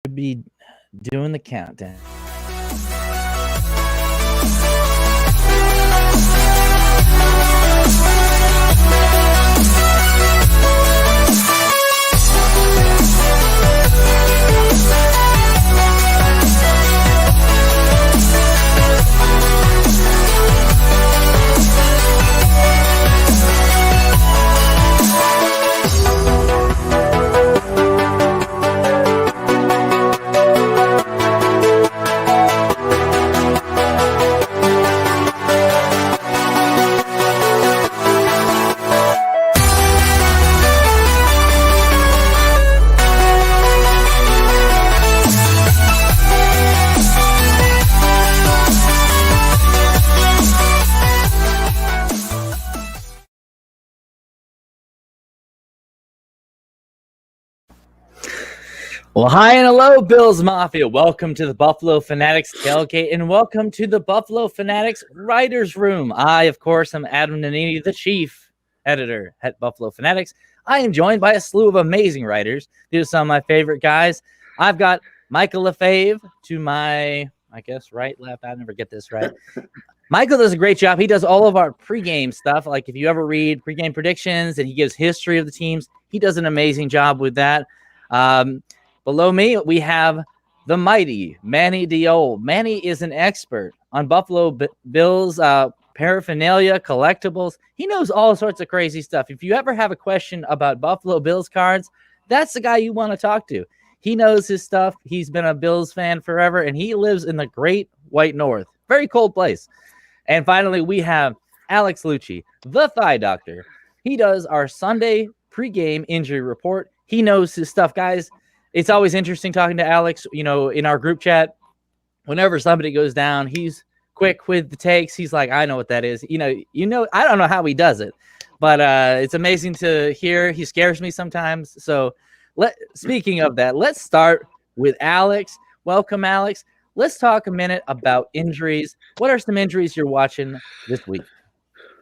be doing the countdown. Well, hi and hello, Bills Mafia. Welcome to the Buffalo Fanatics Tailgate, and welcome to the Buffalo Fanatics Writers Room. I, of course, am Adam Nannini, the chief editor at Buffalo Fanatics. I am joined by a slew of amazing writers. These are some of my favorite guys. I've got Michael Lefebvre to my, I guess, right, left. I never get this right. Michael does a great job. He does all of our pregame stuff. Like if you ever read pregame predictions and he gives history of the teams, he does an amazing job with that. Below me, we have the mighty Manny Diol. Manny is an expert on Buffalo Bills paraphernalia, collectibles. He knows all sorts of crazy stuff. If you ever have a question about Buffalo Bills cards, that's the guy you want to talk to. He knows his stuff. He's been a Bills fan forever, and he lives in the great white north. Very cold place. And finally, we have Alex Lucci, the Thigh Doctor. He does our Sunday pregame injury report. He knows his stuff, guys. It's always interesting talking to Alex, you know, in our group chat. Whenever somebody goes down, he's quick with the takes. He's like, I know what that is. You know, I don't know how he does it, but it's amazing to hear. He scares me sometimes. So speaking of that, let's start with Alex. Welcome, Alex. Let's talk a minute about injuries. What are some injuries you're watching this week?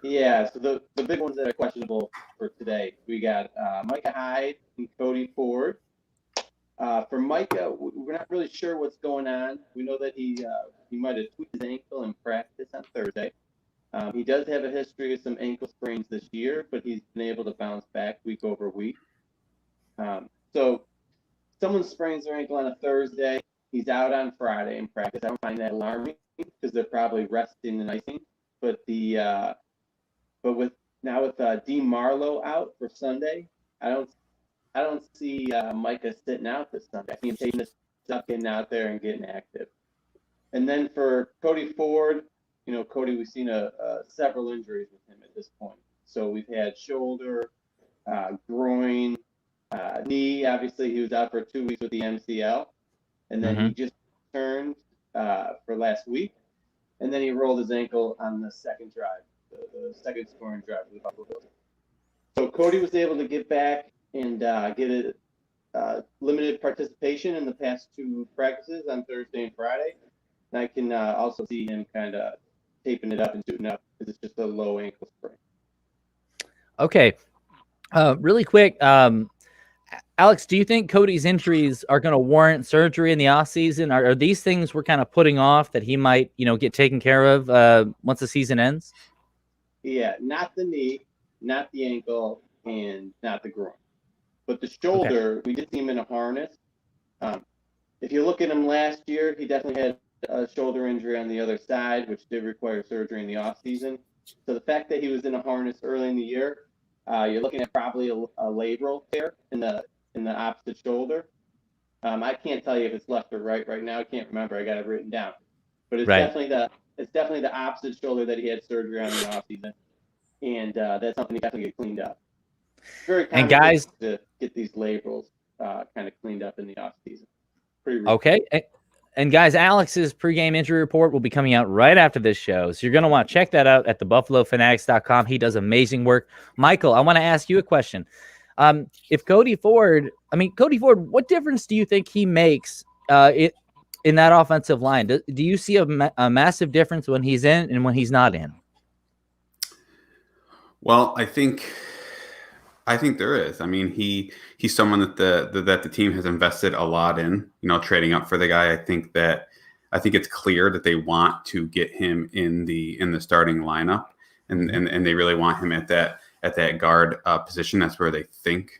Yeah, so the big ones that are questionable for today, we got Micah Hyde and Cody Ford. For Micah, we're not really sure what's going on. We know that he might have tweaked his ankle in practice on Thursday. He does have a history of some ankle sprains this year, but he's been able to bounce back week over week. So someone sprains their ankle on a Thursday, he's out on Friday in practice. I don't find that alarming because they're probably resting and icing. But with D. Marlowe out for Sunday, I don't see Micah sitting out this Sunday. I see him taking this stuff, getting out there and getting active. And then for Cody Ford, you know, Cody, we've seen several injuries with him at this point. So we've had shoulder, groin, knee. Obviously, he was out for 2 weeks with the MCL. And then he just returned for last week. And then he rolled his ankle on the second drive, the second scoring drive of the Buffalo Bills. So Cody was able to get back and get a limited participation in the past two practices on Thursday and Friday. And I can also see him kind of taping it up and suiting up because it's just a low ankle sprain. Okay. Really quick, Alex, do you think Cody's injuries are going to warrant surgery in the offseason? Are these things we're kind of putting off that he might, get taken care of once the season ends? Yeah, not the knee, not the ankle, and not the groin. But the shoulder, We did see him in a harness. If you look at him last year, he definitely had a shoulder injury on the other side, which did require surgery in the offseason. So the fact that he was in a harness early in the year, you're looking at probably a labral tear in the opposite shoulder. I can't tell you if it's left or right now. I can't remember. I got it written down. But it's definitely the opposite shoulder that he had surgery on in the offseason. And that's something he definitely get cleaned up. Very common and guys to get these labels kind of cleaned up in the offseason. Okay. And guys, Alex's pregame injury report will be coming out right after this show. So you're going to want to check that out at thebuffalofanatics.com. He does amazing work. Michael, I want to ask you a question. If Cody Ford, what difference do you think he makes in that offensive line? Do you see a massive difference when he's in and when he's not in? Well, I think I think there is. I mean, he's someone that the team has invested a lot in, trading up for the guy. I think it's clear that they want to get him in the starting lineup, and they really want him at that guard position. That's where they think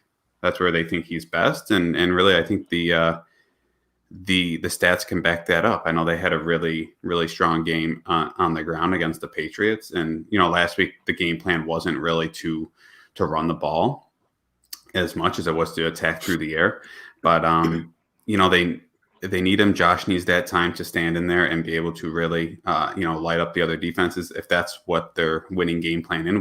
he's best. And really, I think the stats can back that up. I know they had a really, really strong game on the ground against the Patriots. And, last week the game plan wasn't really to run the ball as much as it was to attack through the air. But, they need him. Josh needs that time to stand in there and be able to really, light up the other defenses if that's what their winning game plan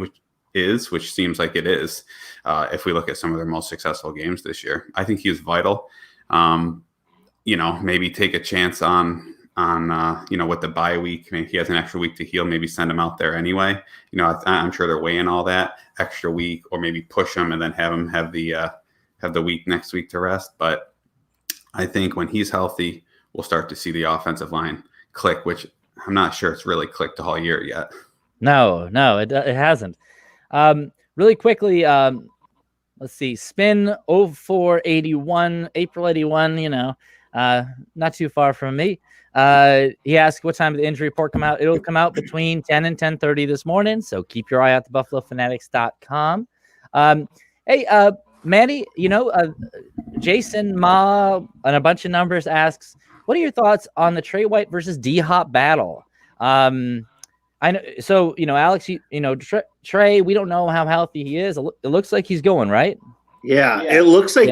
which seems like it is. If we look at some of their most successful games this year, I think he is vital. Maybe take a chance on with the bye week. Maybe he has an extra week to heal. Maybe send him out there anyway. I'm sure they're weighing all that extra week, or maybe push him and then have him have the week next week to rest. But I think when he's healthy, we'll start to see the offensive line click, which I'm not sure it's really clicked all year yet. No, it hasn't. Really quickly, let's see. Spin 0481, April 81. Not too far from me. He asked what time did the injury report come out. It'll come out between 10 and 10:30 this morning, so keep your eye out to buffalofanatics.com. Hey, Manny, Jason Ma and a bunch of numbers asks, what are your thoughts on the Trey White versus DeHop battle? I know. So, Alex, Trey, we don't know how healthy he is. It looks like he's going, right? Yeah. It looks like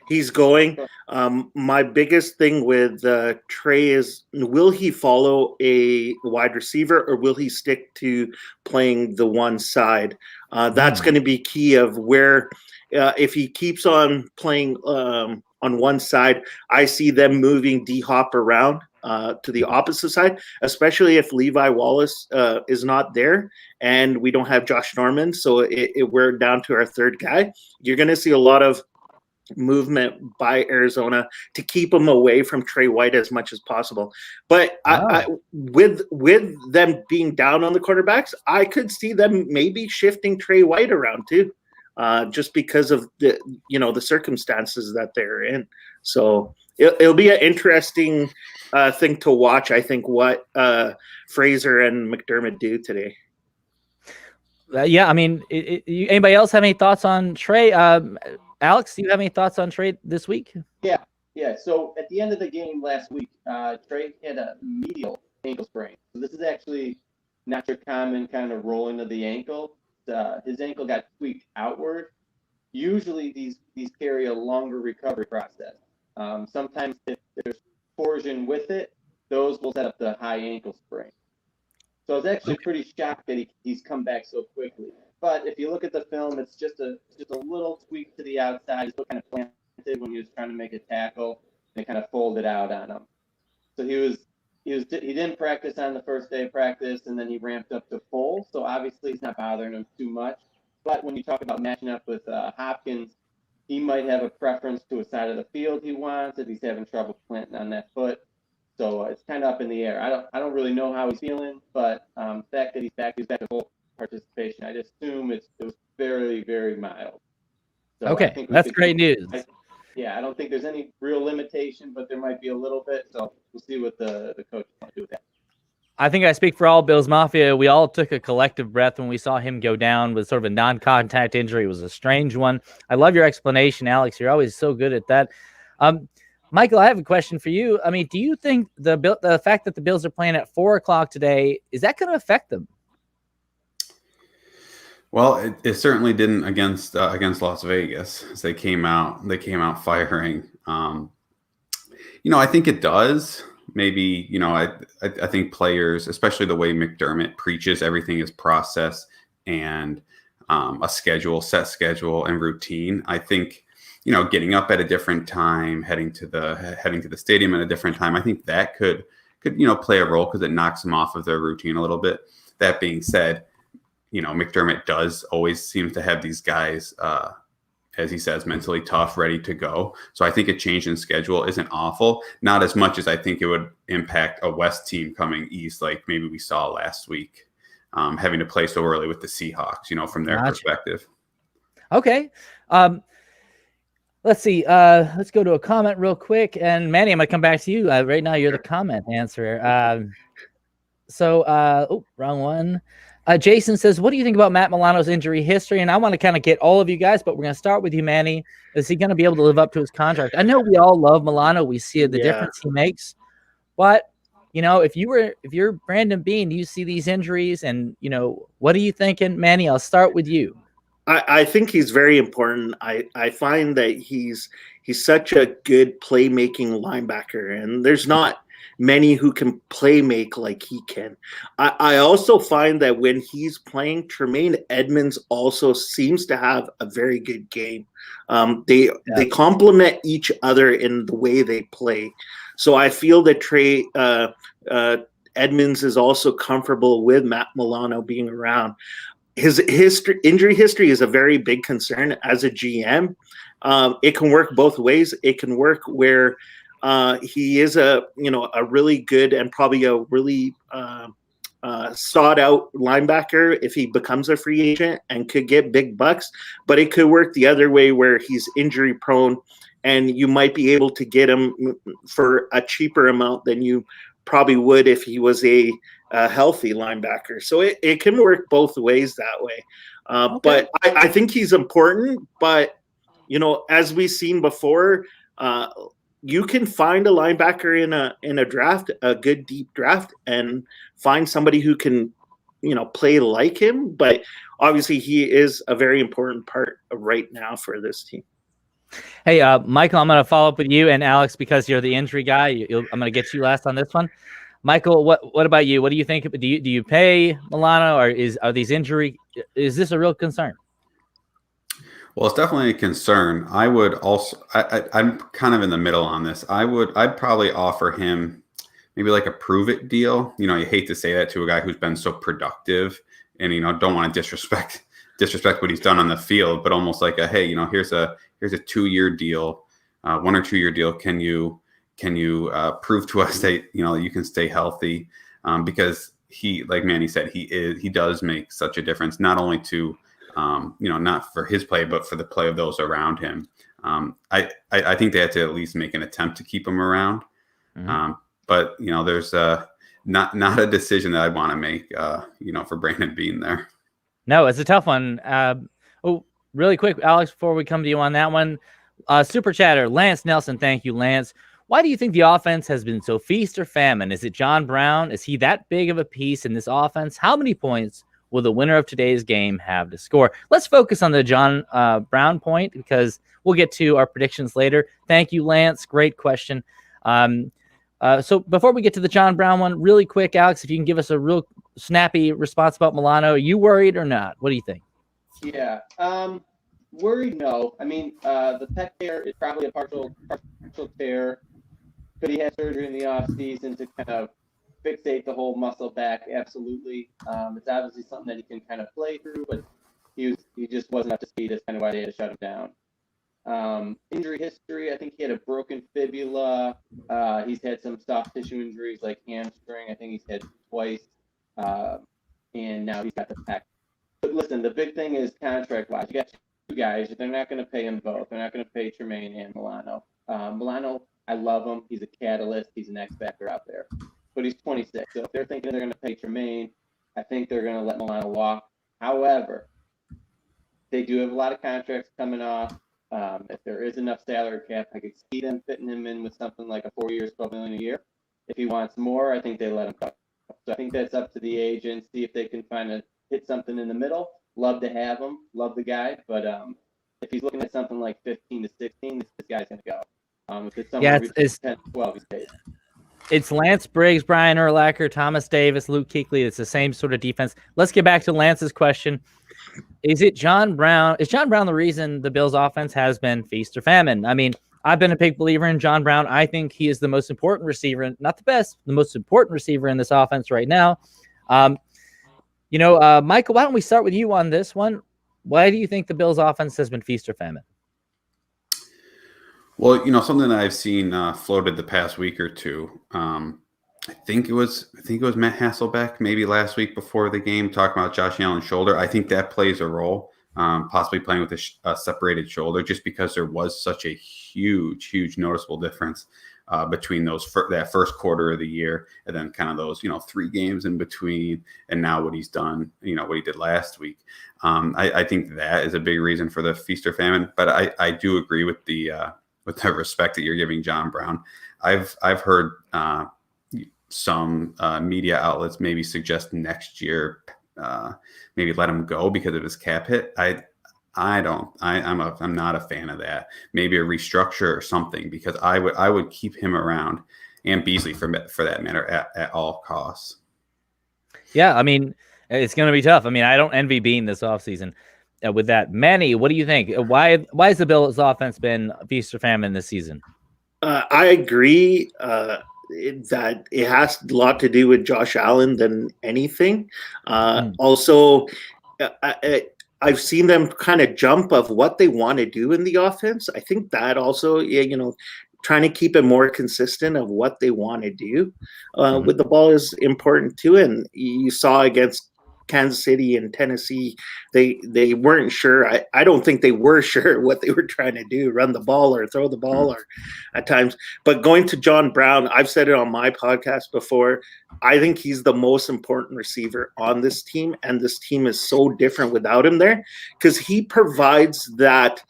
he's going. My biggest thing with Trey is, will he follow a wide receiver or will he stick to playing the one side? That's going to be key of where, if he keeps on playing on one side, I see them moving D-Hop around to the opposite side, especially if Levi Wallace is not there and we don't have Josh Norman. So we're down to our third guy. You're going to see a lot of movement by Arizona to keep him away from Trey White as much as possible. But I, with them being down on the quarterbacks, I could see them maybe shifting Trey White around too. Just because of the circumstances that they're in. So it'll be an interesting thing to watch, I think, what Fraser and McDermott do today. I mean, anybody else have any thoughts on Trey? Alex, do you have any thoughts on Trey this week? Yeah. So at the end of the game last week, Trey had a medial ankle sprain. So this is actually not your common kind of rolling of the ankle. His ankle got tweaked outward. Usually these carry a longer recovery process. Sometimes if there's torsion with it, those will set up the high ankle sprain. So I was actually pretty shocked that he's come back so quickly. But if you look at the film, it's just a little tweak to the outside. It's kind of planted when he was trying to make a tackle, and it kind of folded out on him. So he didn't practice on the first day of practice, and then he ramped up to full. So obviously he's not bothering him too much. But when you talk about matching up with Hopkins, he might have a preference to a side of the field he wants if he's having trouble planting on that foot. So it's kind of up in the air. I don't really know how he's feeling, but the fact that he's back to full participation, I just assume it was very, very mild. So okay, that's great news. I don't think there's any real limitation, but there might be a little bit. So we'll see what the coach will do with that. I think I speak for all Bills Mafia. We all took a collective breath when we saw him go down with sort of a non-contact injury. It was a strange one. I love your explanation, Alex. You're always so good at that. Michael, I have a question for you. I mean, do you think the fact that the Bills are playing at 4:00 today, is that going to affect them? Well, it certainly didn't against Las Vegas, as they came out firing. I think it does. Maybe, I think players, especially the way McDermott preaches, everything is process and a set schedule and routine. I think, getting up at a different time, heading to the stadium at a different time, I think that could play a role because it knocks them off of their routine a little bit. That being said, McDermott does always seem to have these guys, as he says, mentally tough, ready to go. So I think a change in schedule isn't awful. Not as much as I think it would impact a West team coming East, like maybe we saw last week, having to play so early with the Seahawks, from their perspective. Okay. Let's see. Let's go to a comment real quick. And Manny, I'm going to come back to you. Right now, you're the comment answerer. Wrong one. Jason says, what do you think about Matt Milano's injury history? And I want to kind of get all of you guys, but we're going to start with you, Manny. Is he going to be able to live up to his contract? I know we all love Milano. We see the difference he makes. But, if you're Brandon Beane, you see these injuries and, what are you thinking? Manny, I'll start with you. I think he's very important. I find that he's such a good playmaking linebacker, and there's not many who can play make like he can. I also find that when he's playing, Tremaine Edmonds also seems to have a very good game. They complement each other in the way they play. So I feel that Trey Edmonds is also comfortable with Matt Milano being around. His injury history is a very big concern as a GM. It can work both ways. It can work where he is a really good and probably a really sought out linebacker if he becomes a free agent and could get big bucks. But it could work the other way where he's injury prone and you might be able to get him for a cheaper amount than you probably would if he was a healthy linebacker. So it can work both ways that way. Okay. But I think he's important. But, as we've seen before, you can find a linebacker in a draft, a good deep draft, and find somebody who can, play like him. But obviously he is a very important part right now for this team. Hey, Michael, I'm going to follow up with you and Alex because you're the injury guy. I'm going to get you last on this one. Michael, what about you? What do you think? Do you pay Milano, or is this a real concern? Well, it's definitely a concern. I would also, I'm kind of in the middle on this. I'd probably offer him maybe like a prove it deal. You hate to say that to a guy who's been so productive and, don't want to disrespect what he's done on the field, but almost like hey, here's a 2-year deal, 1 or 2 year deal. Can you prove to us that, you can stay healthy? Because he, like Manny said, he does make such a difference, not only to, not for his play, but for the play of those around him. I think they had to at least make an attempt to keep him around. Mm-hmm. But there's not a decision that I'd want to make, for Brandon Beane there. No, it's a tough one. Really quick, Alex, before we come to you on that one, Super Chatter, Lance Nelson. Thank you, Lance. Why do you think the offense has been so feast or famine? Is it John Brown? Is he that big of a piece in this offense? How many points will the winner of today's game have to score? Let's focus on the John Brown point because we'll get to our predictions later. Thank you, Lance. Great question. So before we get to the John Brown one, really quick, Alex, if you can give us a real snappy response about Milano. Are you worried or not? What do you think? Yeah. Worried, no. I mean, the pec tear is probably a partial tear. Could he have surgery in the offseason to kind of fixate the whole muscle back? Absolutely. It's obviously something that he can kind of play through, but he just wasn't up to speed. That's kind of why they had to shut him down. Injury history, I think he had a broken fibula. He's had some soft tissue injuries like hamstring. I think he's had twice. And now he's got the pec. But listen, the big thing is contract-wise. You got two guys. They're not going to pay him both. They're not going to pay Tremaine and Milano. Milano, I love him. He's a catalyst. He's an X-factor out there. But he's 26. So if they're thinking they're going to pay Tremaine, I think they're going to let Milano walk. However, they do have a lot of contracts coming off. If there is enough salary cap, I could see them fitting him in with something like a 4 years, $12 million a year. If he wants more, I think they let him go. So I think that's up to the agent. See if they can hit something in the middle. Love to have him. Love the guy. But if he's looking at something like 15 to 16, this guy's going to go. If it's somewhere between 10 to 12, he stays. It's Lance Briggs, Brian Urlacher, Thomas Davis, Luke Kuechly. It's the same sort of defense. Let's get back to Lance's question. Is it John Brown? Is John Brown the reason the Bills' offense has been feast or famine? I mean, I've been a big believer in John Brown. I think he is the most important receiver, not the best, the most important receiver in this offense right now. Michael, why don't we start with you on this one? Why do you think the Bills' offense has been feast or famine? Well, something that I've seen floated the past week or two. I think it was Matt Hasselbeck maybe last week before the game talking about Josh Allen's shoulder. I think that plays a role. possibly playing with a separated shoulder, just because there was such a huge noticeable difference between that first quarter of the year and then kind of those 3 games in between, and now what he's done, what he did last week. I think that is a big reason for the feast or famine. But I do agree with the respect that you're giving John Brown. I've heard some media outlets maybe suggest next year maybe let him go because of his cap hit. I'm not a fan of that. Maybe a restructure or something, because I would keep him around, and Beasley for that matter at all costs. Yeah, I mean, it's going to be tough. I mean, I don't envy Bean this offseason with that. Manny, what do you think? Why has the Bills' offense been feast or famine this season? I agree that it has a lot to do with Josh Allen than anything. Also, I've seen them kind of jump of what they want to do in the offense. I think that also, trying to keep it more consistent of what they want to do with the ball is important too. And you saw against Kansas City and Tennessee, they weren't sure. I don't think they were sure what they were trying to do, run the ball or throw the ball or at times. But going to John Brown, I've said it on my podcast before, I think he's the most important receiver on this team, and this team is so different without him there, because he provides that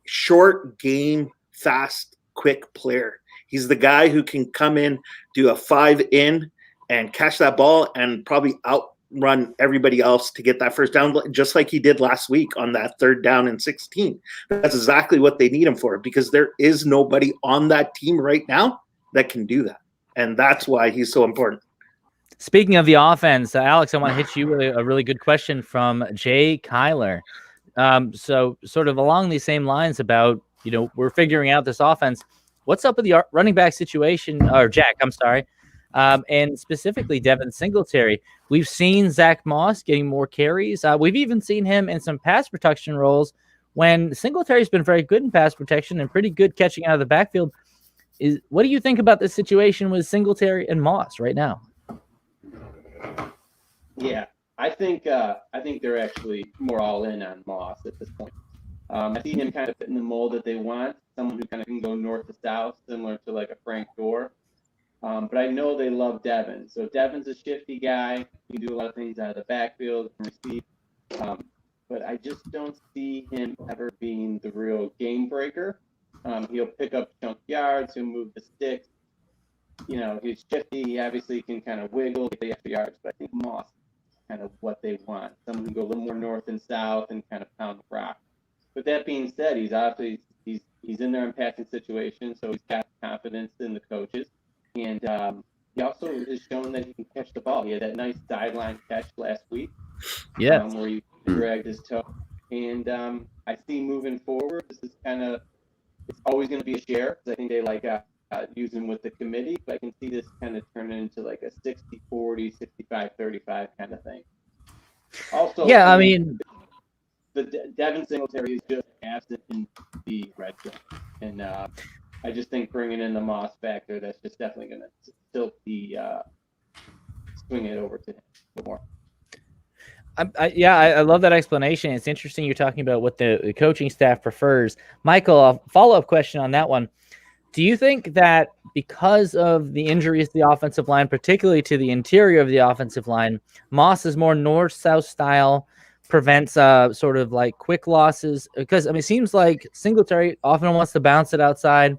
short game, fast, quick player. He's the guy who can come in, do a 5-in and catch that ball and probably outrun everybody else to get that first down, just like he did last week on that 3rd down and 16. That's exactly what they need him for, because there is nobody on that team right now that can do that. And that's why he's so important. Speaking of the offense, Alex, I want to hit you with a really good question from Jay Kyler. So sort of along these same lines about, we're figuring out this offense. What's up with the running back situation, or Jack, I'm sorry. And specifically Devin Singletary. We've seen Zach Moss getting more carries. We've even seen him in some pass protection roles when Singletary's been very good in pass protection and pretty good catching out of the backfield. What do you think about this situation with Singletary and Moss right now? Yeah, I think they're actually more all in on Moss at this point. I see him kind of fitting the mold that they want, someone who kind of can go north to south, similar to like a Frank Gore. But I know they love Devin. So Devin's a shifty guy. He can do a lot of things out of the backfield and receive. But I just don't see him ever being the real game breaker. He'll pick up chunk yards. He'll move the sticks. He's shifty. He obviously can kind of wiggle, get the extra yards. But I think Moss is kind of what they want. Someone who can go a little more north and south and kind of pound the rock. With that being said, he's obviously he's in there in passing situations, so he's got confidence in the coaches. And he also has shown that he can catch the ball. He had that nice sideline catch last week, where he dragged his toe. And I see moving forward, this is it's always going to be a share, because I think they like using with the committee. But I can see this kind of turning into like a 60-40, 65-35 kind of thing. Also, yeah, I mean, the Devin Singletary is just absent in the red zone, and I just think bringing in the Moss factor, that's just definitely going to tilt the swing it over to him more. I love that explanation. It's interesting you're talking about what the coaching staff prefers. Michael, a follow-up question on that one. Do you think that because of the injuries to the offensive line, particularly to the interior of the offensive line, Moss is more north-south style, prevents sort of like quick losses? Because, it seems like Singletary often wants to bounce it outside,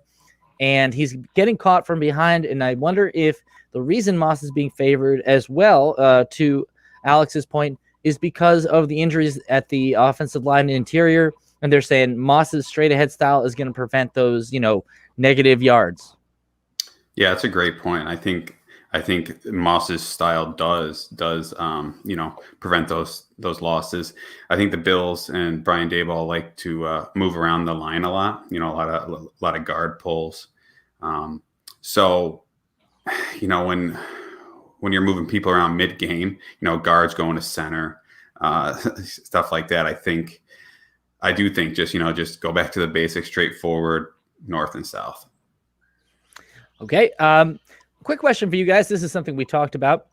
and he's getting caught from behind. And I wonder if the reason Moss is being favored as well, to Alex's point, is because of the injuries at the offensive line and interior. And they're saying Moss's straight ahead style is going to prevent those, negative yards. Yeah, that's a great point. I think Moss's style does prevent those losses. I think the Bills and Brian Daboll like to move around the line a lot. A lot of guard pulls. So when you're moving people around mid game, guards going to center, stuff like that. I do think just go back to the basics, straightforward, north and south. Okay. Quick question for you guys. This is something we talked about.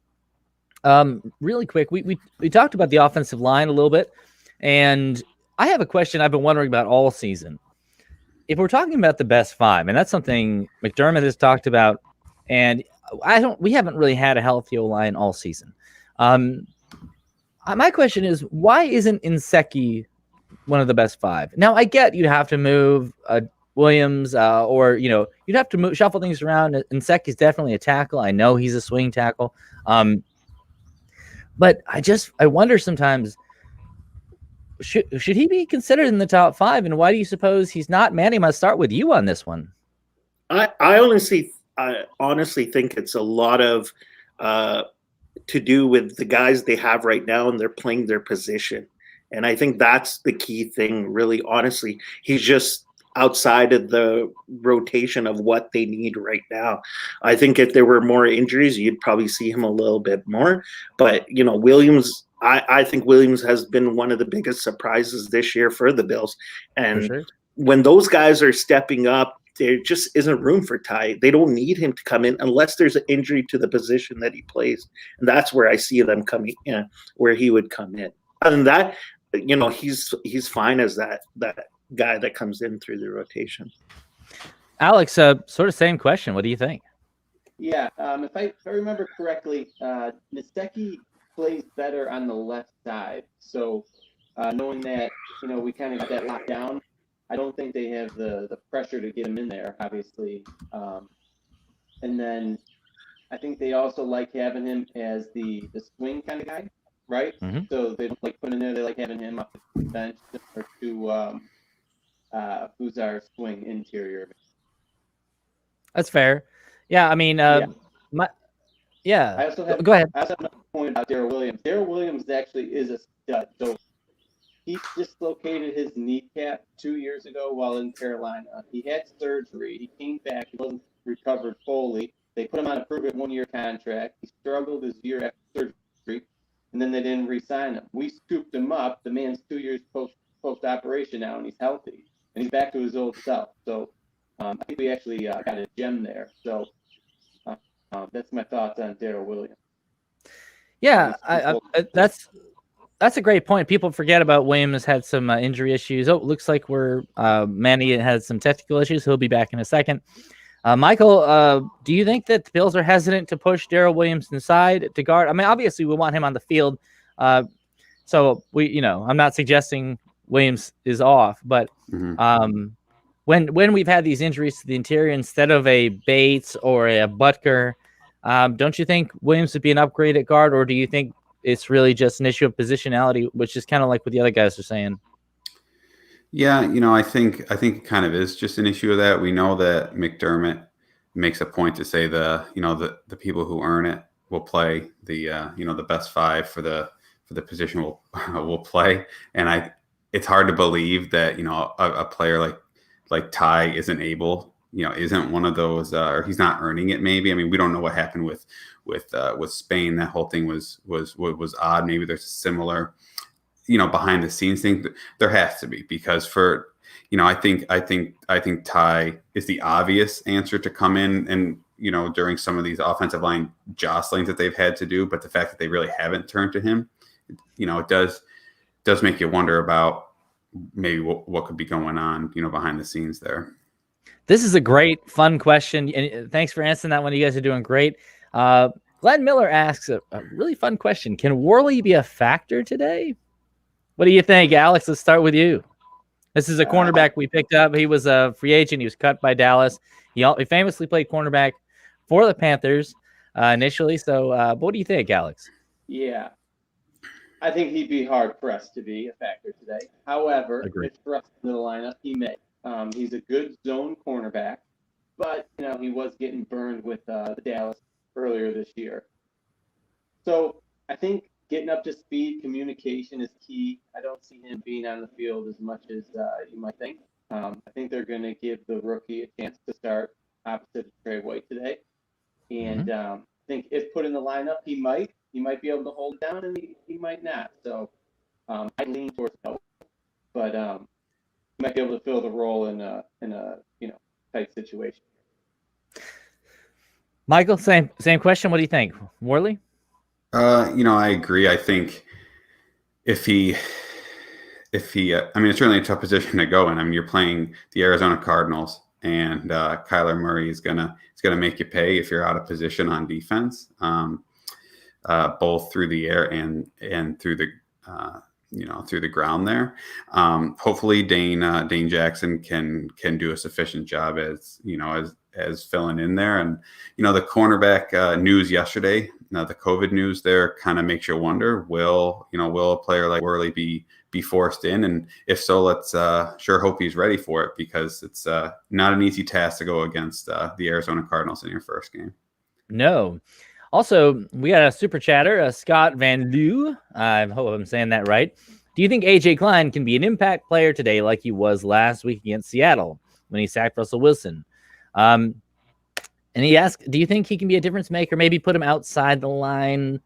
Really quick. We talked about the offensive line a little bit, and I have a question I've been wondering about all season. If we're talking about the best five, and that's something McDermott has talked about, and we haven't really had a healthy O-line all season. My question is, why isn't Nsekhe one of the best five? Now, I get you'd have to move Williams, or you'd have to shuffle things around. Nsekhe is definitely a tackle. I know he's a swing tackle, but I wonder sometimes, should he be considered in the top five? And why do you suppose he's not? Manny, I'm gonna start with you on this one. I honestly think it's a lot of to do with the guys they have right now, and they're playing their position. And I think that's the key thing, really, honestly. He's just outside of the rotation of what they need right now. I think if there were more injuries, you'd probably see him a little bit more. But, Williams, I think Williams has been one of the biggest surprises this year for the Bills. And when those guys are stepping up, there just isn't room for Ty. They don't need him to come in unless there's an injury to the position that he plays. And that's where I see them coming in, where he would come in. Other than that, he's fine as that guy that comes in through the rotation. Alex, sort of same question. What do you think? Yeah, if I remember correctly, Nsekhe plays better on the left side. So knowing that, we kind of got that locked down, I don't think they have the pressure to get him in there, obviously. And then I think they also like having him as the swing kind of guy, right? Mm-hmm. So they don't like putting him there. They like having him off the bench or to who's our swing interior. That's fair. Yeah, I mean, I also have, go ahead. I also have another point about Darrell Williams. Darrell Williams actually is a stud. So he dislocated his kneecap 2 years ago while in Carolina. He had surgery. He came back. He wasn't recovered fully. They put him on a prove-it 1-year contract. He struggled his year after surgery, and then they didn't re-sign him. We scooped him up. The man's 2 years post-operation now, and he's healthy. And he's back to his old self. So I think we actually got a gem there. So that's my thoughts on Darrell Williams. Yeah, that's a great point. People forget about Williams had some injury issues. Oh, it looks like Manny has some technical issues. He'll be back in a second. Michael, do you think that the Bills are hesitant to push Darrell Williams inside to guard? I mean, obviously we want him on the field. So I'm not suggesting Williams is off, but when we've had these injuries to the interior, instead of a Bates or a Butker, don't you think Williams would be an upgrade at guard, or do you think it's really just an issue of positionality, which is kind of like what the other guys are saying? Yeah, I think it kind of is just an issue of that. We know that McDermott makes a point to say the people who earn it will play, the best five for the position will play, and it's hard to believe that a player like Ty isn't able, isn't one of those, or he's not earning it. Maybe, I mean, we don't know what happened with Spain. That whole thing was odd. Maybe there's a similar, behind the scenes thing. There has to be, because I think Ty is the obvious answer to come in and during some of these offensive line jostlings that they've had to do. But the fact that they really haven't turned to him, it does make you wonder about maybe what could be going on, behind the scenes there. This is a great, fun question, and thanks for answering that one. You guys are doing great. Glenn Miller asks a really fun question. Can Worley be a factor today? What do you think, Alex? Let's start with you. This is a cornerback we picked up. He was a free agent. He was cut by Dallas. He famously played cornerback for the Panthers initially. So what do you think, Alex? Yeah. I think he'd be hard-pressed to be a factor today. However, if thrust into the lineup, he may. He's a good zone cornerback, but he was getting burned with the Dallas earlier this year. So I think getting up to speed, communication is key. I don't see him being on the field as much as you might think. I think they're going to give the rookie a chance to start opposite of Trey White today. And I think if put in the lineup, he might be able to hold it down, and he might not. So I lean towards no, but he might be able to fill the role in a tight situation. Michael, same question. What do you think, Worley? I agree. I think if he if he, I mean, it's certainly a tough position to go in. I mean, you're playing the Arizona Cardinals, and Kyler Murray is gonna make you pay if you're out of position on defense, both through the air and through the through the ground there. Hopefully Dane Jackson can do a sufficient job as filling in there. And the cornerback news yesterday, the COVID news there kind of makes you wonder, will a player like Worley be forced in? And if so, let's sure hope he's ready for it, because it's not an easy task to go against the Arizona Cardinals in your first game. No. Also, we got a super chatter, Scott Van Loo. I hope I'm saying that right. Do you think A.J. Klein can be an impact player today like he was last week against Seattle when he sacked Russell Wilson? And he asked, do you think he can be a difference maker? Maybe put him outside the line,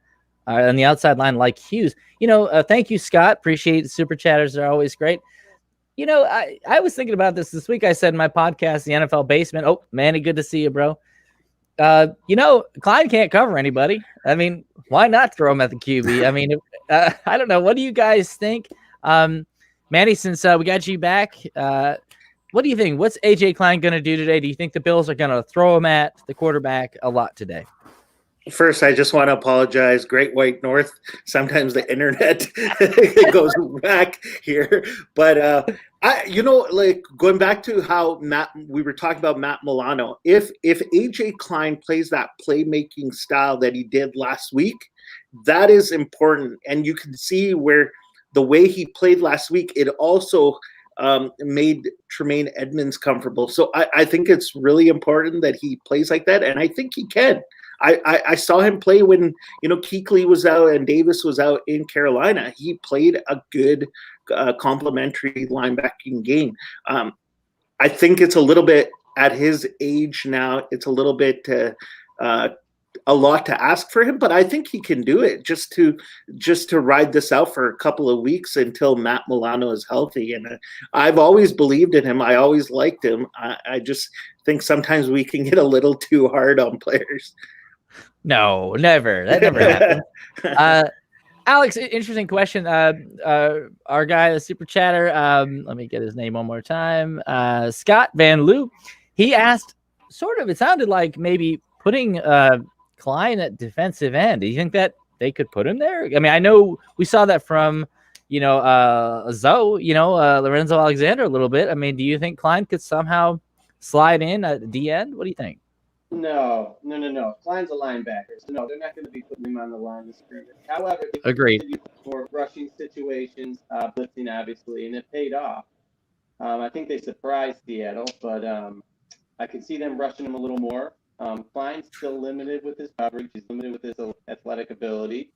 on the outside line like Hughes. Thank you, Scott. Appreciate super chatters. They're always great. I was thinking about this week. I said in my podcast, The NFL Basement. Oh, Manny, good to see you, bro. Klein can't cover anybody. I mean, why not throw him at the QB? I mean, I don't know. What do you guys think? Manny, since we got you back, what do you think? What's A.J. Klein going to do today? Do you think the Bills are going to throw him at the quarterback a lot today? First, I just want to apologize. Great White North. Sometimes the internet goes back here. But, going back to how we were talking about Matt Milano, if A.J. Klein plays that playmaking style that he did last week, that is important. And you can see where the way he played last week, it also made Tremaine Edmonds comfortable. So I think it's really important that he plays like that. And I think he can. I saw him play when, Kuechly was out and Davis was out in Carolina. He played a good complementary linebacking game. I think it's a little bit at his age now. It's a little bit a lot to ask for him, but I think he can do it just to ride this out for a couple of weeks until Matt Milano is healthy. And I've always believed in him. I always liked him. I just think sometimes we can get a little too hard on players. No, never. That never happened. Alex, interesting question. Our guy, the super chatter, let me get his name one more time. Scott Van Loo. He asked, it sounded like maybe putting Klein at defensive end. Do you think that they could put him there? I mean, I know we saw that from, Lorenzo Alexander a little bit. I mean, do you think Klein could somehow slide in at the end? What do you think? No. Klein's a linebacker, so no, they're not going to be putting him on the line of scrimmage. However, agreed. For rushing situations, blitzing obviously, and it paid off. I think they surprised Seattle, but I can see them rushing him a little more. Klein's still limited with his coverage. He's limited with his athletic ability.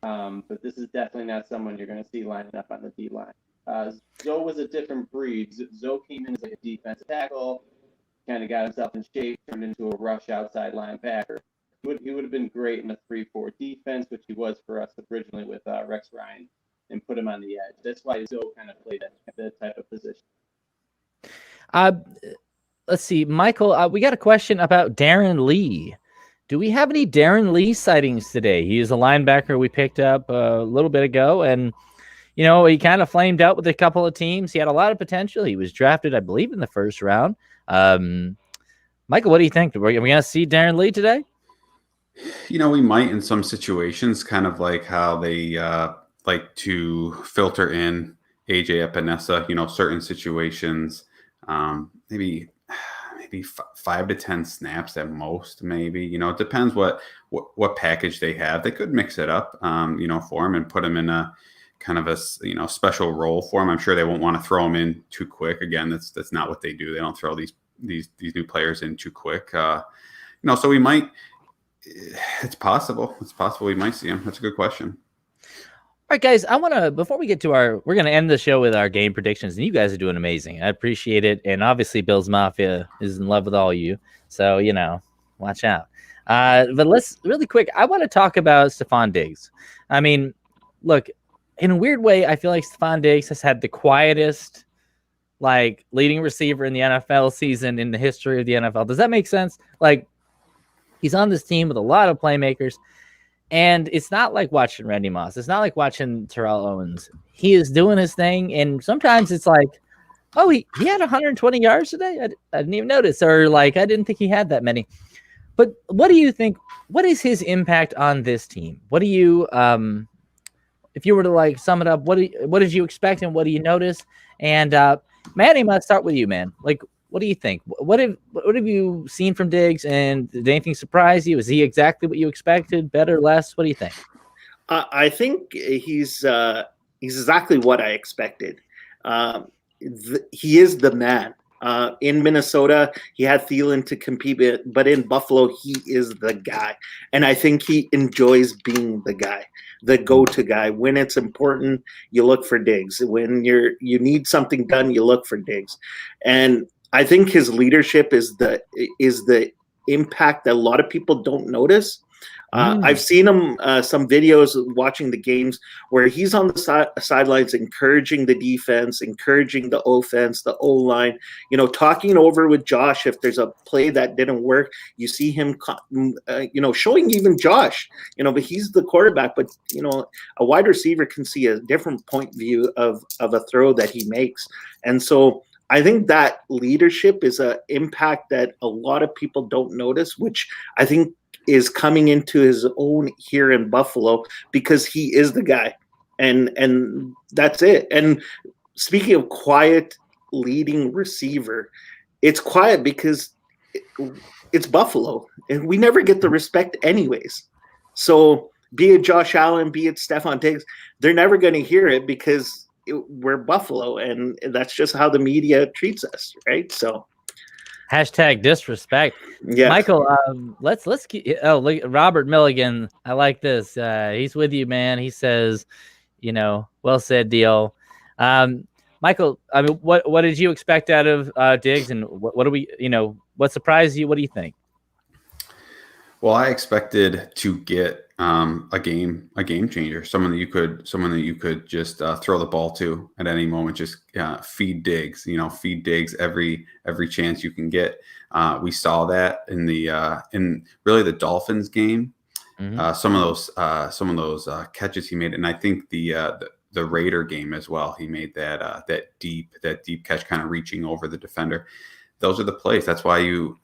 But this is definitely not someone you're going to see lining up on the D-line. Zoe was a different breed. Zoe came in as like a defensive tackle, kind of got himself in shape, turned into a rush outside linebacker. He would have been great in a 3-4 defense, which he was for us originally with Rex Ryan, and put him on the edge. That's why Zoe kind of played that type of position. Let's see, Michael, we got a question about Darren Lee. Do we have any Darren Lee sightings today? He is a linebacker we picked up a little bit ago, and he kind of flamed out with a couple of teams. He had a lot of potential. He was drafted, I believe, in the first round. Michael, what do you think? Are we going to see Darren Lee today? We might in some situations, kind of like how they like to filter in AJ Epinesa, certain situations, maybe 5 to 10 snaps at most, maybe. It depends what package they have. They could mix it up, for him and put him in a kind of a special role for him. I'm sure they won't want to throw him in too quick. Again, that's not what they do. They don't throw these new players in too quick. So we might. It's possible. We might see him. That's a good question. All right, guys, before we get to we're going to end the show with our game predictions, and you guys are doing amazing. I appreciate it. And obviously Bills Mafia is in love with all you. So, watch out. But let's really quick. I want to talk about Stefon Diggs. I mean, look, in a weird way, I feel like Stefon Diggs has had the quietest, leading receiver in the NFL season in the history of the NFL. Does that make sense? He's on this team with a lot of playmakers. And it's not like watching Randy Moss. It's not like watching Terrell Owens. He is doing his thing, and sometimes it's like, oh, he had 120 yards today? I didn't even notice, or like I didn't think he had that many. But what do you think? What is his impact on this team? What do you, if you were to like sum it up, what did you expect and what do you notice? And Manny, I'm gonna start with you, man. Like, what do you think? What have you seen from Diggs, and did anything surprise you? Is he exactly what you expected? Better, less? What do you think? I think he's exactly what I expected. He is the man. In Minnesota, he had Thielen to compete with, but in Buffalo, he is the guy. And I think he enjoys being the guy, the go-to guy. When it's important, you look for Diggs. When you need something done, you look for Diggs. And I think his leadership is the impact that a lot of people don't notice. I've seen him some videos watching the games where he's on the sidelines encouraging the defense, encouraging the offense, the O-line, talking over with Josh. If there's a play that didn't work, you see him, showing even Josh, but he's the quarterback. But, a wide receiver can see a different point view of a throw that he makes. And so I think that leadership is an impact that a lot of people don't notice, which I think is coming into his own here in Buffalo because he is the guy, and that's it. And speaking of quiet leading receiver, it's quiet because it's Buffalo, and we never get the respect anyways. So be it Josh Allen, be it Stefon Diggs, they're never going to hear it because we're Buffalo, and that's just how the media treats us, right? So. Hashtag disrespect. Yeah, Michael, let's keep. Oh, look, Robert Milligan. I like this. He's with you, man. He says, well said, deal. Michael, I mean, what did you expect out of Diggs, and what do we, what surprised you? What do you think? Well, I expected to get a game changer, someone that you could just throw the ball to at any moment. Just feed Diggs, feed Diggs every chance you can get. We saw that in really the Dolphins game. Mm-hmm. Some of those catches he made, and I think the Raider game as well. He made that deep catch, kind of reaching over the defender. Those are the plays. That's why you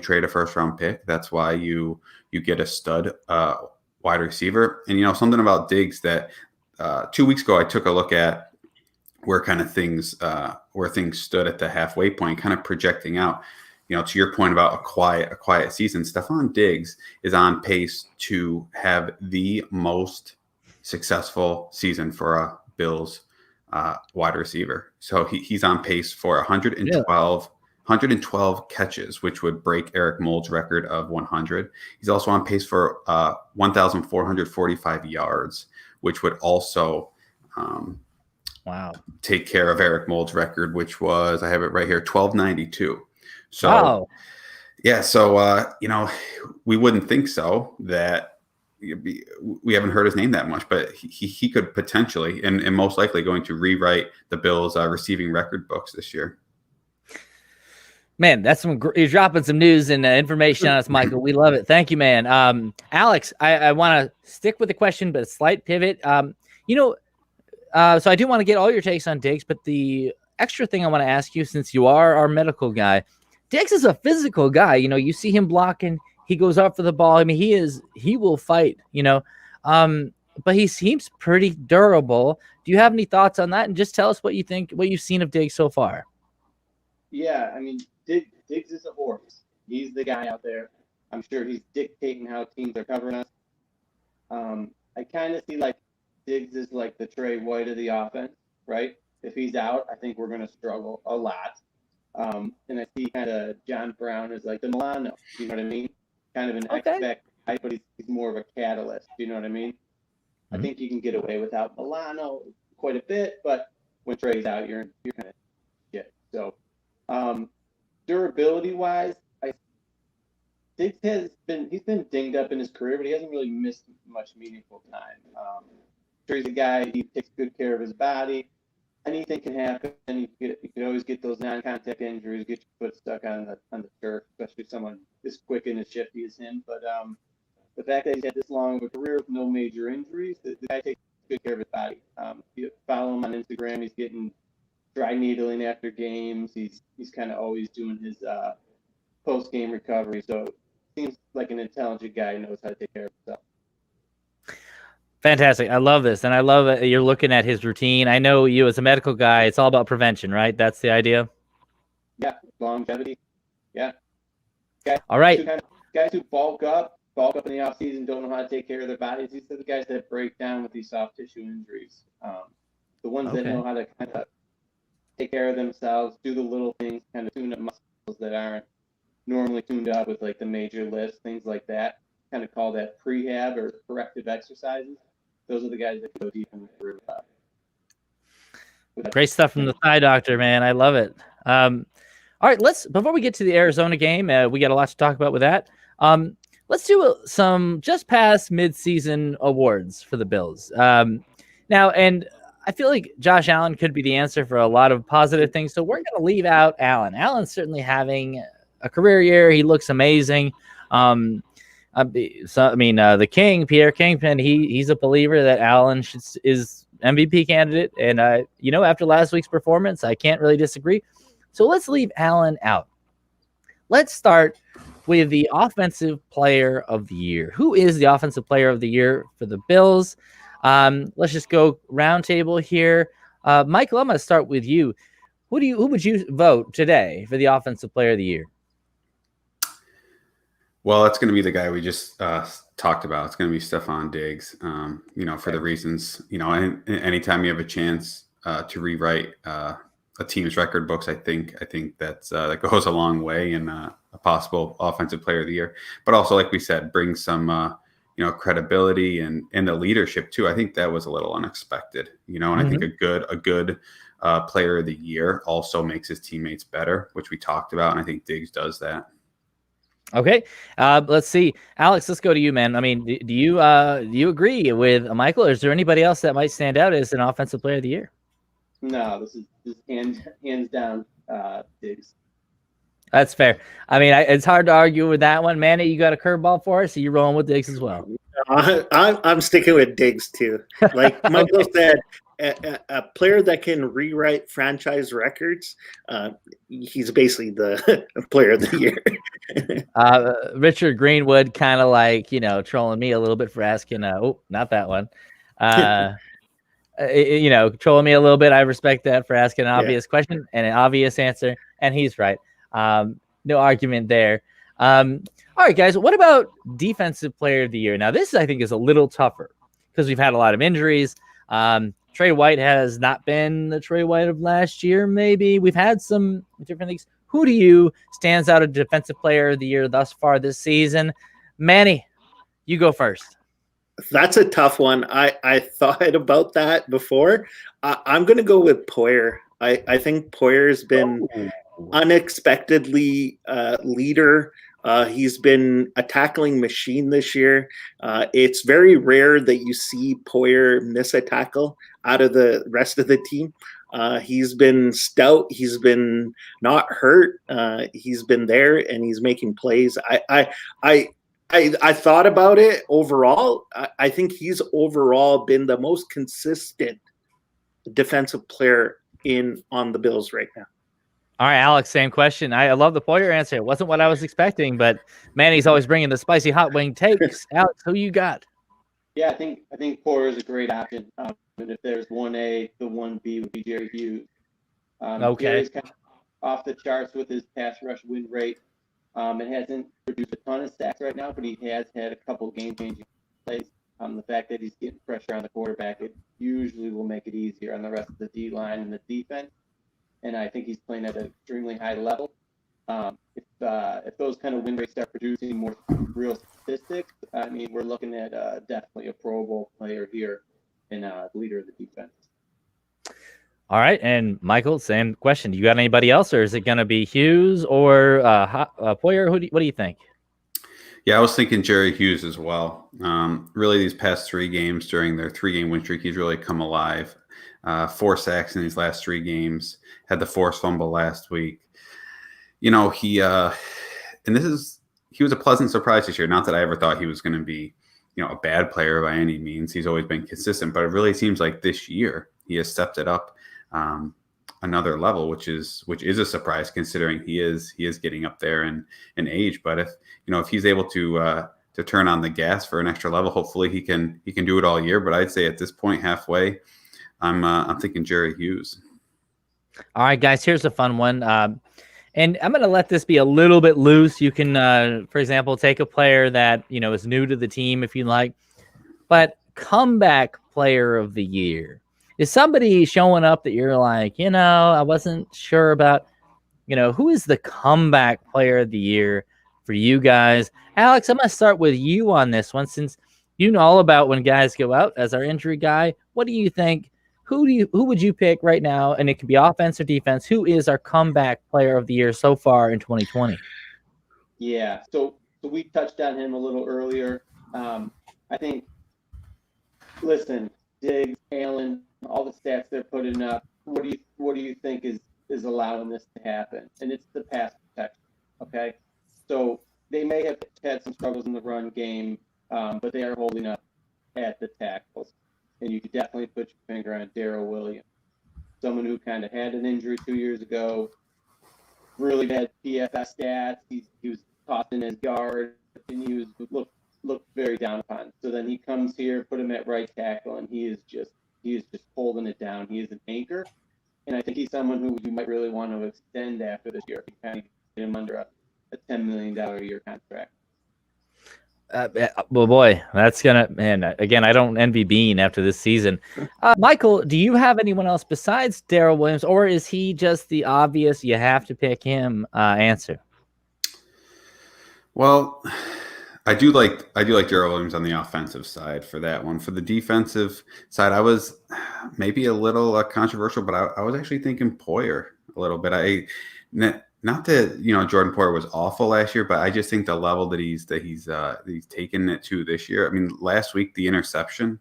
trade a first round pick. That's why you get a stud wide receiver. And something about Diggs that 2 weeks ago I took a look at where things stood at the halfway point, kind of projecting out. To your point about a quiet season, Stefon Diggs is on pace to have the most successful season for a Bills wide receiver. So he's on pace for 112 catches, which would break Eric Mould's record of 100. He's also on pace for 1,445 yards, which would also take care of Eric Mould's record, which was, I have it right here, 1,292. So, wow. Yeah. So, we wouldn't think so that we haven't heard his name that much, but he could potentially and most likely going to rewrite the Bills' receiving record books this year. Man, that's you're dropping some news and information on us, Michael. We love it. Thank you, man. Alex, I want to stick with the question, but a slight pivot. So I do want to get all your takes on Diggs, but the extra thing I want to ask you, since you are our medical guy, Diggs is a physical guy. You see him blocking. He goes up for the ball. I mean, he will fight, but he seems pretty durable. Do you have any thoughts on that? And just tell us what you think, what you've seen of Diggs so far. Yeah, I mean, Diggs is a horse. He's the guy out there. I'm sure he's dictating how teams are covering us. I kind of see like Diggs is like the Trey White of the offense, right? If he's out, I think we're going to struggle a lot. And I see kind of John Brown as like the Milano. You know what I mean? Kind of an X-Factor guy, but he's more of a catalyst. You know what I mean? Mm-hmm. I think you can get away without Milano quite a bit, but when Trey's out, you're kind of shit. So. Durability wise, Diggs he's been dinged up in his career, but he hasn't really missed much meaningful time. He's a guy, he takes good care of his body. Anything can happen. You can always get those non-contact injuries, get your foot stuck on the turf, especially someone as quick and as shifty as him. But the fact that he's had this long of a career with no major injuries, the guy takes good care of his body. You follow him on Instagram. He's getting dry needling after games. He's kind of always doing his post-game recovery. So seems like an intelligent guy who knows how to take care of himself. Fantastic. I love this. And I love it. You're looking at his routine. I know you as a medical guy, it's all about prevention, right? That's the idea. Yeah. Longevity. Yeah. All right. Guys who bulk up in the off season, don't know how to take care of their bodies. These are the guys that break down with these soft tissue injuries. The ones that know how to kind of take care of themselves, do the little things, kind of tune up muscles that aren't normally tuned up with like the major lifts, things like that. Kind of call that prehab or corrective exercises. Those are the guys that go deep in the Great stuff from the thigh doctor, man. I love it. All right, before we get to the Arizona game, we got a lot to talk about with that. Let's do some just past midseason awards for the Bills. Now, and I feel like Josh Allen could be the answer for a lot of positive things, so we're going to leave out Allen. Allen's certainly having a career year. He looks amazing. The King, Pierre Kingpin, he's a believer that Allen is MVP candidate. And, after last week's performance, I can't really disagree. So let's leave Allen out. Let's start with the offensive player of the year. Who is the offensive player of the year for the Bills? Let's just go round table here. Michael, I'm going to start with you. Who would you vote today for the offensive player of the year? Well, it's going to be the guy we just talked about. It's going to be Stefon Diggs. For the reasons, anytime you have a chance to rewrite a team's record books, I think that goes a long way in a possible offensive player of the year. But also, like we said, brings some credibility and the leadership too. I think that was a little unexpected. And I think a good player of the year also makes his teammates better, which we talked about, and I think Diggs does that. Okay, let's see, Alex. Let's go to you, man. I mean, do you agree with Michael, or is there anybody else that might stand out as an offensive player of the year? No, this is hands down Diggs. That's fair. I mean, it's hard to argue with that one. Manny, you got a curveball for us? So you're rolling with Diggs as well? I'm sticking with Diggs too. Like Michael said, a player that can rewrite franchise records, he's basically the player of the year. Richard Greenwood kind of like, trolling me a little bit for asking, not that one. Trolling me a little bit. I respect that, for asking an obvious question and an obvious answer. And he's right. No argument there. All right, guys, what about defensive player of the year? Now, this I think is a little tougher because we've had a lot of injuries. Trey White has not been the Trey White of last year, maybe. We've had some different things. Who do you stands out as defensive player of the year thus far this season? Manny, you go first. That's a tough one. I thought about that before. I'm going to go with Poyer. I think Poyer's been unexpectedly leader. He's been a tackling machine this year. It's very rare that you see Poyer miss a tackle out of the rest of the team. He's been stout. He's been not hurt. He's been there and he's making plays. I thought about it overall. I think he's overall been the most consistent defensive player on the Bills right now. All right, Alex, same question. I love the Poyer answer. It wasn't what I was expecting, but Manny's always bringing the spicy hot wing takes. Alex, who you got? Yeah, I think Poyer is a great option. And if there's 1A, the 1B would be Jerry Hughes. Okay. Jerry's kind of off the charts with his pass rush win rate. It hasn't produced a ton of sacks right now, but he has had a couple game-changing plays. The fact that he's getting pressure on the quarterback, it usually will make it easier on the rest of the D-line and the defense. And I think he's playing at an extremely high level. If those kind of win rates start producing more real statistics, I mean, we're looking at definitely a Pro Bowl player here and leader of the defense. All right, and Michael, same question. Do you got anybody else, or is it going to be Hughes or Poyer? What do you think? Yeah, I was thinking Jerry Hughes as well. Really, these past 3 games during their 3-game win streak, he's really come alive. 4 sacks in these last 3 games. Had the forced fumble last week. He and this is he was a pleasant surprise this year. Not that I ever thought he was going to be, a bad player by any means. He's always been consistent, but it really seems like this year he has stepped it up another level, which is a surprise considering he is getting up there in age. But if he's able to turn on the gas for an extra level, hopefully he can do it all year. But I'd say at this point, halfway, I'm thinking Jerry Hughes. All right, guys, here's a fun one. And I'm going to let this be a little bit loose. You can, for example, take a player that, is new to the team if you like. But comeback player of the year. Is somebody showing up that you're like, I wasn't sure about, who is the comeback player of the year for you guys? Alex, I'm going to start with you on this one since you know all about when guys go out as our injury guy. What do you think? Who would you pick right now? And it could be offense or defense. Who is our comeback player of the year so far in 2020? Yeah, so we touched on him a little earlier. I think, listen, Diggs, Allen, all the stats they're putting up. What do you think is allowing this to happen? And it's the pass protection. Okay, so they may have had some struggles in the run game, but they are holding up at the tackles. And you could definitely put your finger on Darrell Williams, someone who kind of had an injury 2 years ago, really bad PFF stats. He was tossed in as guard, and he was looked very down upon. So then he comes here, put him at right tackle, and he is just holding it down. He is an anchor, and I think he's someone who you might really want to extend after this year. You kind of get him under a $10 million a year contract. Well, boy, that's man. Again, I don't envy Bean after this season. Michael, do you have anyone else besides Darrell Williams, or is he just the obvious you have to pick him answer? Well, I do like Darrell Williams on the offensive side for that one. For the defensive side, I was maybe a little controversial, but I was actually thinking Poyer a little bit. Not that Jordan Poyer was awful last year, but I just think the level that he's taken it to this year. I mean, last week the interception,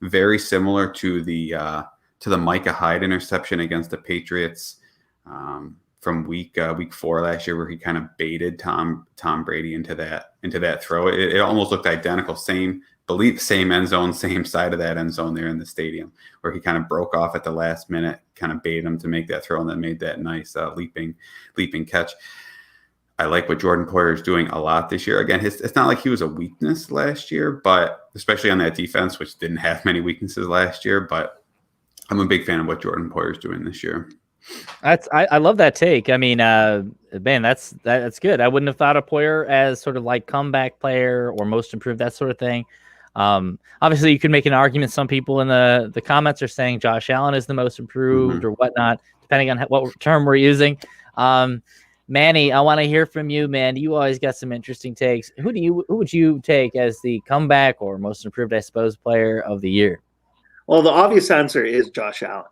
very similar to the Micah Hyde interception against the Patriots from week 4 last year, where he kind of baited Tom Brady into that throw. It almost looked identical. Same end zone, same side of that end zone there in the stadium, where he kind of broke off at the last minute, kind of baited him to make that throw, and then made that nice leaping catch. I like what Jordan Poyer is doing a lot this year. Again, it's not like he was a weakness last year, but especially on that defense, which didn't have many weaknesses last year. But I'm a big fan of what Jordan Poyer is doing this year. I love that take. I mean, man, that's good. I wouldn't have thought of Poyer as sort of like comeback player or most improved, that sort of thing. Obviously you could make an argument. Some people in the comments are saying Josh Allen is the most improved or whatnot, depending on what term we're using. Manny, I want to hear from you, man. You always got some interesting takes. Who would you take as the comeback or most improved, I suppose, player of the year? Well, the obvious answer is Josh Allen.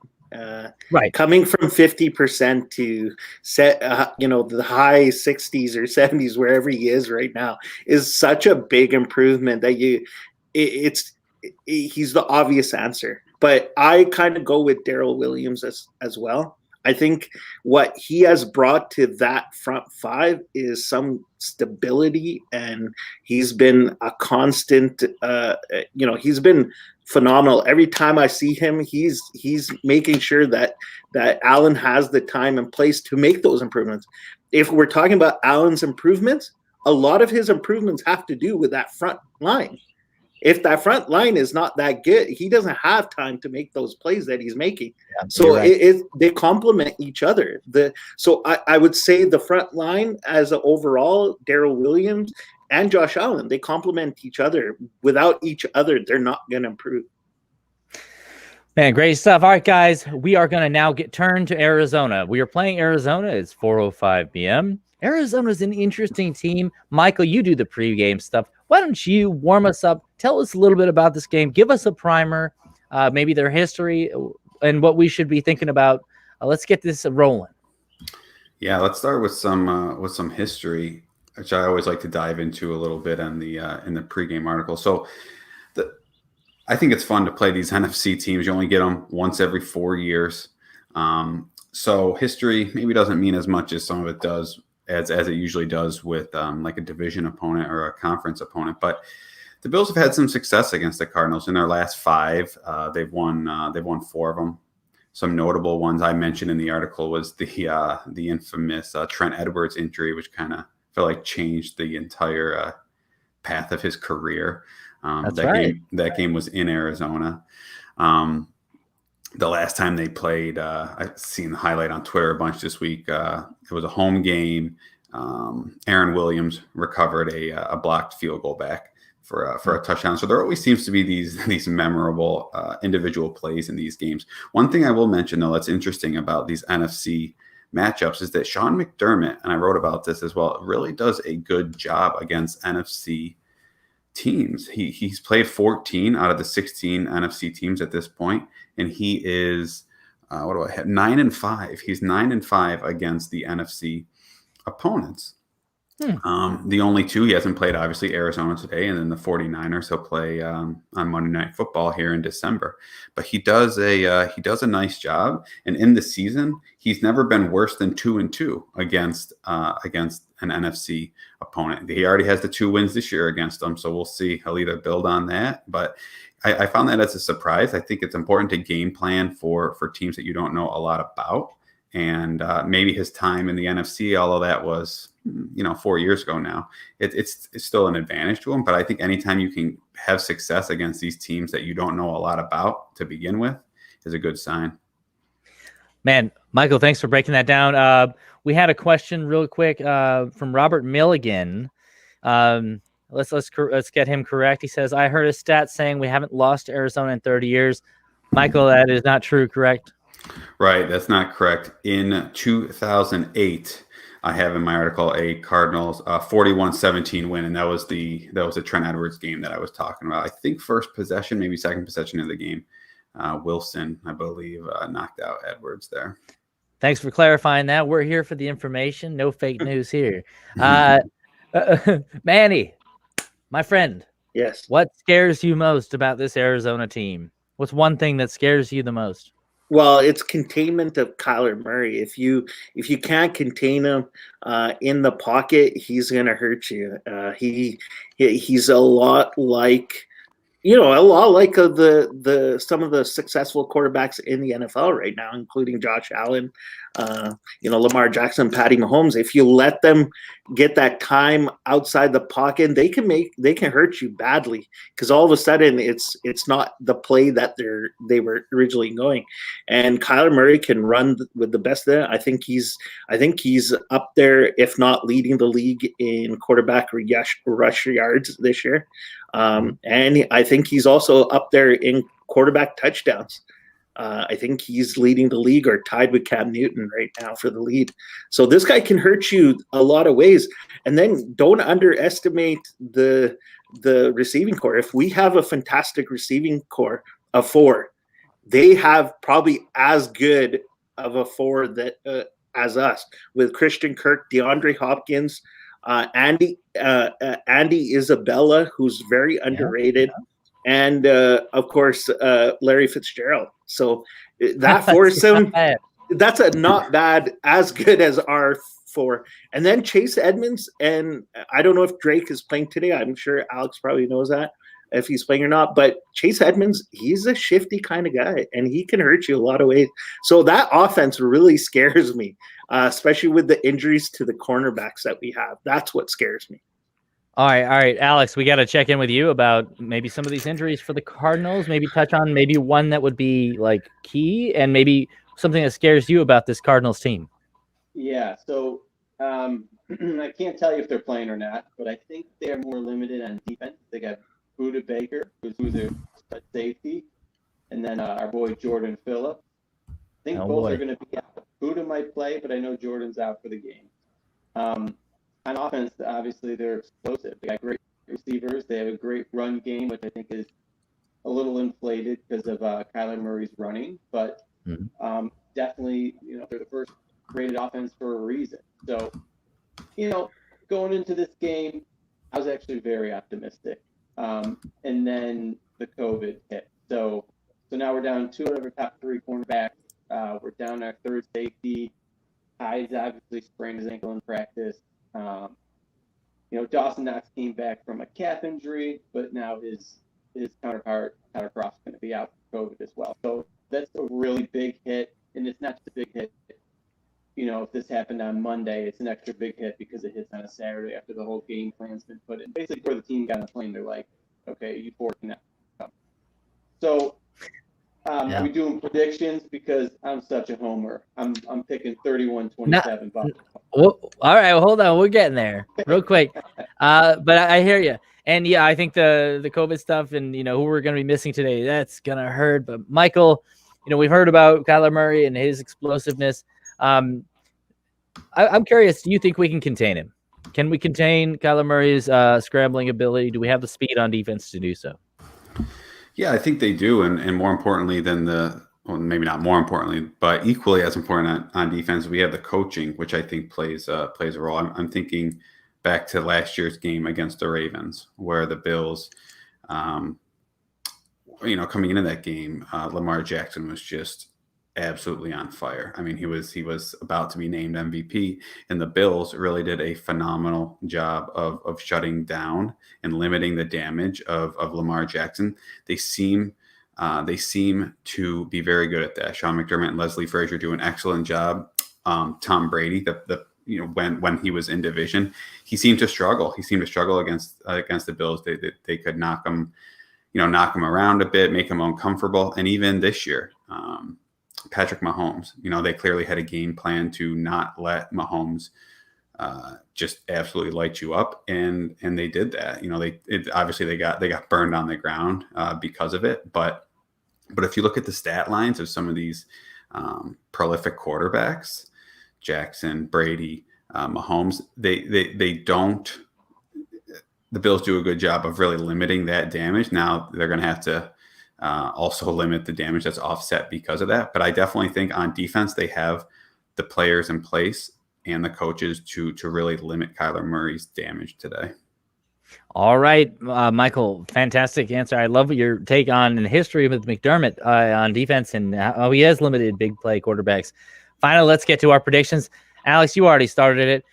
Right, coming from 50% to set the high 60s or 70s, wherever he is right now, is such a big improvement that he's the obvious answer. But I kind of go with Darrell Williams as well. I think what he has brought to that front five is some stability, and he's been a constant. He's been phenomenal. Every time I see him, he's making sure that Allen has the time and place to make those improvements. If we're talking about Allen's improvements, a lot of his improvements have to do with that front line. If that front line is not that good, he doesn't have time to make those plays that he's making. Yeah, so right. They complement each other. So I would say the front line as an overall, Darrell Williams and Josh Allen, they complement each other. Without each other, they're not going to improve. Man, great stuff. All right, guys, we are going to now turn to Arizona. We are playing Arizona. It's 4:05 p.m. Arizona's an interesting team. Michael, you do the pregame stuff. Why don't you warm us up? Tell us a little bit about this game. Give us a primer, maybe their history and what we should be thinking about. Let's get this rolling. Yeah, let's start with some history, which I always like to dive into a little bit in the pregame article. So I think it's fun to play these NFC teams. You only get them once every 4 years. So history maybe doesn't mean as much as some of it does. as it usually does with like a division opponent or a conference opponent. But the Bills have had some success against the Cardinals in their last 5. They've won 4 of them. Some notable ones I mentioned in the article was the infamous Trent Edwards injury, which kind of felt like changed the entire path of his career. That game was in Arizona. The last time they played, I've seen the highlight on Twitter a bunch this week. It was a home game. Aaron Williams recovered a blocked field goal back for a touchdown. So there always seems to be these memorable individual plays in these games. One thing I will mention, though, that's interesting about these NFC matchups is that Sean McDermott, and I wrote about this as well, really does a good job against NFC teams. He's played 14 out of the 16 NFC teams at this point, and he is 9-5. He's 9-5 against the NFC opponents. The only 2 he hasn't played, obviously, Arizona today, and then the 49ers he'll play on Monday Night Football here in December. But he does a nice job, and in the season he's never been worse than 2-2 against an NFC opponent. He already has the 2 wins this year against them, so we'll see. He'll either build on that, but I found that as a surprise. I think it's important to game plan for teams that you don't know a lot about. And maybe his time in the NFC, although that was 4 years ago now, it's still an advantage to him. But I think anytime you can have success against these teams that you don't know a lot about to begin with is a good sign. Man, Michael, thanks for breaking that down. We had a question real quick from Robert Milligan. Let's get him correct. He says, I heard a stat saying we haven't lost to Arizona in 30 years. Michael, that is not true, correct? Right, that's not correct. In 2008, I have in my article a Cardinals 41-17 win, and that was the Trent Edwards game that I was talking about. I think first possession, maybe second possession of the game. Wilson, I believe, knocked out Edwards there. Thanks for clarifying that. We're here for the information. No fake news here. Manny, my friend. Yes. What scares you most about this Arizona team? What's one thing that scares you the most? Well, it's containment of Kyler Murray. If you can't contain him in the pocket, he's going to hurt you. He's a lot like the some of the successful quarterbacks in the NFL right now, including Josh Allen, Lamar Jackson, Patty Mahomes. If you let them get that time outside the pocket, they can hurt you badly, because all of a sudden it's not the play that they were originally going. And Kyler Murray can run with the best of them. I think he's up there, if not leading the league in quarterback rush yards this year. And I think he's also up there in quarterback touchdowns. I think he's leading the league or tied with Cam Newton right now for the lead. So this guy can hurt you a lot of ways. And then don't underestimate the receiving core. If we have a fantastic receiving core of 4, they have probably as good of a 4 that as us, with Christian Kirk, DeAndre Hopkins, Andy Isabella, who's very underrated, and of course Larry Fitzgerald. So that foursome, that's not bad, as good as our 4. And then Chase Edmonds, and I don't know if Drake is playing today. I'm sure Alex probably knows that, if he's playing or not. But Chase Edmonds, he's a shifty kind of guy, and he can hurt you a lot of ways. So that offense really scares me, especially with the injuries to the cornerbacks that we have. That's what scares me. All right, Alex, we got to check in with you about maybe some of these injuries for the Cardinals, maybe touch on maybe one that would be like key, and maybe something that scares you about this Cardinals team. Yeah, so I can't tell you if they're playing or not, but I think they're more limited on defense. They got Buda Baker, who's their safety, and then our boy Jordan Phillips. I think both are going to be out. Buda might play, but I know Jordan's out for the game. On offense, obviously, they're explosive. They got great receivers. They have a great run game, which I think is a little inflated because of Kyler Murray's running. But definitely, they're the first rated offense for a reason. So, going into this game, I was actually very optimistic. And then the COVID hit. So now we're down 2 out of our top 3 cornerbacks. We're down our 3rd safety. Hyde's obviously sprained his ankle in practice. Dawson Knox came back from a calf injury, but now his counterpart, Tyler Cross, is going to be out for COVID as well. So that's a really big hit, and it's not just a big hit. If this happened on Monday, it's an extra big hit because it hits on a Saturday after the whole game plan's been put in. Basically, before the team got on the plane, they're like, okay, you four can now come. So are we doing predictions? Because I'm such a homer. I'm picking 31-27. Well, all right, well, hold on. We're getting there real quick. But I hear you. And, yeah, I think the COVID stuff and, who we're going to be missing today, that's going to hurt. But, Michael, we've heard about Kyler Murray and his explosiveness. I'm curious, do you think we can contain him? Can we contain Kyler Murray's scrambling ability? Do we have the speed on defense to do so? Yeah, I think they do. And more importantly than maybe not more importantly, but equally as important on defense, we have the coaching, which I think plays a role. I'm thinking back to last year's game against the Ravens, where the Bills, coming into that game, Lamar Jackson was just absolutely on fire. I mean, he was about to be named MVP, and the Bills really did a phenomenal job of shutting down and limiting the damage of Lamar Jackson. They seem to be very good at that. Sean McDermott and Leslie Frazier do an excellent job. Tom Brady, when he was in division, he seemed to struggle. He seemed to struggle against the Bills. They could knock him around a bit, make him uncomfortable. And even this year, Patrick Mahomes, they clearly had a game plan to not let Mahomes just absolutely light you up, and they did that. Obviously they got burned on the ground because of it, but if you look at the stat lines of some of these prolific quarterbacks, Jackson, Brady, Mahomes, they don't. The Bills do a good job of really limiting that damage. Now they're going to have to also limit the damage that's offset because of that. But I definitely think on defense, they have the players in place and the coaches to really limit Kyler Murray's damage today. All right, Michael, fantastic answer. I love your take on the history with McDermott on defense and how he has limited big play quarterbacks. Finally, let's get to our predictions. Alex, you already started it.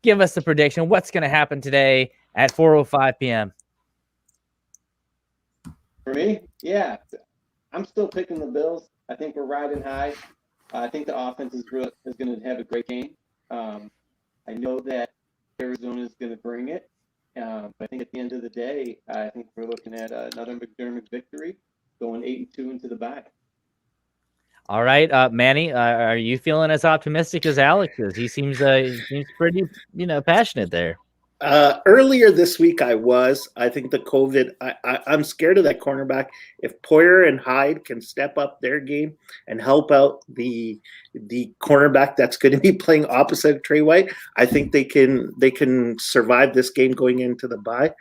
Give us the prediction. What's going to happen today at 4:05 p.m.? For me, yeah, I'm still picking the Bills. I think we're riding high. I think the offense is going to have a great game. I know that Arizona is going to bring it. But I think at the end of the day, I think we're looking at another McDermott victory, going 8-2 into the bye. All right, Manny, are you feeling as optimistic as Alex is? He seems pretty, passionate there. Earlier this week, I think the COVID, I'm scared of that cornerback. If Poyer and Hyde can step up their game and help out the cornerback that's going to be playing opposite of Trey White, I think they can survive this game going into the bye.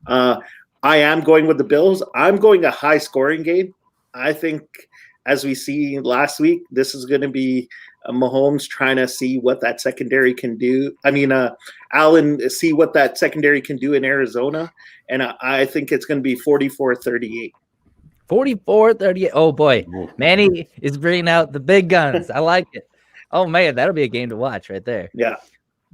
I am going with the Bills. I'm going a high scoring game. I think, as we see last week, this is going to be Mahomes trying to see what that secondary can do. Allen see what that secondary can do in Arizona. And I think it's going to be 44-38. 44-38. Oh, boy. Manny is bringing out the big guns. I like it. Oh, man, that'll be a game to watch right there. Yeah.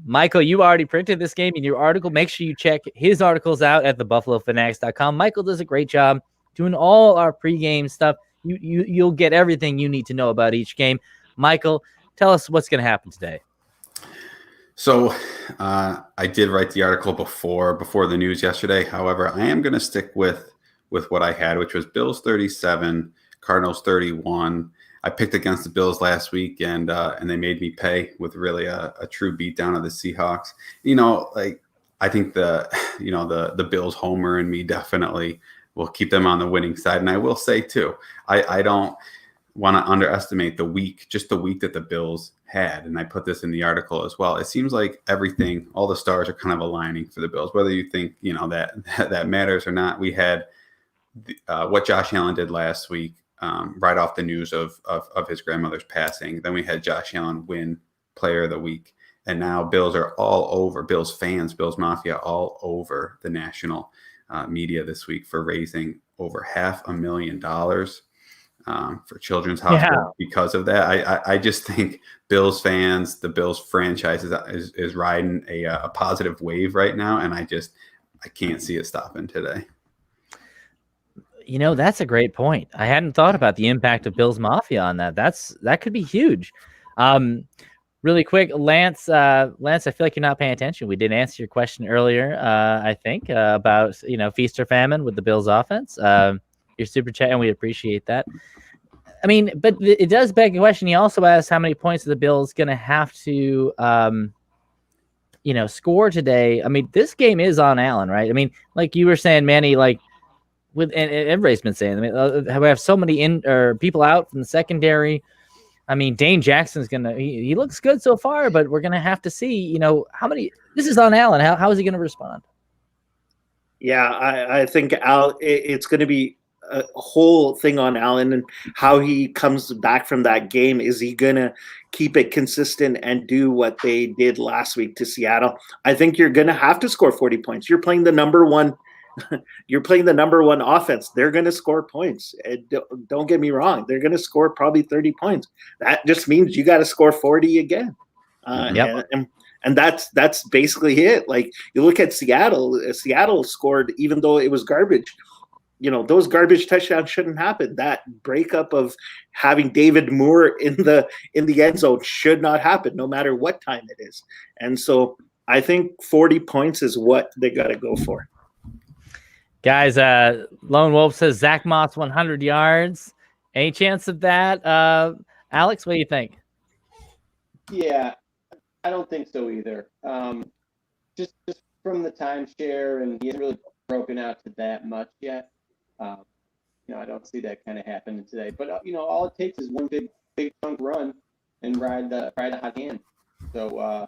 Michael, you already printed this game in your article. Make sure you check his articles out at thebuffalofanatics.com. Michael does a great job doing all our pregame stuff. You'll get everything you need to know about each game. Michael, tell us what's going to happen today. So I did write the article before the news yesterday. However, I am going to stick with what I had, which was Bills 37, Cardinals 31. I picked against the Bills last week, and they made me pay with really a true beatdown of the Seahawks. I think the Bills homer in me definitely will keep them on the winning side. And I will say too, I don't want to underestimate the week that the Bills had. And I put this in the article as well. It seems like everything, all the stars are kind of aligning for the Bills, whether you think, that matters or not. We had what Josh Allen did last week, right off the news of his grandmother's passing. Then we had Josh Allen win Player of the Week. And now Bills are all over, Bills fans, Bills Mafia, all over the national media this week for raising over $500,000 for Children's Hospital because of that. I just think Bills fans, the Bills franchise is riding a positive wave right now, and I can't see it stopping today. That's a great point. I hadn't thought about the impact of Bills Mafia on that. That could be huge. Really quick, Lance, I feel like you're not paying attention. We did answer your question earlier, I think, about feast or famine with the Bills offense. Your super chat, and we appreciate that. I mean, but it does beg the question. He also asked how many points are the Bills going to have to, score today. I mean, this game is on Allen, right? I mean, like you were saying, Manny, like and everybody's been saying. I mean, we have so many people out from the secondary. I mean, Dane Jackson's he looks good so far, but we're gonna have to see, how many. This is on Allen. How is he gonna respond? Yeah, I think it's going to be a whole thing on Allen and how he comes back from that game. Is he going to keep it consistent and do what they did last week to Seattle? I think you're going to have to score 40 points. You're playing the number one. You're playing the number one offense. They're going to score points. Don't get me wrong. They're going to score probably 30 points. That just means you got to score 40 again. And that's basically it. Like you look at Seattle. Seattle scored even though it was garbage. Those garbage touchdowns shouldn't happen. That breakup of having David Moore in the end zone should not happen, no matter what time it is. And so I think 40 points is what they got to go for. Guys, Lone Wolf says Zach Moss 100 yards. Any chance of that? Alex, what do you think? Yeah, I don't think so either. Just from the timeshare, and he hasn't really broken out to that much yet. I don't see that kind of happening today. But all it takes is one big chunk run and ride the hot hand. So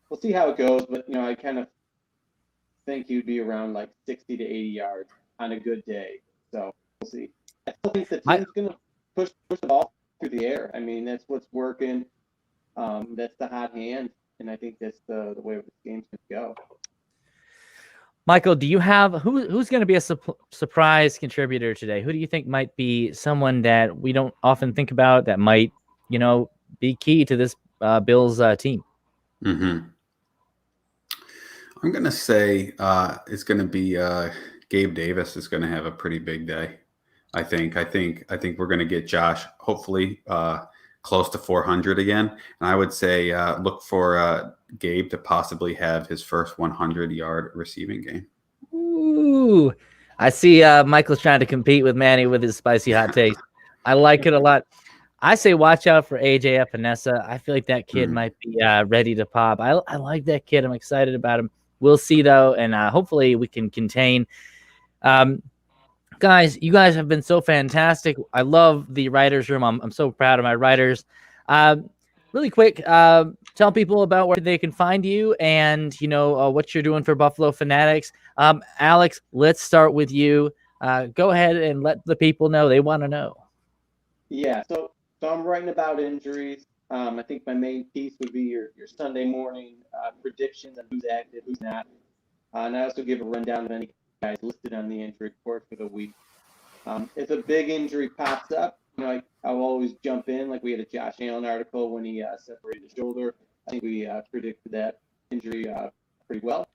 we'll see how it goes. But I kind of think he would be around like 60 to 80 yards on a good day. So we'll see. I still think the team's going to push the ball through the air. I mean, that's what's working. That's the hot hand, and I think that's the way this game's going to go. Michael, do you have who's going to be a surprise contributor today? Who do you think might be someone that we don't often think about that might, be key to this Bills team? Mm-hmm. I'm going to say it's going to be Gabe Davis is going to have a pretty big day. I think we're going to get Josh hopefully close to 400 again. And I would say look for Gabe to possibly have his first 100-yard receiving game. Ooh, I see Michael's trying to compete with Manny with his spicy hot takes. I like it a lot. I say watch out for AJ Epinesa. I feel like that kid might be ready to pop. I like that kid. I'm excited about him. We'll see, though, and hopefully we can contain. Guys, you guys have been so fantastic. I love the writers' room. I'm so proud of my writers. Really quick, tell people about where they can find you and, what you're doing for Buffalo Fanatics. Alex, let's start with you. Go ahead and let the people know. They want to know. Yeah, so I'm writing about injuries. I think my main piece would be your Sunday morning predictions on who's active, who's not. And I also give a rundown of any guys listed on the injury report for the week. If a big injury pops up, I'll always jump in. Like we had a Josh Allen article when he separated his shoulder. I think we predicted that injury pretty well.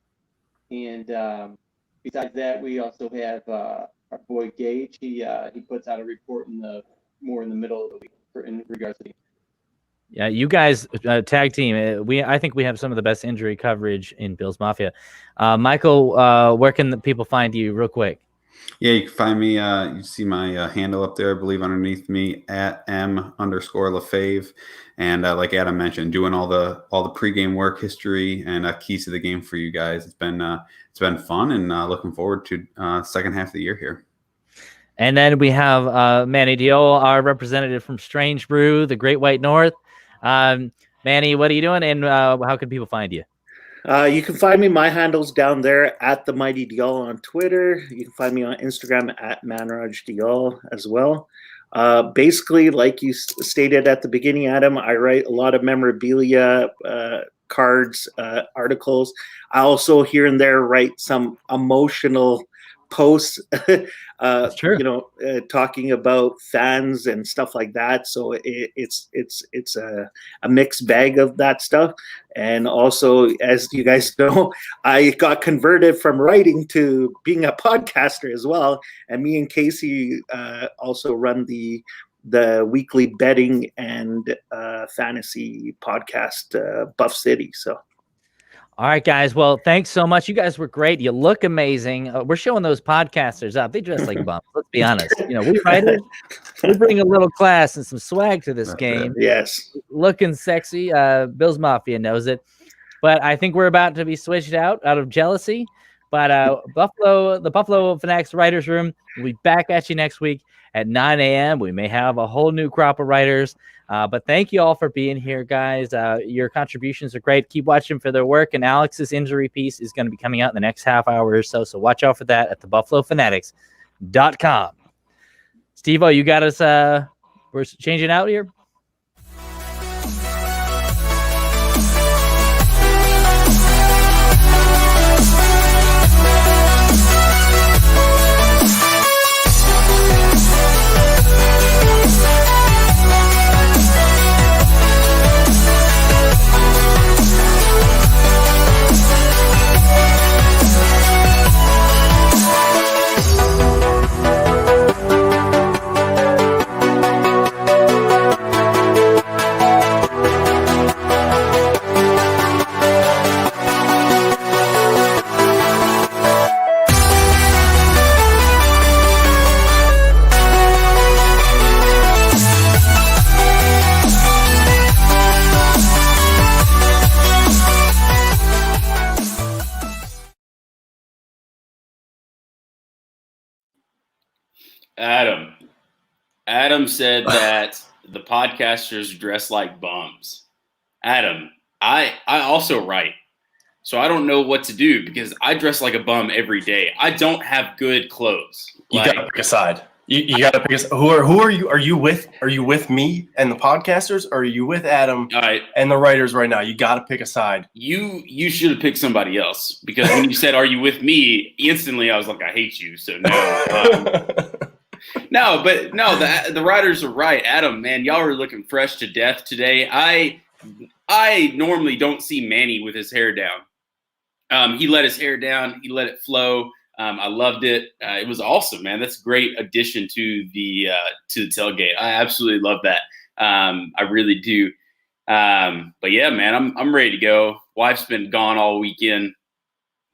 And besides that, we also have our boy Gage. He puts out a report more in the middle of the week in regards to the. Yeah, you guys tag team. I think we have some of the best injury coverage in Bills Mafia. Michael, where can the people find you, real quick? Yeah, you can find me. You see my handle up there, I believe, underneath me at @m_Lefave. And like Adam mentioned, doing all the pregame work, history, and keys to the game for you guys. It's been fun, and looking forward to second half of the year here. And then we have Manny Diol, our representative from Strange Brew, the Great White North. Manny, what are you doing, and how can people find you? You can find me. My handle's down there at the Mighty Diol on Twitter. You can find me on Instagram at Manraj Diol as well. Basically, like you stated at the beginning, Adam, I write a lot of memorabilia, cards, articles. I also here and there write some emotional posts, That's true. talking about fans and stuff like that. So it's a mixed bag of that stuff. And also, as you guys know, I got converted from writing to being a podcaster as well. And me and Casey also run the weekly betting and fantasy podcast, Buff City. So. All right, guys. Well, thanks so much. You guys were great. You look amazing. We're showing those podcasters up. They dress like bums. Let's be honest. We writers, we bring a little class and some swag to this game. Yes. Looking sexy. Bills Mafia knows it. But I think we're about to be switched out of jealousy. But the Buffalo Fanatics Writers Room will be back at you next week at 9 a.m. We may have a whole new crop of writers. But thank you all for being here, guys. Your contributions are great. Keep watching for their work. And Alex's injury piece is going to be coming out in the next half hour or so. So watch out for that at thebuffalofanatics.com. Steve-O, you got us. We're changing out here. Adam said that the podcasters dress like bums. Adam, I also write, so I don't know what to do because I dress like a bum every day. I don't have good clothes. You gotta pick a side. You gotta pick a side. Who are you? Are you with me and the podcasters, or are you with Adam and the writers right now? You gotta pick a side. You should have picked somebody else because when you said, "Are you with me?" instantly I was like, "I hate you." So no. No, the writers are right. Adam, man, y'all are looking fresh to death today. I normally don't see Manny with his hair down. He let his hair down. He let it flow. I loved it. It was awesome, man. That's a great addition to the tailgate. I absolutely love that. I really do. But yeah, man, I'm ready to go. Wife's been gone all weekend.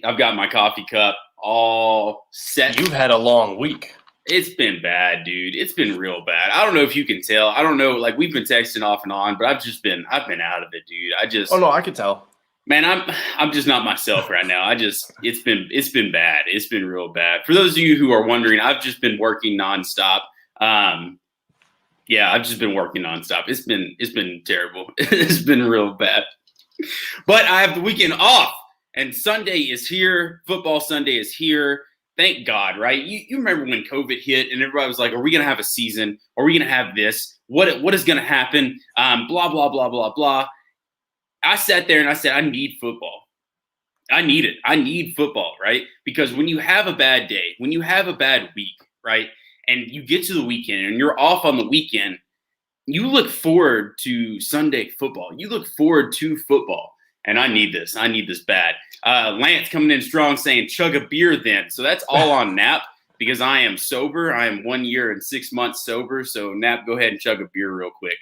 I've got my coffee cup all set. You've had a long week. It's been bad, dude. It's been real bad. I don't know if you can tell. I don't know. Like, we've been texting off and on, but I've been out of it, dude. Oh no, I could tell. Man, I'm just not myself right now. It's been bad. It's been real bad. For those of you who are wondering, I've just been working nonstop. Yeah, I've just been working nonstop. It's been terrible. It's been real bad. But I have the weekend off, and Sunday is here. Football Sunday is here. Thank God, right? You remember when COVID hit and everybody was like, are we going to have a season? Are we going to have this? What is going to happen? Blah, blah, blah, blah, blah. I sat there and I said, I need football. I need it. I need football, right? Because when you have a bad day, when you have a bad week, right, and you get to the weekend and you're off on the weekend, you look forward to Sunday football. You look forward to football. And I need this. I need this bad. Lance coming in strong saying, chug a beer then. So that's all on Nap because I am sober. I am 1 year and 6 months sober. So Nap, go ahead and chug a beer real quick.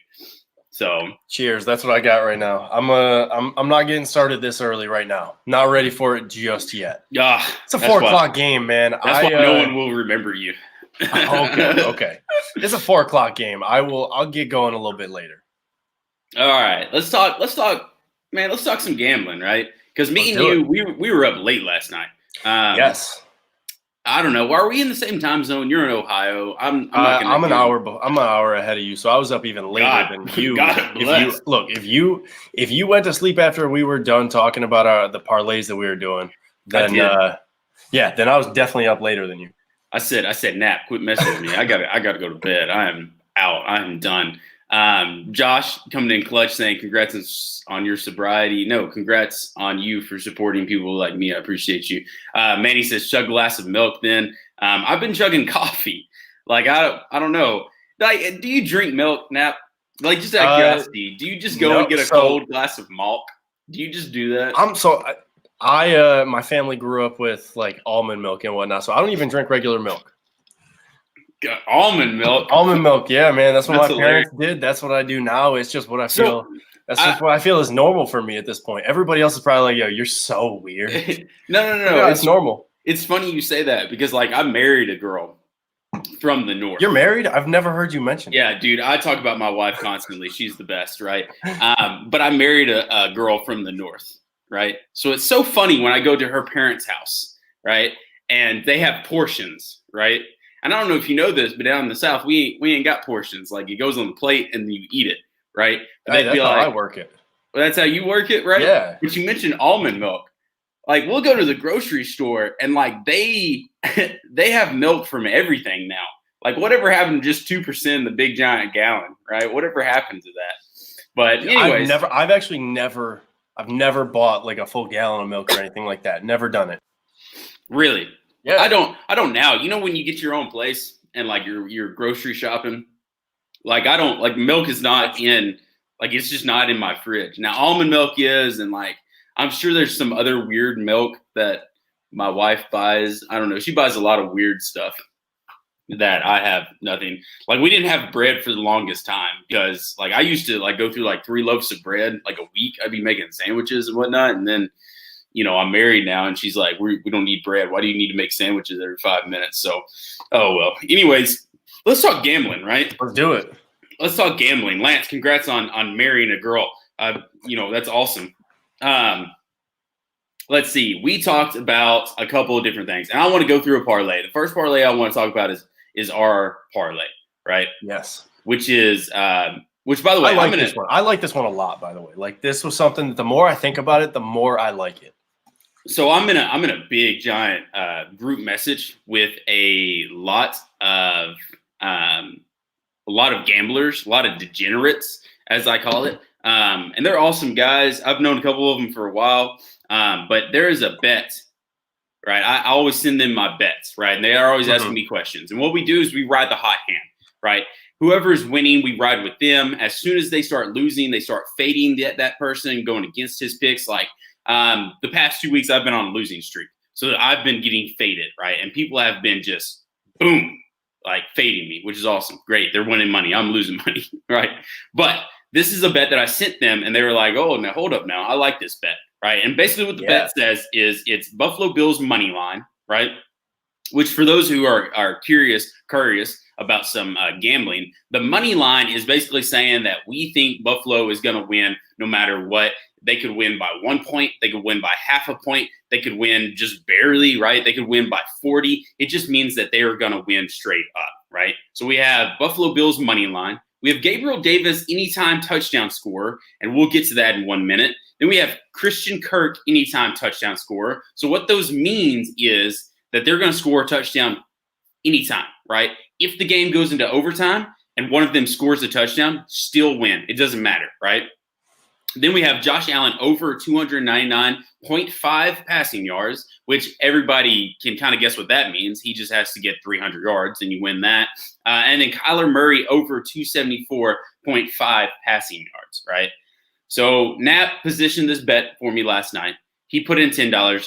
So cheers. That's what I got right now. I'm not getting started this early right now. Not ready for it just yet. It's a 4 o'clock game, man. That's why no one will remember you. Okay. It's a 4 o'clock game. I'll get going a little bit later. All right. Let's talk. Man, let's talk some gambling, right? Because me and you, we were up late last night. Yes. I don't know. Are we in the same time zone? You're in Ohio. I'm an hour ahead of you, so I was up even later than you. If you went to sleep after we were done talking about the parlays that we were doing, then then I was definitely up later than you. I said, Nap, quit messing with me. I gotta go to bed. I am out. I am done. Josh coming in clutch saying congrats on your sobriety. No, congrats on you for supporting people like me. I appreciate you. Manny says chug a glass of milk then. I've been chugging coffee. Like, I don't know. Like, do you drink milk, Nap? Like, just out of curiosity, do you just go and get a cold glass of milk? Do you just do that? My family grew up with like almond milk and whatnot, so I don't even drink regular milk. Almond milk? Almond milk, yeah, man. That's what my parents did. That's what I do now. It's just what I feel. That's just what I feel is normal for me at this point. Everybody else is probably like, yo, you're so weird. No. Yeah, it's normal. It's funny you say that because, like, I married a girl from the north. You're married? I've never heard you mention. Yeah, dude. I talk about my wife constantly. She's the best, right? But I married a girl from the north, right? So it's so funny when I go to her parents' house, right? And they have portions, right? And I don't know if you know this, but down in the South, we ain't got portions. Like, it goes on the plate and you eat it, right? Hey, that's how I work it. Well, that's how you work it, right? Yeah. But you mentioned almond milk. Like, we'll go to the grocery store and like they have milk from everything now. Like, whatever happened to just 2% in the big giant gallon, right? Whatever happened to that? But anyways, I've never bought like a full gallon of milk or anything like that. Never done it. Really? Yeah. I don't now. You know, when you get your own place and like you're grocery shopping, like I don't like milk is not in, like, it's just not in my fridge. Now almond milk is, and like I'm sure there's some other weird milk that my wife buys. I don't know. She buys a lot of weird stuff that I have nothing. Like, we didn't have bread for the longest time because like I used to like go through like 3 loaves of bread like a week. I'd be making sandwiches and whatnot. And then, you know, I'm married now and she's like, we don't need bread. Why do you need to make sandwiches every 5 minutes? So, oh, well, anyways, let's talk gambling, right? Let's do it. Let's talk gambling. Lance, congrats on marrying a girl. You know, that's awesome. Let's see. We talked about a couple of different things, and I want to go through a parlay. The first parlay I want to talk about is our parlay, right? Yes. Which is, which by the way, this one. I like this one a lot, by the way. Like, this was something that the more I think about it, the more I like it. So I'm in a big giant group message with a lot of gamblers, a lot of degenerates, as I call it. And they're awesome guys. I've known a couple of them for a while. But there is a bet, right? I always send them my bets, right? And they are always asking me questions. And what we do is we ride the hot hand, right? Whoever is winning, we ride with them. As soon as they start losing, they start fading that person, going against his picks. Like the past 2 weeks, I've been on a losing streak. So I've been getting faded, right? And people have been just, boom, like fading me, which is awesome. Great. They're winning money. I'm losing money, right? But this is a bet that I sent them, and they were like, oh, now hold up now. I like this bet, right? And basically what the bet says is it's Buffalo Bills money line, right? Which for those who are curious about some gambling, the money line is basically saying that we think Buffalo is going to win no matter what. They could win by 1 point. They could win by half a point. They could win just barely, right? They could win by 40. It just means that they are going to win straight up, right? So we have Buffalo Bills money line. We have Gabriel Davis anytime touchdown scorer, and we'll get to that in 1 minute. Then we have Christian Kirk anytime touchdown scorer. So what those means is that they're going to score a touchdown anytime, right? If the game goes into overtime and one of them scores a touchdown, still win. It doesn't matter, right? Then we have Josh Allen over 299.5 passing yards, which everybody can kind of guess what that means. He just has to get 300 yards and you win that. And then Kyler Murray over 274.5 passing yards, right? So Nap positioned this bet for me last night. He put in $10.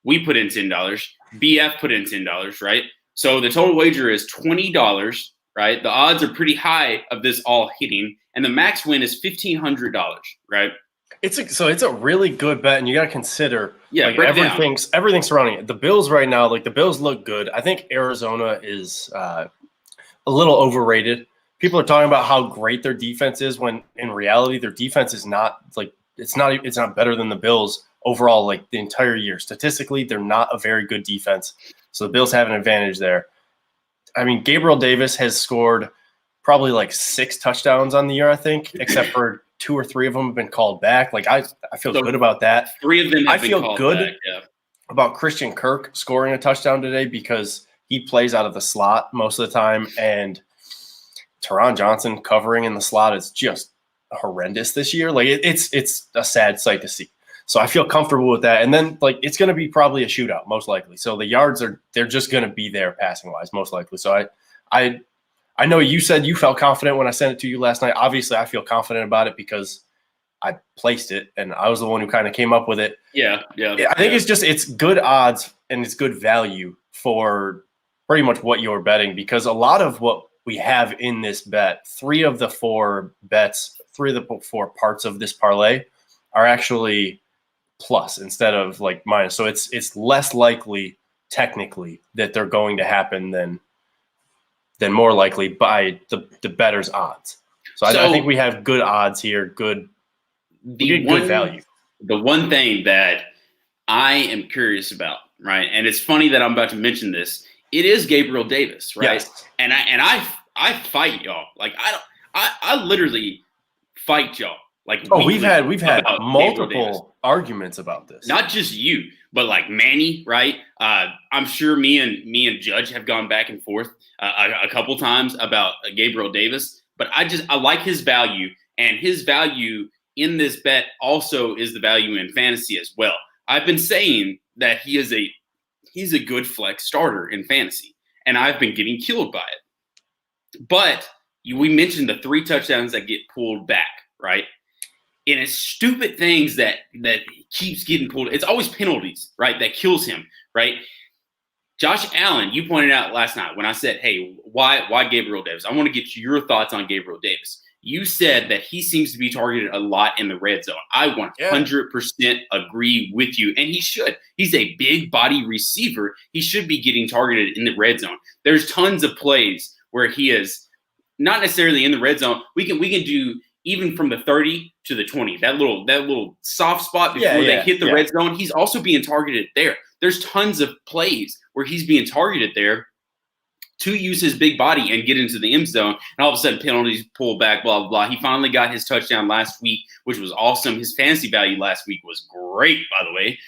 We put in $10. BF put in $10, right? So the total wager is $20, right? The odds are pretty high of this all hitting. And the max win is $1,500, right? It's a really good bet, and you got to consider everything surrounding it. The Bills right now, like the Bills look good. I think Arizona is a little overrated. People are talking about how great their defense is, when in reality their defense is not like it's not better than the Bills overall. Like the entire year, statistically, they're not a very good defense. So the Bills have an advantage there. I mean, Gabriel Davis has scored probably like 6 touchdowns on the year, I think, except for 2 or 3 of them have been called back. Like I feel good about that. 3 of them have been called back, about Christian Kirk scoring a touchdown today because he plays out of the slot most of the time. And Teron Johnson covering in the slot is just horrendous this year. Like it's a sad sight to see. So I feel comfortable with that. And then like it's going to be probably a shootout most likely. So the yards they're just going to be there passing wise most likely. So I know you said you felt confident when I sent it to you last night. Obviously I feel confident about it because I placed it and I was the one who kind of came up with it. Yeah. I think it's good odds and it's good value for pretty much what you're betting, because a lot of what we have in this bet, three of the four parts of this parlay are actually plus instead of like minus. So it's less likely technically that they're going to happen than more likely by the bettor's odds. So I think we have good odds here, good value. The one thing that I am curious about, right, and it's funny that I'm about to mention this, it is Gabriel Davis, right? Yes. And I fight y'all. Like I literally fight y'all. Like we've had multiple arguments about this. Not just you, but like Manny, right? I'm sure me and Judge have gone back and forth a couple times about Gabriel Davis, but I like his value, and his value in this bet also is the value in fantasy as well. I've been saying that he's a good flex starter in fantasy, and I've been getting killed by it. But we mentioned the 3 touchdowns that get pulled back, right? And it's stupid things that keeps getting pulled. It's always penalties, right, that kills him, right? Josh Allen, you pointed out last night when I said, hey, why Gabriel Davis? I want to get your thoughts on Gabriel Davis. You said that he seems to be targeted a lot in the red zone. I 100% agree with you, and he should. He's a big body receiver. He should be getting targeted in the red zone. There's tons of plays where he is not necessarily in the red zone. We can do even from the 30 to the 20, that little soft spot before they hit the red zone. He's also being targeted there. There's tons of plays where he's being targeted there to use his big body and get into the end zone. And all of a sudden penalties pull back, blah, blah, blah. He finally got his touchdown last week, which was awesome. His fantasy value last week was great, by the way.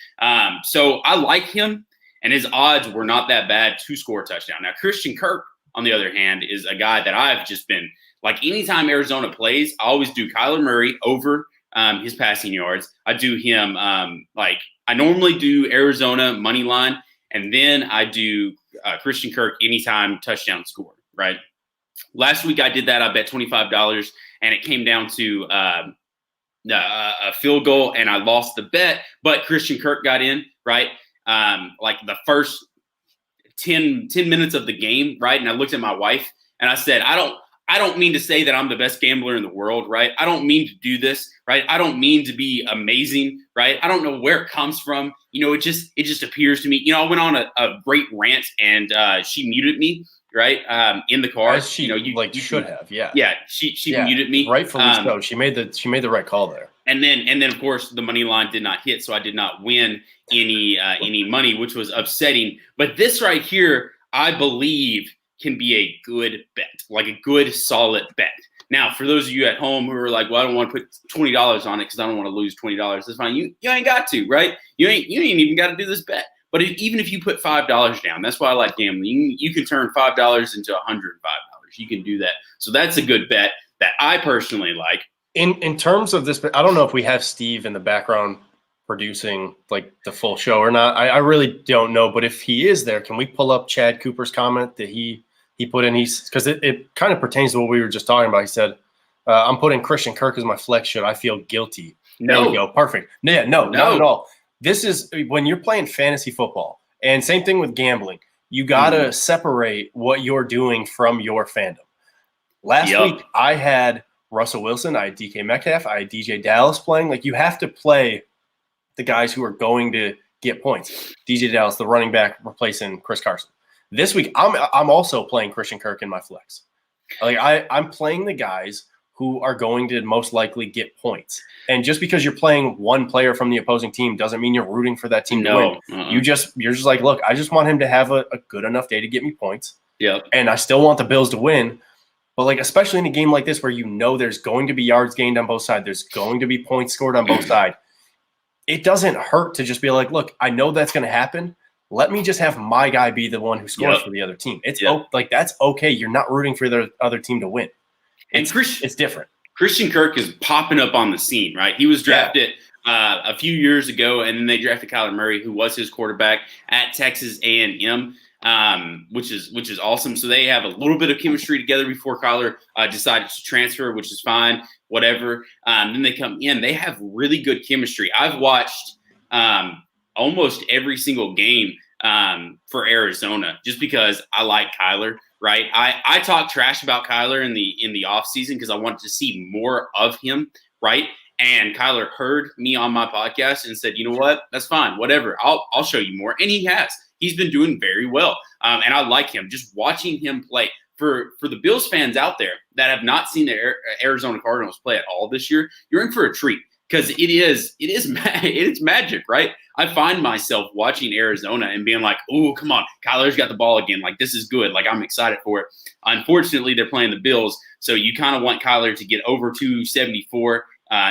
So I like him, and his odds were not that bad to score a touchdown. Now, Christian Kirk, on the other hand, is a guy that I've just been like, anytime Arizona plays, I always do Kyler Murray over his passing yards. I do him I normally do Arizona money line, and then I do Christian Kirk anytime touchdown score, right? Last week I did that. I bet $25, and it came down to a field goal, and I lost the bet, but Christian Kirk got in, right? Like the first 10 minutes of the game, right? And I looked at my wife, and I said, I don't mean to say that I'm the best gambler in the world, right? I don't mean to do this, right? I don't mean to be amazing, right? I don't know where it comes from. It just appears to me. I went on a great rant, and she muted me, right? In the car. As she you should have, yeah. Yeah, she muted me. Rightfully so. She made the right call there. And then of course the money line did not hit, so I did not win any money, which was upsetting. But this right here, I believe, can be a good bet, like a good solid bet. Now, for those of you at home who are like, well, I don't want to put $20 on it because I don't want to lose $20. That's fine. You ain't got to, right? You ain't even got to do this bet. But even if you put $5 down, that's why I like gambling. You can turn $5 into $105. You can do that. So that's a good bet that I personally like. In terms of this, I don't know if we have Steve in the background producing like the full show or not. I really don't know. But if he is there, can we pull up Chad Cooper's comment that he put in? Because it kind of pertains to what we were just talking about. He said, I'm putting Christian Kirk as my flex. Should I feel guilty? No. There we go. Perfect. Yeah, no, not at all. This is when you're playing fantasy football, and same thing with gambling. You got to separate what you're doing from your fandom. Last week, I had Russell Wilson, I had DK Metcalf, I had DJ Dallas playing. Like, you have to play the guys who are going to get points. DJ Dallas, the running back, replacing Chris Carson. This week, I'm also playing Christian Kirk in my flex. Like, I'm playing the guys who are going to most likely get points. And just because you're playing one player from the opposing team doesn't mean you're rooting for that team to win. You're just like, look, I just want him to have a good enough day to get me points. Yeah. And I still want the Bills to win. But like, especially in a game like this where there's going to be yards gained on both sides, there's going to be points scored on both sides. It doesn't hurt to just be like, look, I know that's going to happen. Let me just have my guy be the one who scores for the other team. It's like, that's okay. You're not rooting for the other team to win. it's different. Christian Kirk is popping up on the scene, right? He was drafted a few years ago, and then they drafted Kyler Murray, who was his quarterback at Texas A&M, which is awesome. So they have a little bit of chemistry together before Kyler decided to transfer, which is fine, whatever. Then they come in. They have really good chemistry. I've watched almost every single game for Arizona just because I like Kyler. Right. I talk trash about Kyler in the offseason because I wanted to see more of him. Right. And Kyler heard me on my podcast and said, you know what? That's fine. Whatever. I'll show you more. And he has. He's been doing very well. And I like him. Just watching him play. For the Bills fans out there that have not seen the Arizona Cardinals play at all this year, you're in for a treat. Because it is magic, right? I find myself watching Arizona and being like, "Oh, come on, Kyler's got the ball again. Like, this is good. Like, I'm excited for it." Unfortunately, they're playing the Bills, so you kind of want Kyler to get over 274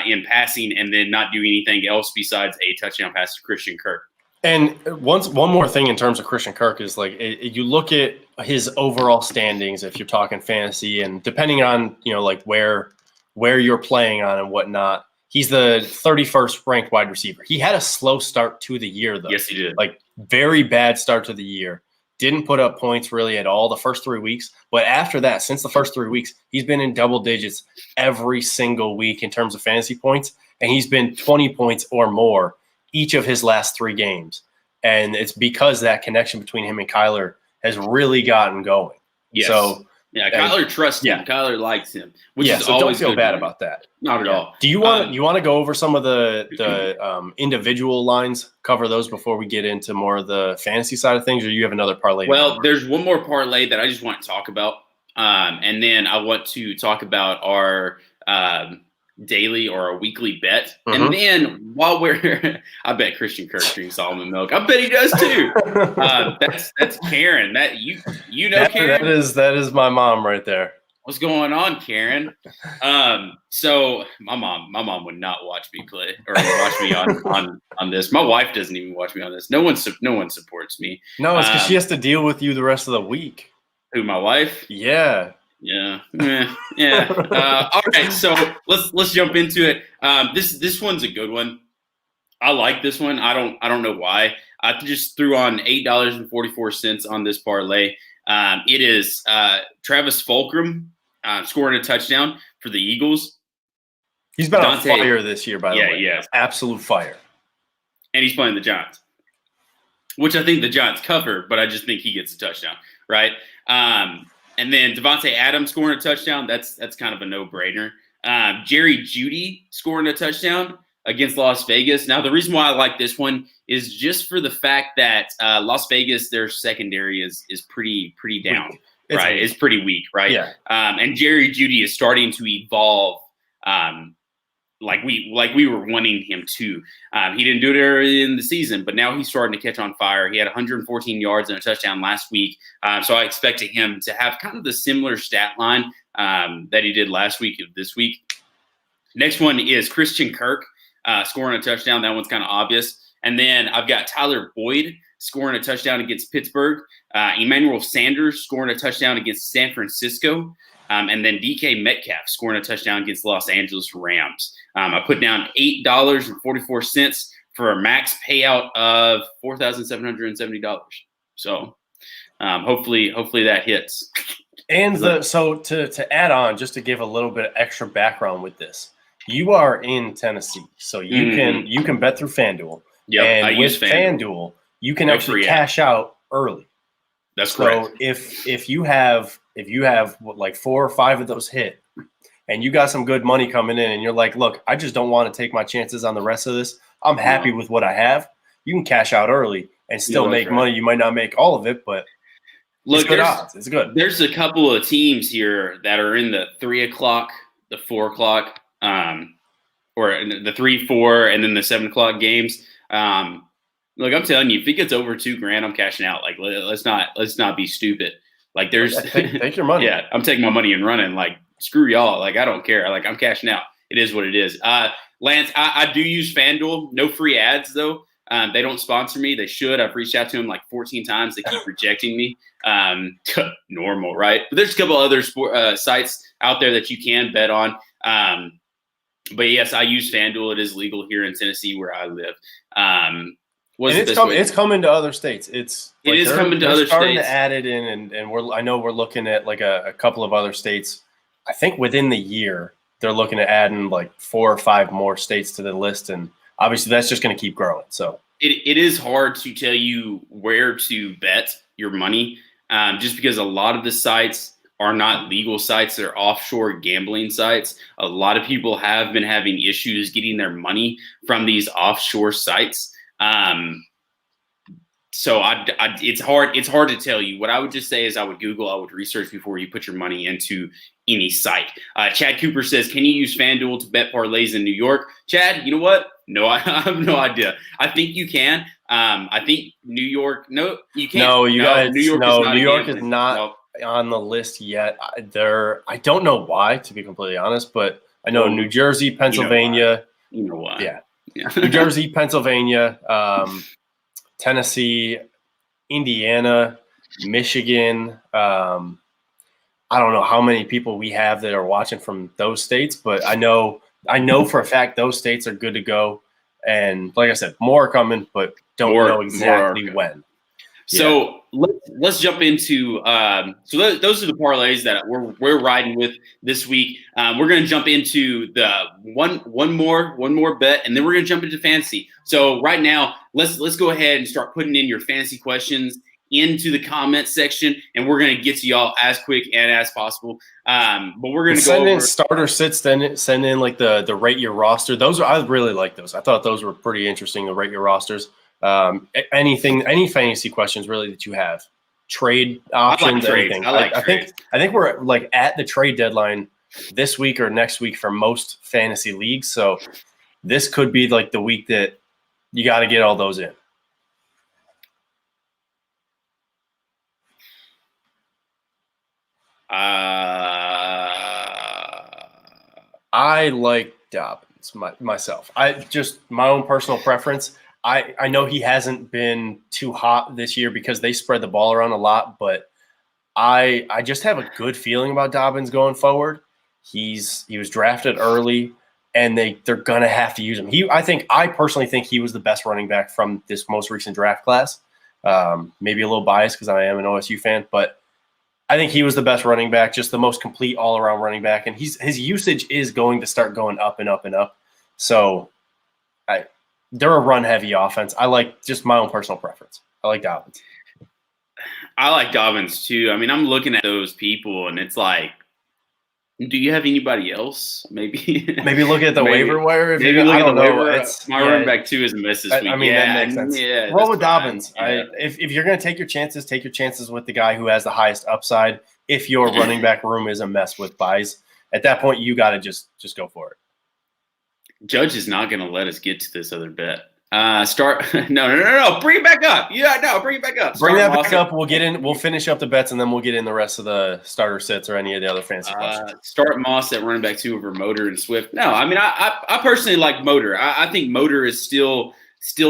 in passing and then not do anything else besides a touchdown pass to Christian Kirk. And one more thing in terms of Christian Kirk is like you look at his overall standings if you're talking fantasy, and depending on like where you're playing on and whatnot. He's the 31st ranked wide receiver. He had a slow start to the year, though. Yes, he did. Like, very bad start to the year. Didn't put up points really at all the first 3 weeks. But after that, since the first 3 weeks, he's been in double digits every single week in terms of fantasy points. And he's been 20 points or more each of his last 3 games. And it's because that connection between him and Kyler has really gotten going. Yes. So, yeah, Kyler trusts him. Kyler likes him, which is so always don't feel good bad about that. Not at all. Do you want to go over some of the individual lines, cover those before we get into more of the fantasy side of things, or you have another parlay? Well, there's one more parlay that I just want to talk about, and then I want to talk about our daily or a weekly bet. Mm-hmm. And then while we're I bet Christian Kirk drinks almond milk. I bet he does too. That's Karen. That you know Karen. That is my mom right there. What's going on, Karen? So my mom would not watch me play or watch me on this. My wife doesn't even watch me on this. No one supports me. No, it's because she has to deal with you the rest of the week. Who, my wife? Yeah. Yeah. All right, so let's jump into it. This one's a good one. I like this one. I don't know why. I just threw on $8.44 on this parlay. It is Travis Fulgham scoring a touchdown for the Eagles. He's been on fire this year, by the way. Yeah, absolute fire. And he's playing the Giants, which I think the Giants cover, but I just think he gets a touchdown, right? And then Devontae Adams scoring a touchdown. That's kind of a no-brainer. Jerry Jeudy scoring a touchdown against Las Vegas. Now, the reason why I like this one is just for the fact that Las Vegas, their secondary is pretty down, right? It's pretty weak, right? Yeah. And Jerry Jeudy is starting to evolve like we were wanting him to. He didn't do it early in the season, but now he's starting to catch on fire. He had 114 yards and a touchdown last week. So I expected him to have kind of the similar stat line that he did last week of this week. Next one is Christian Kirk scoring a touchdown. That one's kind of obvious. And then I've got Tyler Boyd scoring a touchdown against Pittsburgh. Emmanuel Sanders scoring a touchdown against San Francisco. And then DK Metcalf scoring a touchdown against the Los Angeles Rams. I put down $8.44 for a max payout of $4,770. So hopefully that hits. And so to add on, just to give a little bit of extra background with this, you are in Tennessee, so you can bet through FanDuel. Yeah, and I use FanDuel, you can actually cash out early. That's correct. So if you have like 4 or 5 of those hit, and you got some good money coming in, and you're like, look, I just don't want to take my chances on the rest of this. I'm happy with what I have. You can cash out early and still make money. You might not make all of it, but it's good odds. It's good. There's a couple of teams here that are in the 3 o'clock, the 4 o'clock, or the 3, 4, and then the 7 o'clock games. Look, I'm telling you, if it gets over $2,000, I'm cashing out. Like, let's not be stupid. Like, there's take your money. Yeah, I'm taking my money and running. Like, screw y'all. Like, I don't care. Like, I'm cashing out. It is what it is. Lance, I do use FanDuel. No free ads though. They don't sponsor me. They should. I've reached out to them like 14 times. They keep rejecting me. Normal, right? But there's a couple other sites out there that you can bet on. But yes, I use FanDuel. It is legal here in Tennessee where I live. It's coming to other states. It is coming to other starting states. To add it in, and I know we're looking at like a couple of other states. I think within the year they're looking at adding like 4 or 5 more states to the list, and obviously that's just going to keep growing. So it is hard to tell you where to bet your money, just because a lot of the sites are not legal sites. They're offshore gambling sites. A lot of people have been having issues getting their money from these offshore sites. So it's hard to tell you. What I would just say is I would Google, I would research before you put your money into any site. Chad Cooper says, can you use FanDuel to bet parlays in New York? Chad, you know what? No, I have no idea. I think you can. I think New York, no, you can't. No, New York is not Nope. on the list yet. I don't know why, to be completely honest, but I know New Jersey, Pennsylvania. You know why. Yeah. New Jersey, Pennsylvania, Tennessee, Indiana, Michigan. I don't know how many people we have that are watching from those states, but I know for a fact those states are good to go. And like I said, more are coming, but don't know exactly when. So let's jump into those are the parlays that we're riding with this week. We're going to jump into the one more bet, and then we're going to jump into fantasy. So right now, let's go ahead and start putting in your fantasy questions into the comment section, and we're going to get to y'all as quick and as possible. But we're going to send in starter sits, then send in like the rate your roster. I really like those. I thought those were pretty interesting. The rate your rosters. Any fantasy questions really that you have, trade options, anything. I think we're like at the trade deadline this week or next week for most fantasy leagues. So this could be like the week that you got to get all those in. I like Dobbins myself. My own personal preference. I know he hasn't been too hot this year because they spread the ball around a lot, but I just have a good feeling about Dobbins going forward. He was drafted early, and they're gonna have to use him. I personally think he was the best running back from this most recent draft class. Maybe a little biased because I am an OSU fan, but I think he was the best running back, just the most complete all-around running back, and his usage is going to start going up and up and up. So they're a run-heavy offense. I like just my own personal preference. I like Dobbins. I like Dobbins too. I mean, I'm looking at those people, and it's like, do you have anybody else? Maybe look at the waiver wire. Maybe look at the waiver. My running back too is a miss this week. I mean, that makes sense. Yeah, roll with Dobbins. Yeah. If you're going to take your chances with the guy who has the highest upside. If your running back room is a mess with buys, at that point you got to just go for it. Judge is not going to let us get to this other bet. No. Bring it back up. Yeah, no, bring it back up. Bring that back up. We'll get in. We'll finish up the bets, and then we'll get in the rest of the starter sets or any of the other fantasy questions. Start Moss at running back 2 over Motor and Swift. No, I mean, I personally like Motor. I think Motor is still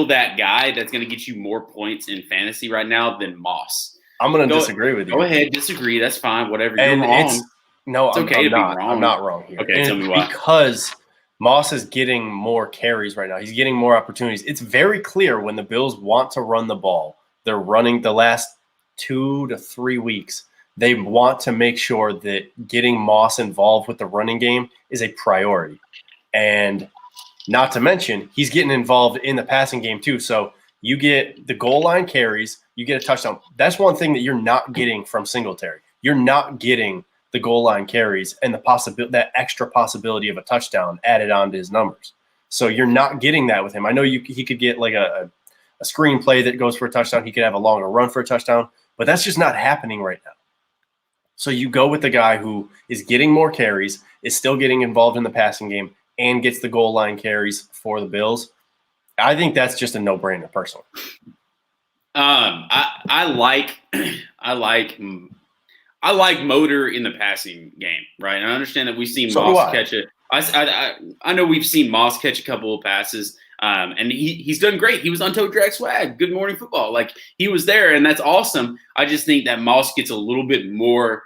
that guy that's going to get you more points in fantasy right now than Moss. I'm going to disagree with you. Go ahead, disagree. That's fine. Whatever. You're wrong. It's okay to be wrong. I'm not wrong here. Okay, tell me why. Because Moss is getting more carries right now. He's getting more opportunities. It's very clear when the Bills want to run the ball. They're running the last 2 to 3 weeks. They want to make sure that getting Moss involved with the running game is a priority. And not to mention, he's getting involved in the passing game too. So you get the goal line carries, you get a touchdown. That's one thing that you're not getting from Singletary. You're not getting the goal line carries and that extra possibility of a touchdown added on to his numbers. So you're not getting that with him. I know he could get like a screenplay that goes for a touchdown. He could have a longer run for a touchdown, but that's just not happening right now. So you go with the guy who is getting more carries, is still getting involved in the passing game, and gets the goal line carries for the Bills. I think that's just a no-brainer personally. I like Motor in the passing game, right? And I understand that we've seen Moss catch it. I know we've seen Moss catch a couple of passes. And he's done great. He was on Toe Drag Swag, Good Morning Football. Like, he was there, and that's awesome. I just think that Moss gets a little bit more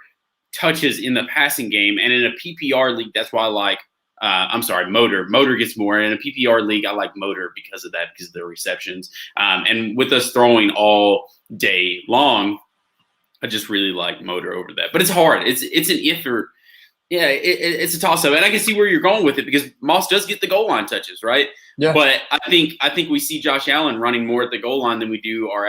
touches in the passing game. And in a PPR league, that's why I like Motor. Motor gets more. In a PPR league, I like Motor because of that, because of the receptions. And with us throwing all day long, I just really like Motor over that. But it's hard. It's an if or – yeah, it's a toss-up. And I can see where you're going with it because Moss does get the goal line touches, right? Yeah. But I think we see Josh Allen running more at the goal line than we do our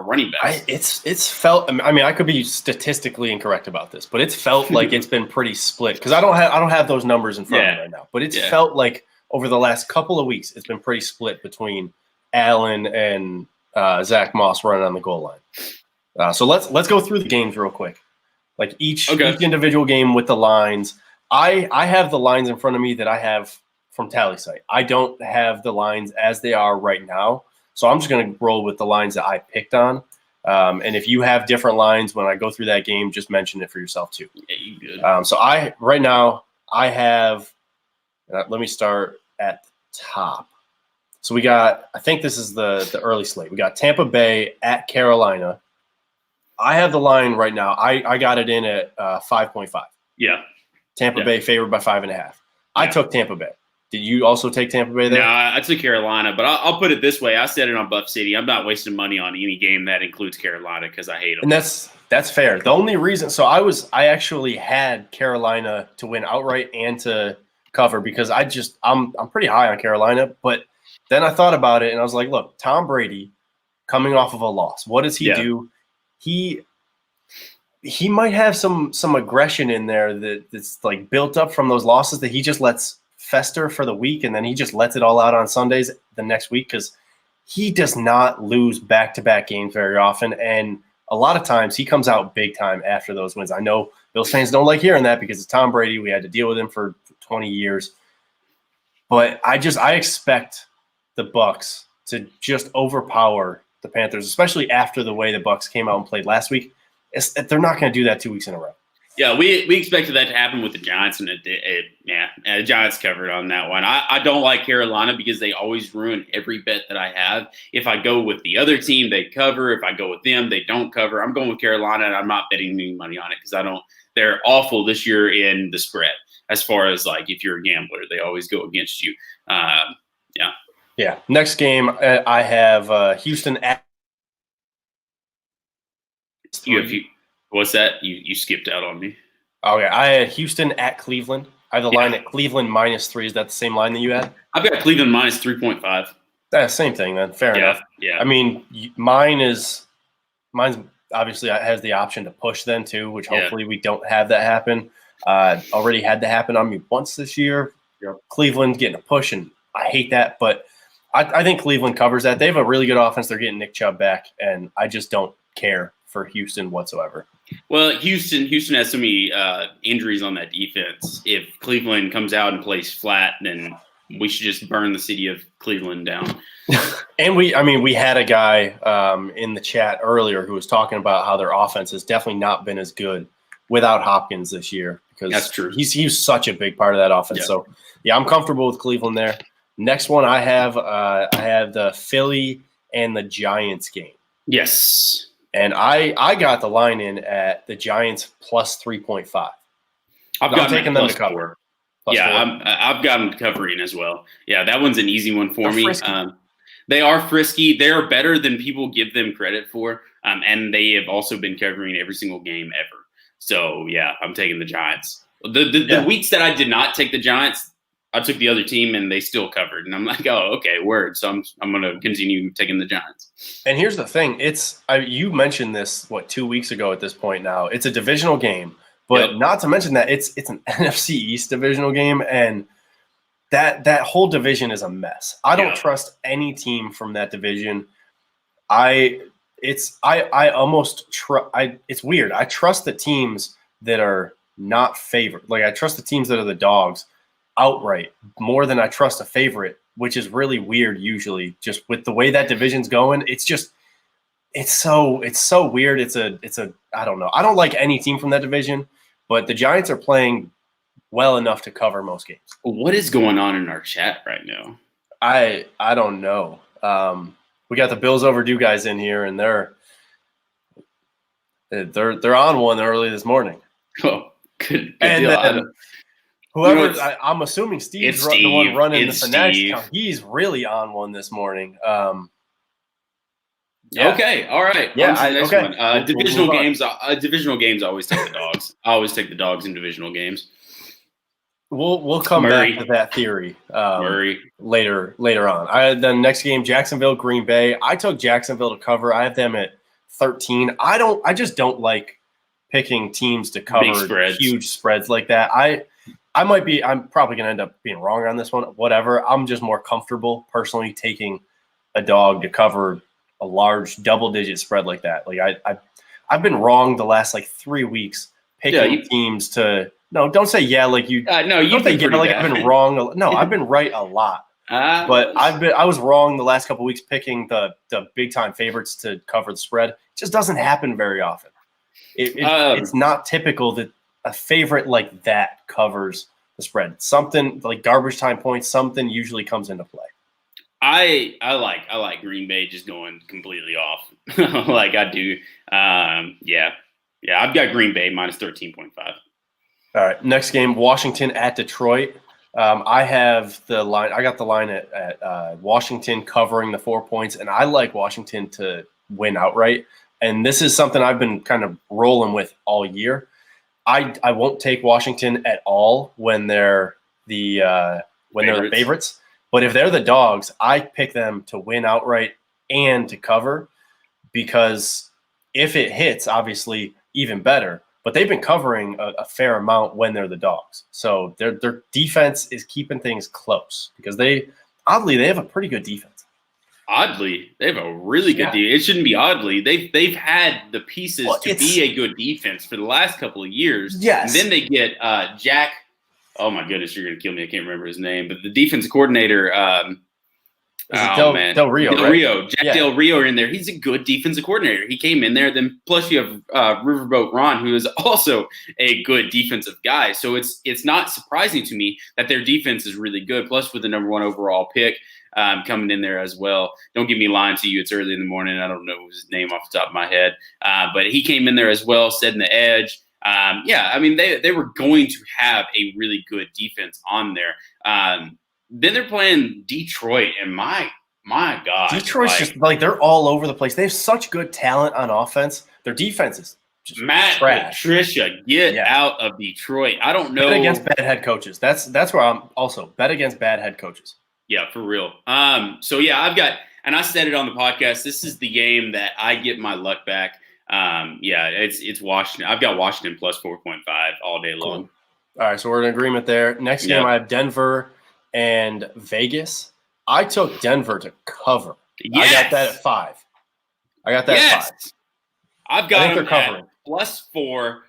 running backs. It's felt – I mean, I could be statistically incorrect about this, but it's felt like it's been pretty split because I don't have those numbers in front of me right now. But it's felt like over the last couple of weeks it's been pretty split between Allen and Zach Moss running on the goal line. So let's go through the games real quick. Like each individual game with the lines. I have the lines in front of me that I have from Tally Site. I don't have the lines as they are right now. So I'm just going to roll with the lines that I picked on. And if you have different lines when I go through that game, just mention it for yourself too. Yeah, you good. So right now I have, let me start at the top. So we got, I think this is the early slate. We got Tampa Bay at Carolina. I have the line right now. I got it in at 5.5. Yeah. Tampa Bay favored by 5.5. Yeah. I took Tampa Bay. Did you also take Tampa Bay there? No, I took Carolina, but I'll put it this way. I said it on Buff City. I'm not wasting money on any game that includes Carolina because I hate them. And that's fair. The only reason – so I actually had Carolina to win outright and to cover because I'm pretty high on Carolina. But then I thought about it, and I was like, look, Tom Brady coming off of a loss. What does he do? He might have some aggression in there that's like built up from those losses that he just lets fester for the week, and then he just lets it all out on Sundays the next week because he does not lose back-to-back games very often, and a lot of times he comes out big time after those wins. I know Bills fans don't like hearing that because it's Tom Brady. We had to deal with him for 20 years, but I expect the Bucs to just overpower the Panthers, especially after the way the Bucs came out and played last week. They're not going to do that 2 weeks in a row. Yeah, we expected that to happen with the Giants, and the Giants covered on that one. I don't like Carolina because they always ruin every bet that I have. If I go with the other team, they cover. If I go with them, they don't cover. I'm going with Carolina, and I'm not betting any money on it because they're awful this year in the spread. As far as like if you're a gambler, they always go against you. Yeah. Next game, I have Houston at. What's that? You skipped out on me. Okay, I had Houston at Cleveland. I have the line at Cleveland -3. Is that the same line that you had? I've got Cleveland -3.5. Same thing then. Fair enough. Yeah. I mean, mine's obviously has the option to push then too, which hopefully we don't have that happen. Already had that happen on me once this year. Cleveland getting a push, and I hate that, but I think Cleveland covers that. They have a really good offense. They're getting Nick Chubb back, and I just don't care for Houston whatsoever. Well, Houston has so many injuries on that defense. If Cleveland comes out and plays flat, then we should just burn the city of Cleveland down. And we had a guy in the chat earlier who was talking about how their offense has definitely not been as good without Hopkins this year because that's true. He's such a big part of that offense. Yeah. So I'm comfortable with Cleveland there. Next one I have the Philly and the Giants game. Yes. And I got the line in at the Giants +3.5. I'm taking them to cover. I've got them covering as well. Yeah, that one's an easy one for me. They are frisky. They're better than people give them credit for, and they have also been covering every single game ever. So, yeah, I'm taking the Giants. The weeks that I did not take the Giants, I took the other team, and they still covered. And I'm like, oh, okay, word. So I'm going to continue taking the Giants. And here's the thing. You mentioned this, 2 weeks ago at this point now. It's a divisional game. But not to mention that it's an NFC East divisional game, and that whole division is a mess. I don't trust any team from that division. It's weird. I trust the teams that are not favored. Like I trust the teams that are the dogs outright more than I trust a favorite, which is really weird usually. Just with the way that division's going, it's so weird. It's a I don't know. I don't like any team from that division, but the Giants are playing well enough to cover most games. What is going on in our chat right now? I don't know. We got the Bills overdue guys in here, and they're on one early this morning. Oh, good and deal. Then whoever, I'm assuming Steve's the one running the Fanatics account. He's really on one this morning. Yeah. Okay. All right. Yeah. On to the next okay. one. Divisional games. Divisional games always take the dogs. I always take the dogs in divisional games. We'll come back to that theory later on. The next game, Jacksonville, Green Bay. I took Jacksonville to cover. I have them at 13. I just don't like picking teams to cover huge spreads like that. I'm probably going to end up being wrong on this one. Whatever. I'm just more comfortable personally taking a dog to cover a large double-digit spread like that. Like I've been wrong the last 3 weeks picking teams to. No, don't say like you. No, you think I've been wrong. No, I've been right a lot. But I was wrong the last couple of weeks picking the big time favorites to cover the spread. It just doesn't happen very often. It's not typical that a favorite like that covers the spread. Something like garbage time points. Something usually comes into play. I like Green Bay just going completely off like I do. Yeah. I've got Green Bay minus 13.5. All right, next game, Washington at Detroit. I have the line. I got the line at Washington covering the 4 points, and I like Washington to win outright. And this is something I've been kind of rolling with all year. I won't take Washington at all when they're the favorites. But if they're the dogs, I pick them to win outright and to cover, because if it hits, obviously even better. But they've been covering a fair amount when they're the dogs. So their defense is keeping things close because they have a pretty good defense. Oddly, they have a really good defense. It shouldn't be oddly. They've had the pieces to be a good defense for the last couple of years. Yes. And then they get Jack. Oh my goodness, you're gonna kill me. I can't remember his name, but the defensive coordinator. Del Rio. Del Rio. Jack Del Rio are in there. He's a good defensive coordinator. He came in there. Then plus you have Riverboat Ron, who is also a good defensive guy. So it's not surprising to me that their defense is really good. Plus with the number 1 overall pick coming in there as well. Don't get me lying to you. It's early in the morning. I don't know his name off the top of my head. But he came in there as well, setting the edge. I mean, they were going to have a really good defense on there. Then they're playing Detroit, and my God. Detroit's just they're all over the place. They have such good talent on offense. Their defense is just trash. Patricia, get out of Detroit. I don't know. Bet against bad head coaches. That's where I'm also. Bet against bad head coaches. Yeah, for real. I've got, and I said it on the podcast, this is the game that I get my luck back. It's Washington. I've got Washington plus 4.5 all day long. Cool. All right, so we're in agreement there. Next game, I have Denver and Vegas. I took Denver to cover. Yes. I got that at 5. At 5. I've got them at +4.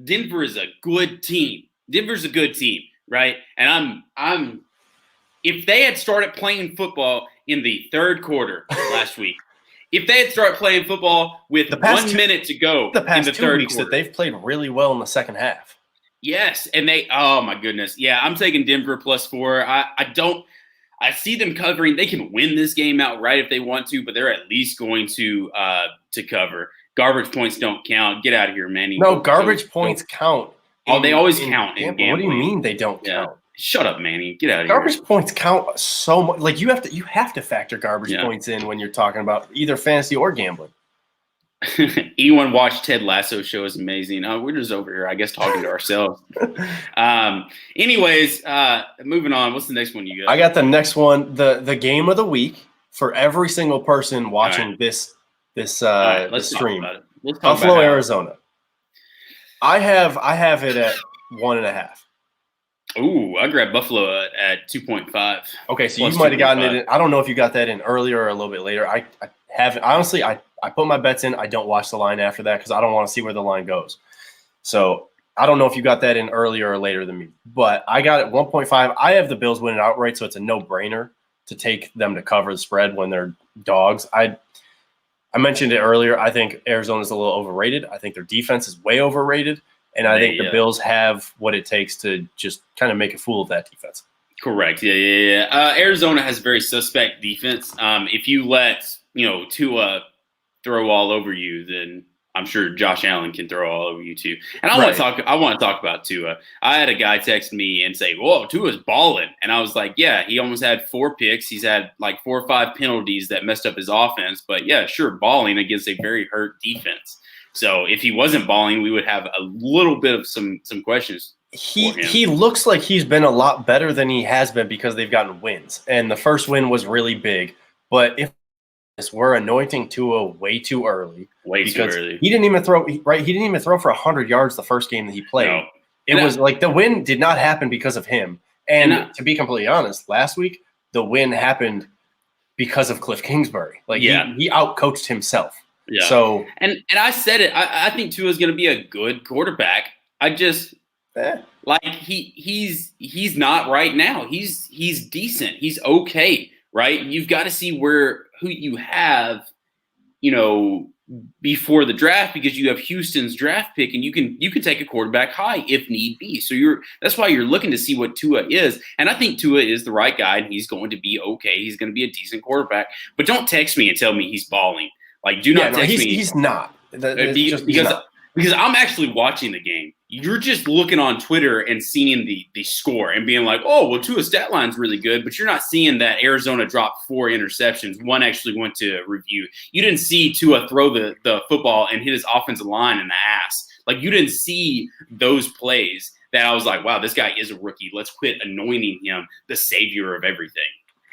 Denver is a good team. Denver's a good team, right? And I'm if they had started playing football in the third quarter last week, if they had started playing football with 1 minute to go in the third weeks quarter, that they've played really well in the second half. Yes, and oh my goodness. Yeah, I'm taking Denver +4. I see them covering. They can win this game outright if they want to, but they're at least going to cover. Garbage points don't count. Get out of here, Manny. No, garbage points count. Oh, they always count in gambling. What do you mean they don't count? Shut up, Manny. Get out of here. Garbage here. Points count so much. Like you have to factor garbage points in when you're talking about either fantasy or gambling. Anyone watch Ted Lasso show is amazing. We're just over here, I guess, talking to ourselves. Anyways, moving on. What's the next one you got? I got the next one, the game of the week for every single person watching this stream. Buffalo, Arizona. I have it at 1.5. Ooh, I grabbed Buffalo at 2.5. Okay, so you might have gotten it in. I don't know if you got that in earlier or a little bit later. I haven't. Honestly, I put my bets in. I don't watch the line after that because I don't want to see where the line goes. So I don't know if you got that in earlier or later than me. But I got it 1.5. I have the Bills winning outright, so it's a no-brainer to take them to cover the spread when they're dogs. I mentioned it earlier. I think Arizona's a little overrated. I think their defense is way overrated. And I think the Bills have what it takes to just kind of make a fool of that defense. Correct. Yeah. Arizona has a very suspect defense. If you let Tua throw all over you, then I'm sure Josh Allen can throw all over you too. And I want to talk about Tua. I had a guy text me and say, "Whoa, Tua's balling," and I was like, "Yeah, he almost had 4 picks. He's had like 4 or 5 penalties that messed up his offense, but yeah, sure, balling against a very hurt defense." So if he wasn't balling, we would have a little bit of some questions. He looks like he's been a lot better than he has been because they've gotten wins, and the first win was really big. But if we're anointing Tua way too early, he didn't even throw He didn't even throw for 100 yards the first game that he played. No. It was like the win did not happen because of him. And to be completely honest, last week the win happened because of Cliff Kingsbury. Like he outcoached himself. Yeah. So and I said it. I think Tua is going to be a good quarterback. I just like he's not right now. He's decent. He's okay, right? You've got to see who you have, before the draft, because you have Houston's draft pick, and you can take a quarterback high if need be. So that's why you're looking to see what Tua is, and I think Tua is the right guy, and he's going to be okay. He's going to be a decent quarterback. But don't text me and tell me he's balling. Like, do not text me. He's not. Because I'm actually watching the game. You're just looking on Twitter and seeing the score and being like, oh, well, Tua's stat line's really good, but you're not seeing that Arizona dropped 4 interceptions. One actually went to review. You didn't see Tua throw the football and hit his offensive line in the ass. Like, you didn't see those plays that I was like, wow, this guy is a rookie. Let's quit anointing him the savior of everything.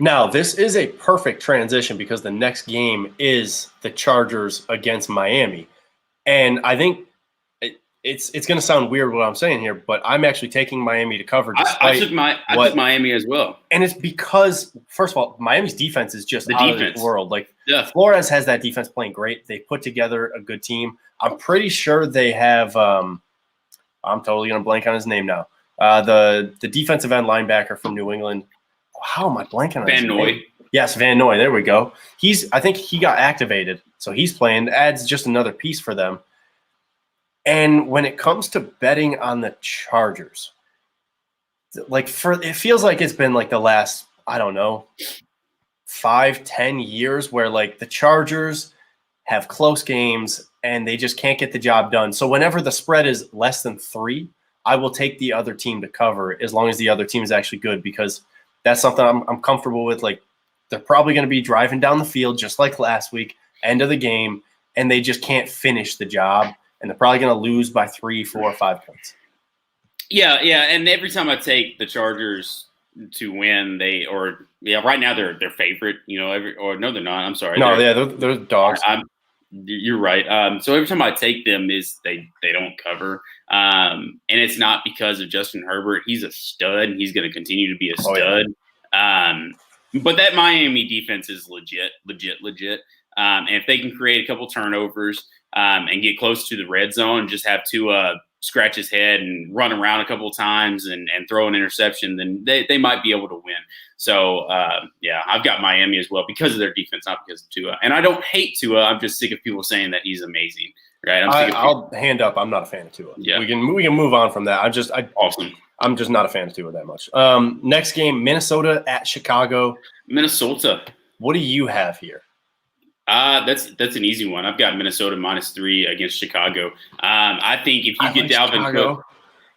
Now, this is a perfect transition because the next game is the Chargers against Miami. And I think it's going to sound weird what I'm saying here, but I'm actually taking Miami to cover. I took Miami as well. And it's because, first of all, Miami's defense is just out of this world. Like, Flores has that defense playing great. They put together a good team. I'm pretty sure they have I'm totally going to blank on his name now. The defensive end linebacker from New England. How am I blanking on his name? Van Noy. Yes, Van Noy. There we go. I think he got activated, so he's playing. Adds just another piece for them. And when it comes to betting on the Chargers, it feels like it's been like the last, 5-10 years where like the Chargers have close games and they just can't get the job done. So whenever the spread is less than 3, I will take the other team to cover as long as the other team is actually good, because that's something I'm comfortable with. Like, they're probably going to be driving down the field just like last week, end of the game, and they just can't finish the job. And they're probably going to lose by 3, 4, or 5 points. Yeah. And every time I take the Chargers to win, right now they're favorite. No, they're not. I'm sorry. No, they're dogs. You're right. So every time I take them, they don't cover. And it's not because of Justin Herbert. He's a stud, and he's going to continue to be a stud. Yeah. But that Miami defense is legit. And if they can create a couple turnovers and get close to the red zone and just have Tua scratch his head and run around a couple of times and throw an interception, then they might be able to win. So, I've got Miami as well because of their defense, not because of Tua. And I don't hate Tua. I'm just sick of people saying that he's amazing. Right? I'll hand up. I'm not a fan of Tua. Yeah. We can move on from that. Awesome. I'm just not a fan of Tua that much. Next game, Minnesota at Chicago. Minnesota. What do you have here? That's an easy one. I've got Minnesota -3 against Chicago. I think if you get Dalvin Cook,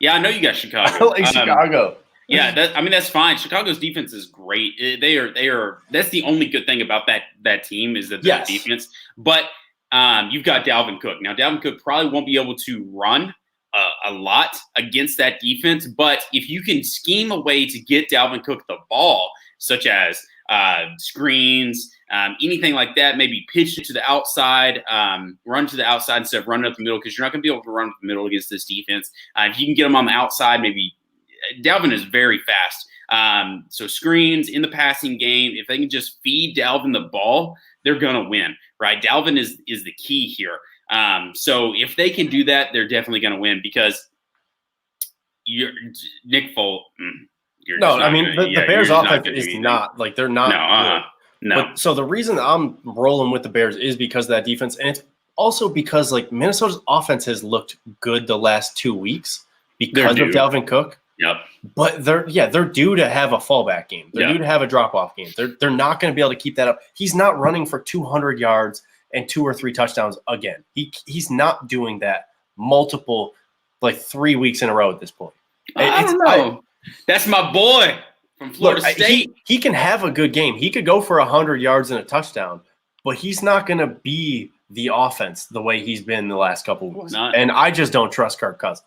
I know you got Chicago. I like Chicago. Yeah, that's fine. Chicago's defense is great. They are. That's the only good thing about that team is that their defense. But you've got Dalvin Cook. Now, Dalvin Cook probably won't be able to run a lot against that defense. But if you can scheme a way to get Dalvin Cook the ball, such as screens, anything like that, maybe pitch it to the outside, run to the outside instead of running up the middle, because you're not going to be able to run up the middle against this defense. If you can get them on the outside, maybe Dalvin is very fast. So screens in the passing game, if they can just feed Dalvin the ball, they're going to win, right? Dalvin is the key here. So if they can do that, they're definitely going to win, because Nick Foles. The Bears' offense is not like they're not. No. But, so the reason I'm rolling with the Bears is because of that defense, and it's also because like Minnesota's offense has looked good the last 2 weeks because of Dalvin Cook. Yep. But they're due to have a fallback game. They're due to have a drop-off game. They're not going to be able to keep that up. He's not running for 200 yards and 2 or 3 touchdowns again. He's not doing that multiple, 3 weeks in a row at this point. I don't know. That's my boy from Florida State. He can have a good game. He could go for 100 yards and a touchdown, but he's not going to be the offense the way he's been the last couple of weeks. And I just don't trust Kirk Cousins.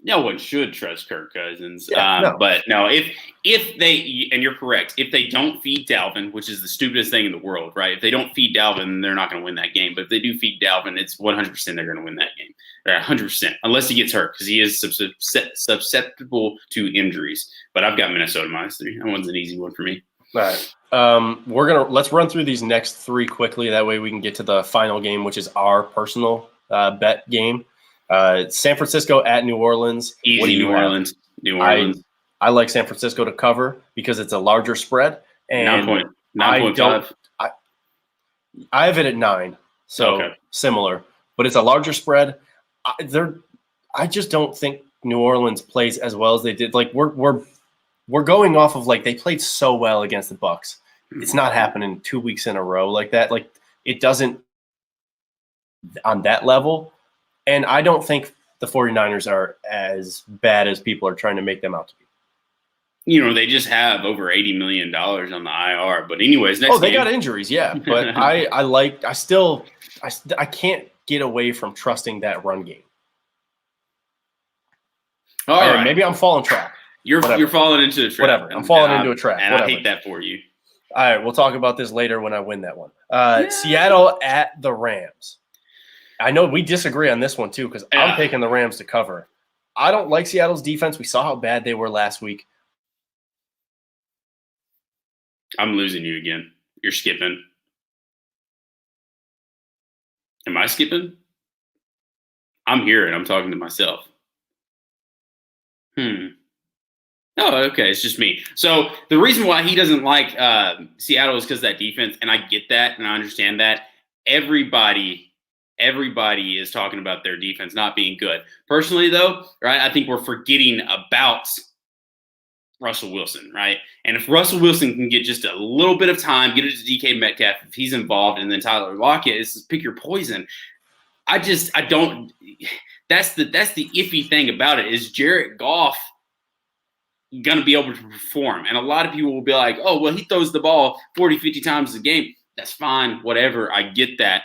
No one should trust Kirk Cousins. No. But no, if they, and you're correct, if they don't feed Dalvin, which is the stupidest thing in the world, right? If they don't feed Dalvin, they're not going to win that game. But if they do feed Dalvin, it's 100% they're going to win that game. 100%, unless he gets hurt, because he is susceptible to injuries. But I've got Minnesota -3. That one's an easy one for me. All right. Let's run through these next 3 quickly. That way we can get to the final game, which is our personal bet game. San Francisco at New Orleans. Easy, New Orleans. I like San Francisco to cover because it's a larger spread. And 9.5. I have it at 9, so similar. But it's a larger spread. I just don't think New Orleans plays as well as they did. We're going off of they played so well against the Bucs. It's not happening 2 weeks in a row like that. It doesn't on that level. And I don't think the 49ers are as bad as people are trying to make them out to be. They just have over $80 million on the IR. But anyways, next they got injuries, yeah. But I can't get away from trusting that run game. All right. Maybe I'm falling trap. You're falling into a trap. Whatever. I'm falling into a trap. And I hate that for you. All right. We'll talk about this later when I win that one. Seattle at the Rams. I know we disagree on this one, too, because I'm taking the Rams to cover. I don't like Seattle's defense. We saw how bad they were last week. I'm losing you again. You're skipping. Am I skipping? I'm here and I'm talking to myself. Oh, okay. It's just me. So the reason why he doesn't like Seattle is because of that defense, and I get that and I understand that. Everybody is talking about their defense not being good. Personally, though, right, I think we're forgetting about Russell Wilson, right? And if Russell Wilson can get just a little bit of time, get it to DK Metcalf if he's involved, and then Tyler Lockett is pick your poison. I don't. That's the iffy thing about it is Jared Goff going to be able to perform, and a lot of people will be like, "Oh, well, he throws the ball 40, 50 times a game. That's fine, whatever. I get that."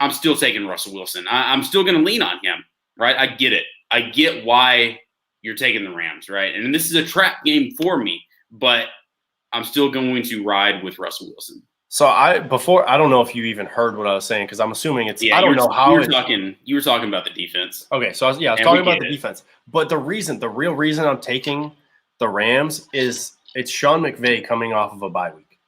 I'm still taking Russell Wilson. I'm still going to lean on him, right? I get it. I get why you're taking the Rams, right? And this is a trap game for me, but I'm still going to ride with Russell Wilson. So I don't know if you even heard what I was saying because I'm assuming it's. Yeah, I don't know how you were talking about the defense. Okay, so I was talking about the defense, but the real reason I'm taking the Rams is it's Sean McVay coming off of a bye week,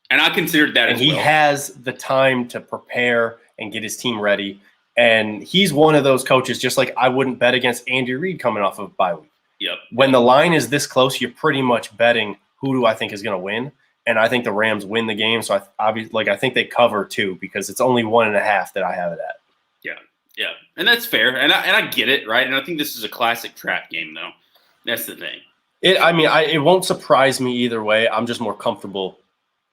and I considered that, and he has the time to prepare and get his team ready. And he's one of those coaches, just like I wouldn't bet against Andy Reid coming off of a bye week. Yep. When the line is this close, you're pretty much betting who do I think is going to win. And I think the Rams win the game. So I think they cover too, because it's only 1.5 that I have it at. Yeah. And that's fair. And I get it, right? And I think this is a classic trap game, though. That's the thing. It won't surprise me either way. I'm just more comfortable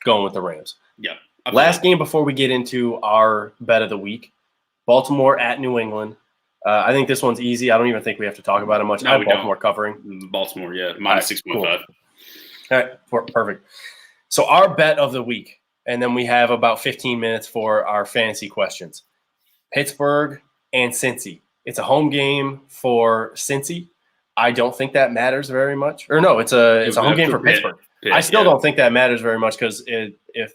going with the Rams. Yeah. Last game before we get into our bet of the week, Baltimore at New England. I think this one's easy. I don't even think we have to talk about it much. No, I have Baltimore covering. Baltimore, yeah, -6.5. Cool. All right, perfect. So our bet of the week, and then we have about 15 minutes for our fantasy questions. Pittsburgh and Cincy. It's a home game for Cincy. I don't think that matters very much. Or no, it's a home game for Pittsburgh. I still don't think that matters very much because if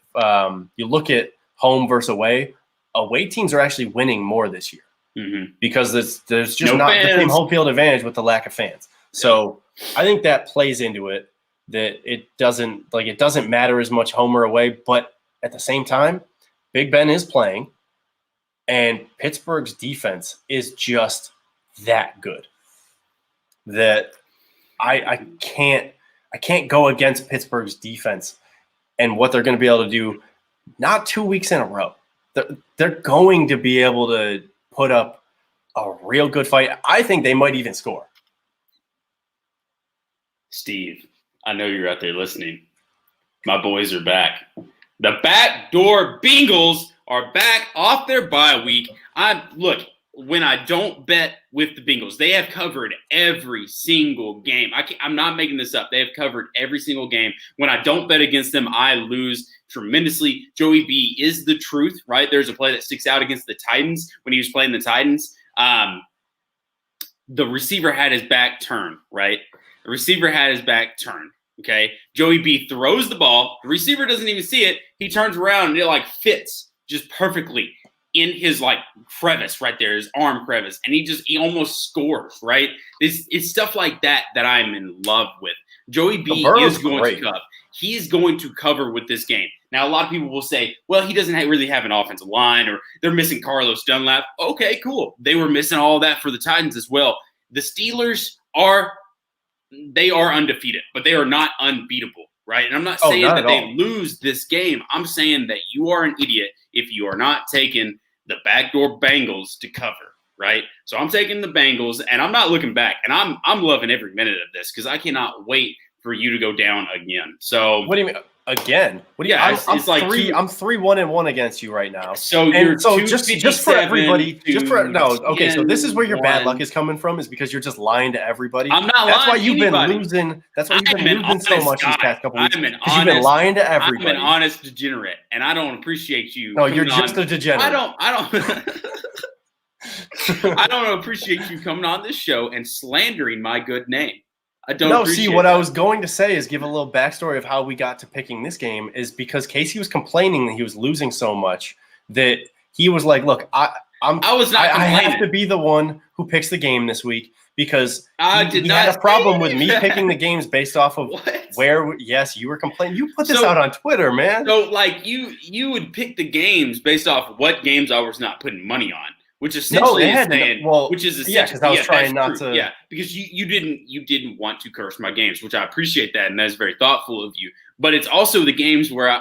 you look at home versus away teams are actually winning more this year because there's just not the same home field advantage with the lack of fans. So I think that plays into it, that it doesn't matter as much home or away, but at the same time, Big Ben is playing and Pittsburgh's defense is just that good that I can't go against Pittsburgh's defense and what they're going to be able to do not 2 weeks in a row. They're going to be able to put up a real good fight. I think they might even score. Steve, I know you're out there listening. My boys are back. The backdoor Bengals are back off their bye week. Look, when I don't bet with the Bengals, they have covered every single game. I'm not making this up. They have covered every single game. When I don't bet against them, I lose tremendously. Joey B is the truth, right? There's a play that sticks out against the Titans when he was playing the Titans. The receiver had his back turned, right? The receiver had his back turned, okay? Joey B throws the ball. The receiver doesn't even see it. He turns around and it fits just perfectly in his crevice right there, his arm crevice, and he almost scores, right? It's stuff like that I'm in love with. Joey B is going to cover. He is going to cover with this game. Now, a lot of people will say, well, he doesn't really have an offensive line, or they're missing Carlos Dunlap. Okay, cool. They were missing all that for the Titans as well. The Steelers are undefeated, but they are not unbeatable, right? And I'm not saying that they lose this game. I'm saying that you are an idiot if you are not taking the backdoor Bengals to cover, right? So I'm taking the Bengals, and I'm not looking back. And I'm loving every minute of this because I cannot wait for you to go down again. So what do you mean again? What do you? I'm 3-1-1 against you right now. So you're just for everybody. Okay. So this is where your bad luck is coming from, is because you're just lying to everybody. I'm not lying. That's why you've been losing. That's why you've been losing so much these past couple weeks. Because you've been lying to everybody. I'm an honest degenerate, and I don't appreciate you. No, you're just a degenerate. I don't. I don't appreciate you coming on this show and slandering my good name. I don't. No, see, what I was going to say is give a little backstory of how we got to picking this game is because Casey was complaining that he was losing so much that he was like, "Look, I have to be the one who picks the game this week because he had a problem with me picking the games based off of where. Yes, you were complaining. You put this out on Twitter, man. So you would pick the games based off of what games I was not putting money on. Which essentially is saying, because I was trying not to. Yeah, because you didn't want to curse my games, which I appreciate that, and that is very thoughtful of you. But it's also the games where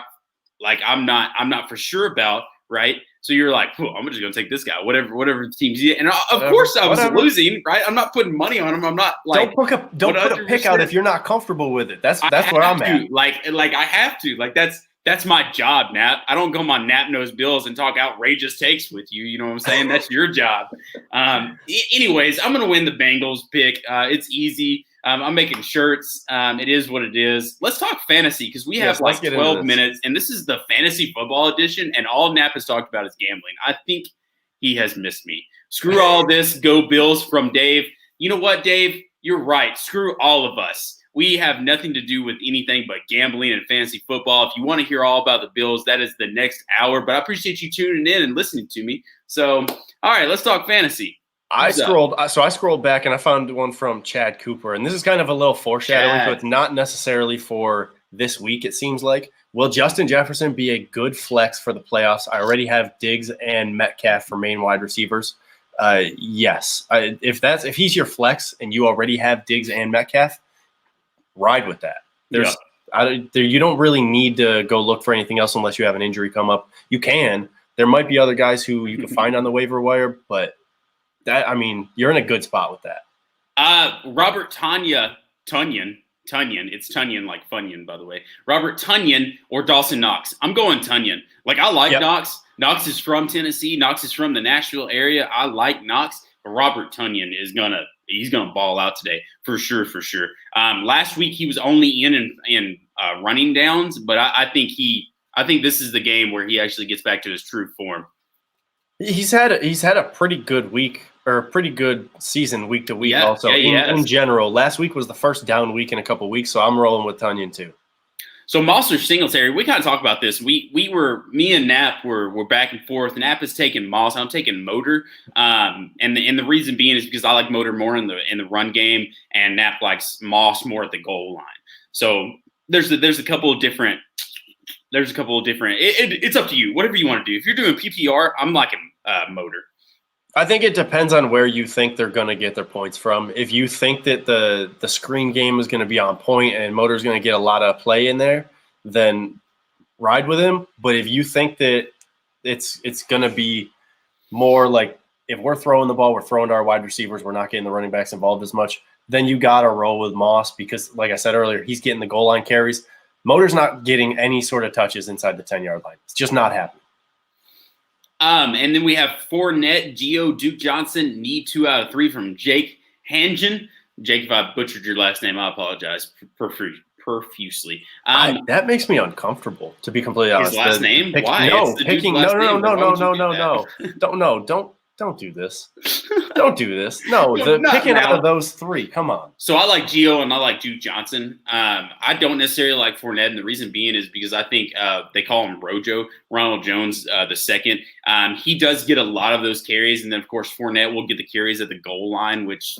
I'm not for sure about, right? So you're like, I'm just gonna take this guy, whatever the team's. And of course I was losing, right? I'm not putting money on him. I'm not like don't put a pick out if you're not comfortable with it. That's where I'm at. Like I have to. That's my job, Nap. I don't go on Nap Knows Bills and talk outrageous takes with you. You know what I'm saying? That's your job. Anyways, I'm going to win the Bengals pick. It's easy. I'm making shirts. It is what it is. Let's talk fantasy because we have 12 minutes, and this is the fantasy football edition, and all Nap has talked about is gambling. I think he has missed me. Screw all this. Go Bills from Dave. You know what, Dave? You're right. Screw all of us. We have nothing to do with anything but gambling and fantasy football. If you want to hear all about the Bills, that is the next hour. But I appreciate you tuning in and listening to me. So, all right, let's talk fantasy. I scrolled back and I found one from Chad Cooper. And this is kind of a little foreshadowing, so it's not necessarily for this week, it seems like. Will Justin Jefferson be a good flex for the playoffs? I already have Diggs and Metcalf for main wide receivers. Yes. If he's your flex and you already have Diggs and Metcalf, ride with that. You don't really need to go look for anything else unless you have an injury come up. You can. There might be other guys who you can find on the waiver wire, but you're in a good spot with that. Robert Tunyon. It's Tunyon like Funyun, by the way. Robert Tunyon or Dawson Knox. I'm going Tunyon. I like Knox. Knox is from Tennessee. Knox is from the Nashville area. I like Knox, but Robert Tunyon is he's gonna ball out today for sure. Last week he was only in running downs, but I think this is the game where he actually gets back to his true form. He's had a pretty good week or a pretty good season week to week. In general, last week was the first down week in a couple weeks, so I'm rolling with Tunyon too. So Moss or Singletary, we kind of talked about this. Me and Nap were back and forth. Nap is taking Moss. I'm taking Motor. And the reason being is because I like Motor more in the run game, and Nap likes Moss more at the goal line. So there's a couple of different. It's up to you. Whatever you want to do. If you're doing PPR, I'm liking Motor. I think it depends on where you think they're going to get their points from. If you think that the screen game is going to be on point and Motor's going to get a lot of play in there, then ride with him. But if you think that it's going to be more like if we're throwing the ball, we're throwing to our wide receivers, we're not getting the running backs involved as much, then you got to roll with Moss because, like I said earlier, he's getting the goal line carries. Motor's not getting any sort of touches inside the 10-yard line. It's just not happening. And then we have Fournette, Gio, Duke Johnson, need 2 out of 3 from Jake Hangen. Jake, if I butchered your last name, I apologize profusely. That makes me uncomfortable, to be completely honest. His last name? Why? No, don't do this. Don't do this. No, picking out of those 3. Come on. So I like Gio and I like Duke Johnson. I don't necessarily like Fournette, and the reason being is because I think they call him Rojo, Ronald Jones the second. He does get a lot of those carries, and then of course Fournette will get the carries at the goal line, which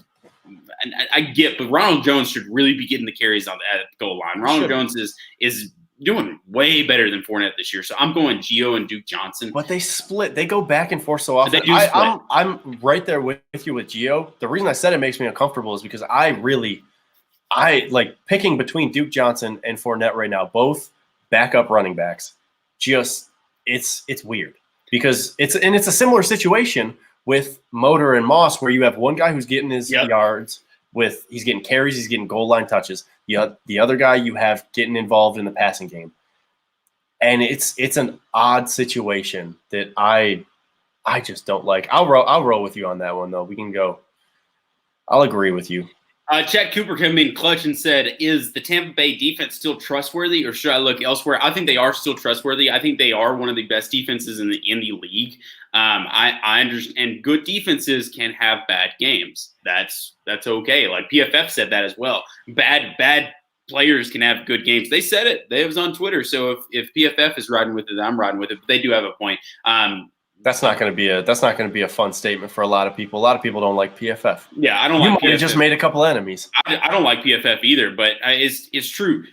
I get, but Ronald Jones should really be getting the carries at the goal line. Ronald Jones is doing way better than Fournette this year. So I'm going Gio and Duke Johnson. But they split. They go back and forth so often. I'm right there with you with Gio. The reason I said it makes me uncomfortable is because I like picking between Duke Johnson and Fournette right now, both backup running backs. Just it's weird because it's a similar situation with Motor and Moss where you have one guy who's getting his yards he's getting carries, he's getting goal line touches. The other guy you have getting involved in the passing game. And it's an odd situation that I just don't like. I'll roll with you on that one, though. We can go. I'll agree with you. Chad Cooper came in clutch and said, is the Tampa Bay defense still trustworthy or should I look elsewhere? I think they are still trustworthy. I think they are one of the best defenses in the league. I understand good defenses can have bad games. That's okay. Like PFF said that as well. Bad players can have good games. They said it. It was on Twitter. So if PFF is riding with it, I'm riding with it. But they do have a point. That's not going to be a fun statement for a lot of people. A lot of people don't like PFF. Yeah, I don't like PFF. You might have just made a couple enemies. I don't like PFF either, but it's true.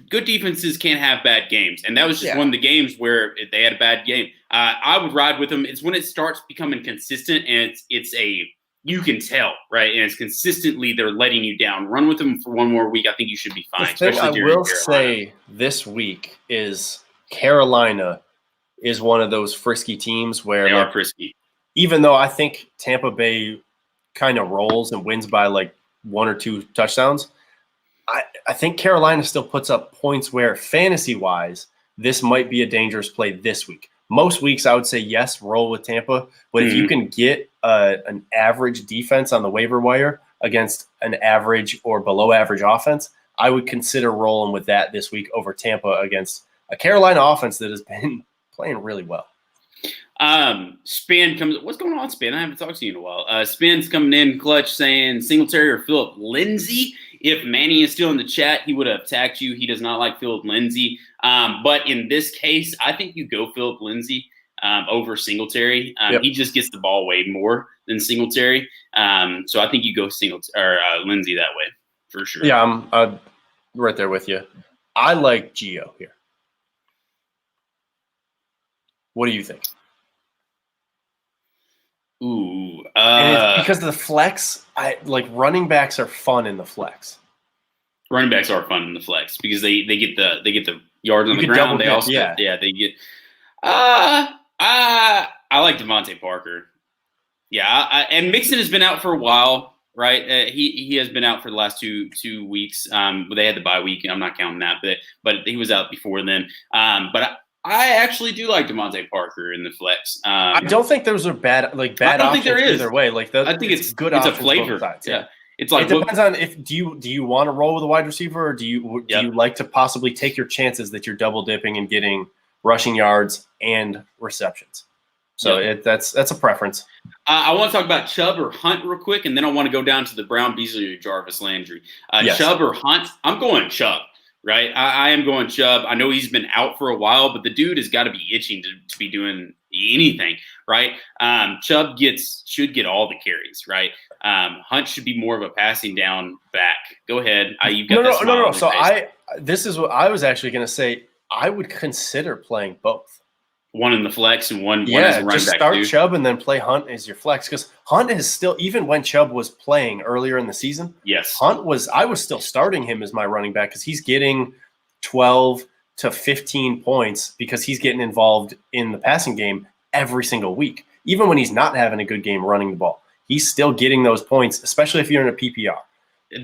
Good defenses can't have bad games, and that was just one of the games where they had a bad game. I would ride with them. It's when it starts becoming consistent, and you can tell, right? And it's consistently they're letting you down. Run with them for one more week. I think you should be fine. The thing I will say this week is Carolina is one of those frisky teams where they are frisky. Even though I think Tampa Bay kind of rolls and wins by like 1 or 2 touchdowns, I think Carolina still puts up points where fantasy-wise, this might be a dangerous play this week. Most weeks I would say yes, roll with Tampa. But if you can get an average defense on the waiver wire against an average or below average offense, I would consider rolling with that this week over Tampa against a Carolina offense that has been playing really well. Spin comes. What's going on, Spin? I haven't talked to you in a while. Spin's coming in clutch saying Singletary or Philip Lindsay. If Manny is still in the chat, he would have attacked you. He does not like Philip Lindsay. But in this case, I think you go Philip Lindsay over Singletary. He just gets the ball way more than Singletary. So I think you go Lindsay that way for sure. Yeah, I'm right there with you. I like Gio here. What do you think? Ooh, and it's because of the flex. Running backs are fun in the flex. Running backs are fun in the flex because they get the yards on the ground. They also they get. I like Devontae Parker. Yeah, and Mixon has been out for a while, right? He has been out for the last two weeks. They had the bye week. I'm not counting that, but he was out before then. But I actually do like Devontae Parker in the flex. I don't think those are bad. I don't think there is either way. I think it's good. It's a flavor. Yeah. It's like it depends on if do you want to roll with a wide receiver or do you like to possibly take your chances that you're double dipping and getting rushing yards and receptions. So that's a preference. I want to talk about Chubb or Hunt real quick, and then I want to go down to the Brown, Beasley, or Jarvis Landry. Chubb or Hunt? I'm going Chubb. Right, I am going Chubb. I know he's been out for a while, but the dude has got to be itching to be doing anything, right? Chubb should get all the carries, right? Hunt should be more of a passing down back. Go ahead. You've got no. So this is what I was actually going to say. I would consider playing both. One in the flex and one as a running back. Just start Chubb and then play Hunt as your flex because Hunt is still, even when Chubb was playing earlier in the season, I was still starting him as my running back because he's getting 12 to 15 points because he's getting involved in the passing game every single week. even when he's not having a good game running the ball, he's still getting those points, especially if you're in a PPR.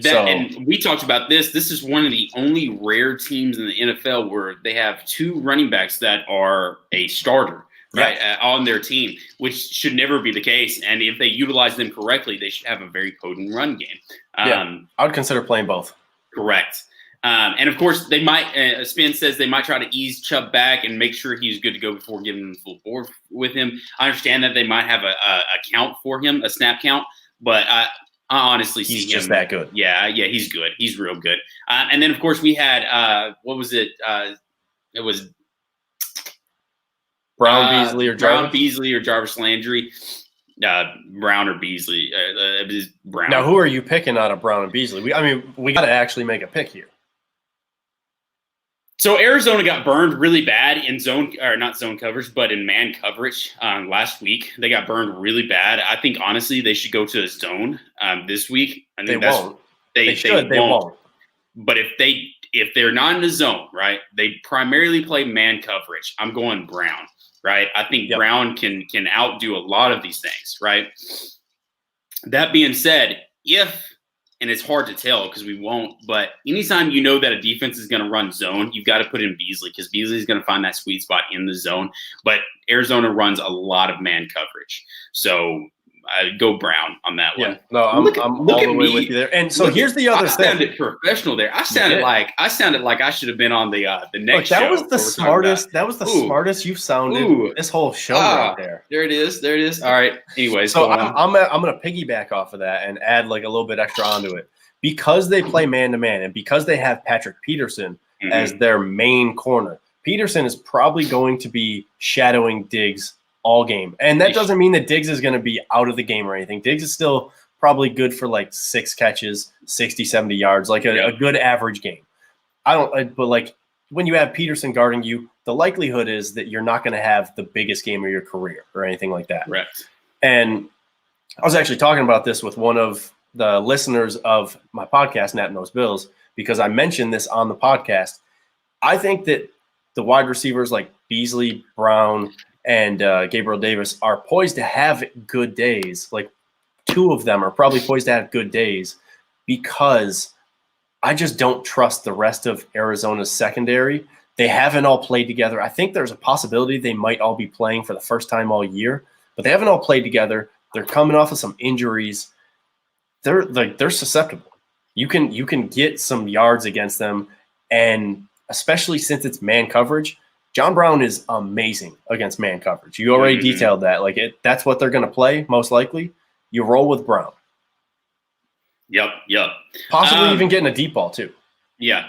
And we talked about this. This is one of the only rare teams in the NFL where they have 2 running backs that are a starter, right, on their team, which should never be the case. And if they utilize them correctly, they should have a very potent run game. I would consider playing both. Correct. And of course, they might. Spin says they might try to ease Chubb back and make sure he's good to go before giving him full board with him. I understand that they might have a count for him, a snap count, but I honestly see he's him just that good. Yeah, he's good. He's real good. And then of course we had what was it? It was Beasley or Jarvis? Beasley or Jarvis Landry. Brown or Beasley. Brown. Now, who are you picking out of Brown and Beasley? We got to actually make a pick here. So Arizona got burned really bad in not zone coverage, but in man coverage last week. They got burned really bad. I think honestly they should go to a zone this week. I think they won't. They should. They won't. But if they're not in the zone, right? They primarily play man coverage. I'm going Brown, right? I think Brown can outdo a lot of these things, right? That being said, and it's hard to tell because we won't, but anytime you know that a defense is going to run zone, you've got to put in Beasley because Beasley is going to find that sweet spot in the zone. But Arizona runs a lot of man coverage. So I go Brown on that one. No, I'm all the way with you there. And so here's the other thing. I sounded professional there. I sounded like I should have been on the next show. That was the smartest. That was the smartest you've sounded this whole show right there. There it is. All right. Anyways, so I'm gonna piggyback off of that and add like a little bit extra onto it because they play man to man and because they have Patrick Peterson as their main corner. Peterson is probably going to be shadowing Diggs all game. And that doesn't mean that Diggs is going to be out of the game or anything. Diggs is still probably good for like 6 catches, 60, 70 yards, like a good average game. But like when you have Peterson guarding you, the likelihood is that you're not going to have the biggest game of your career or anything like that. Correct. And I was actually talking about this with one of the listeners of my podcast, Nat Knows Bills, because I mentioned this on the podcast. I think that the wide receivers like Beasley, Brown, and Gabriel Davis are poised to have good days. Like 2 of them are probably poised to have good days because I just don't trust the rest of Arizona's secondary. They haven't all played together. I think there's a possibility they might all be playing for the first time all year, but they haven't all played together. They're coming off of some injuries. They're susceptible. You can get some yards against them, and especially since it's man coverage, John Brown is amazing against man coverage. You already detailed that. That's what they're going to play, most likely. You roll with Brown. Yep. Possibly even getting a deep ball, too. Yeah.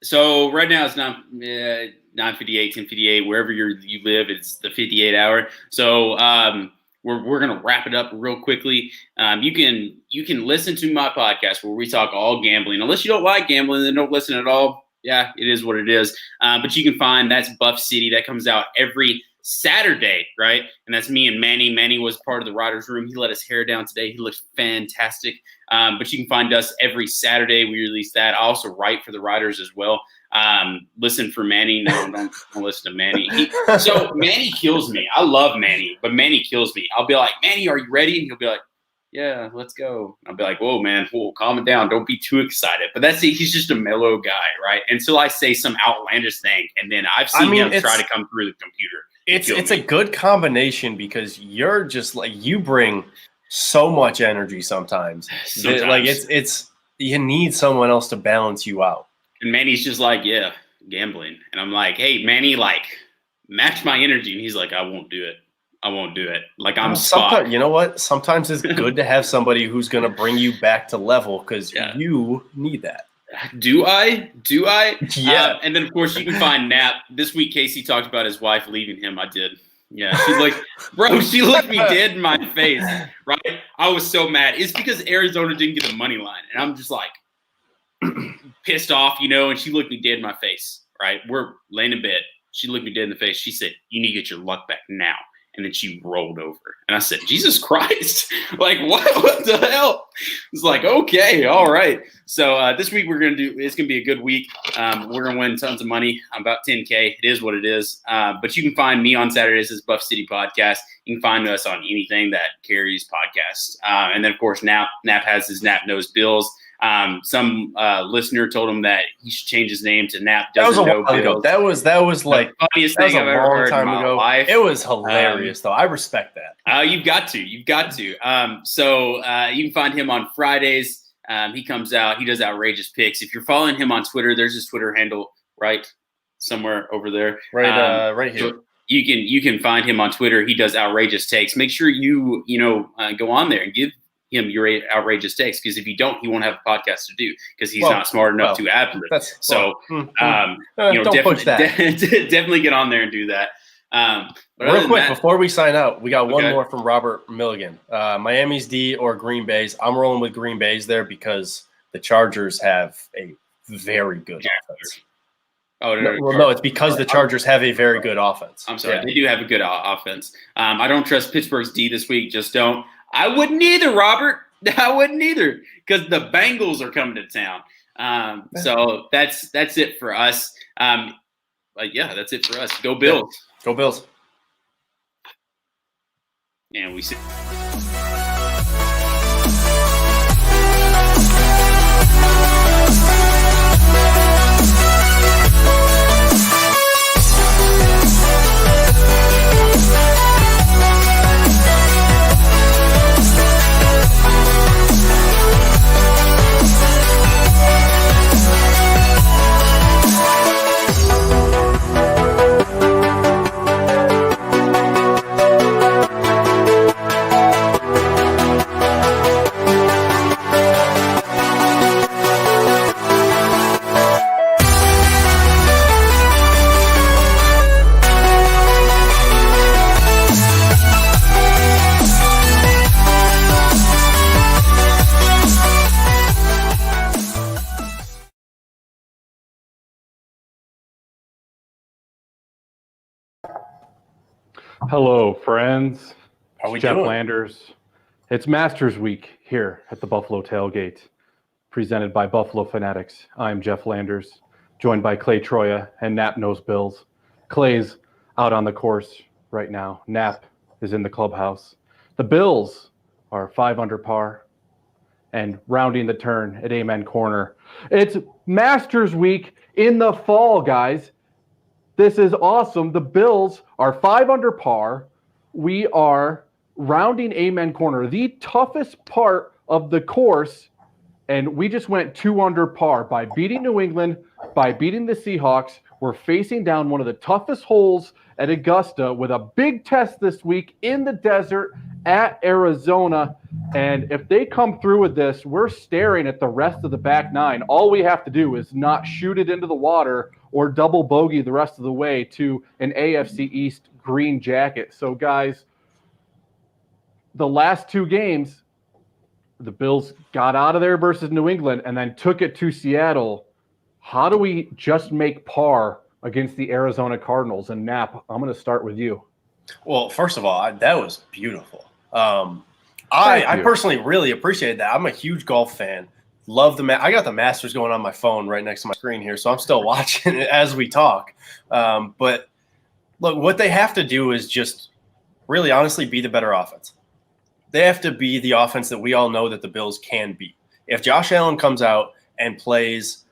So right now it's 9:58, 10:58. Wherever you live, it's the 58 hour. So we're going to wrap it up real quickly. You can listen to my podcast where we talk all gambling. Unless you don't like gambling, then don't listen at all. Yeah, it is what it is. But you can find that's Buff City. That comes out every Saturday, right? And that's me and Manny. Manny was part of the writer's room. He let his hair down today. He looks fantastic. But you can find us every Saturday. We release that. I also write for the writers as well. Listen for Manny. No, don't listen to Manny. So Manny kills me. I love Manny, but Manny kills me. I'll be like, Manny, are you ready? And he'll be like, yeah, let's go. I'll be like, whoa, man, calm it down. Don't be too excited. But that's it. He's just a mellow guy, right? Until I say some outlandish thing, and then I've seen him try to come through the computer. It's a good combination because you're just like you bring so much energy sometimes. It's you need someone else to balance you out. And Manny's just like, yeah, gambling. And I'm like, hey, Manny, match my energy. And he's like, I won't do it. Like I'm Spock. You know what? Sometimes it's good to have somebody who's going to bring you back to level because you need that. Do I? Yeah. And then, of course, you can find Nap. This week, Casey talked about his wife leaving him. I did. Yeah. She's like, bro, she looked me dead in my face, right? I was so mad. It's because Arizona didn't get the money line. And I'm just like pissed off, and she looked me dead in my face, right? We're laying in bed. She looked me dead in the face. She said, you need to get your luck back now. And then she rolled over. And I said, Jesus Christ. Like, what the hell? It's like, okay, all right. So this week it's going to be a good week. We're going to win tons of money, about 10K. It is what it is. But you can find me on Saturdays as Buff City Podcast. You can find us on anything that carries podcasts. And then, of course, Nap has his Nap Knows Bills. Some listener told him that he should change his name to Nap Doesn't Know Bills. That was like the funniest thing I've ever heard in my life. It was hilarious, though. I respect that. You've got to. So you can find him on Fridays. He comes out. He does outrageous picks. If you're following him on Twitter, there's his Twitter handle right somewhere over there. Right here. So you can find him on Twitter. He does outrageous takes. Make sure you go on there and give him your outrageous takes, because if you don't, he won't have a podcast to do because he's not smart enough to ad-lib. Definitely get on there and do that. Real quick, before we sign out, we got one more from Robert Milligan. Miami's D or Green Bay's? I'm rolling with Green Bay's there because the Chargers have a very good offense. No, it's because the Chargers have a very good offense. I'm sorry, they do have a good offense. I don't trust Pittsburgh's D this week. Just don't. I wouldn't either, Robert. I wouldn't either, because the Bengals are coming to town. So that's it for us. That's it for us. Go Bills. Yeah. Go Bills. And we see. Hello, friends. How we Jeff doing? Landers. It's Masters Week here at the Buffalo Tailgate, presented by Buffalo Fanatics. I'm Jeff Landers, joined by Clay Troya and Nap Knows Bills. Clay's out on the course right now. Nap is in the clubhouse. The Bills are 5 under par and rounding the turn at Amen Corner. It's Masters Week in the fall, guys. This is awesome. The Bills are 5 under par. We are rounding Amen Corner, the toughest part of the course, and we just went 2 under par by beating New England, by beating the Seahawks. We're facing down one of the toughest holes at Augusta with a big test this week in the desert at Arizona. And if they come through with this, we're staring at the rest of the back nine. All we have to do is not shoot it into the water or double bogey the rest of the way to an AFC East green jacket. So, guys, the last 2 games, the Bills got out of there versus New England and then took it to Seattle. How do we just make par against the Arizona Cardinals? And Nap, I'm going to start with you. Well, first of all, that was beautiful. I personally really appreciate that. I'm a huge golf fan. Love I got the Masters going on my phone right next to my screen here, so I'm still watching it as we talk. But look, what they have to do is just really honestly be the better offense. They have to be the offense that we all know that the Bills can be. If Josh Allen comes out and plays,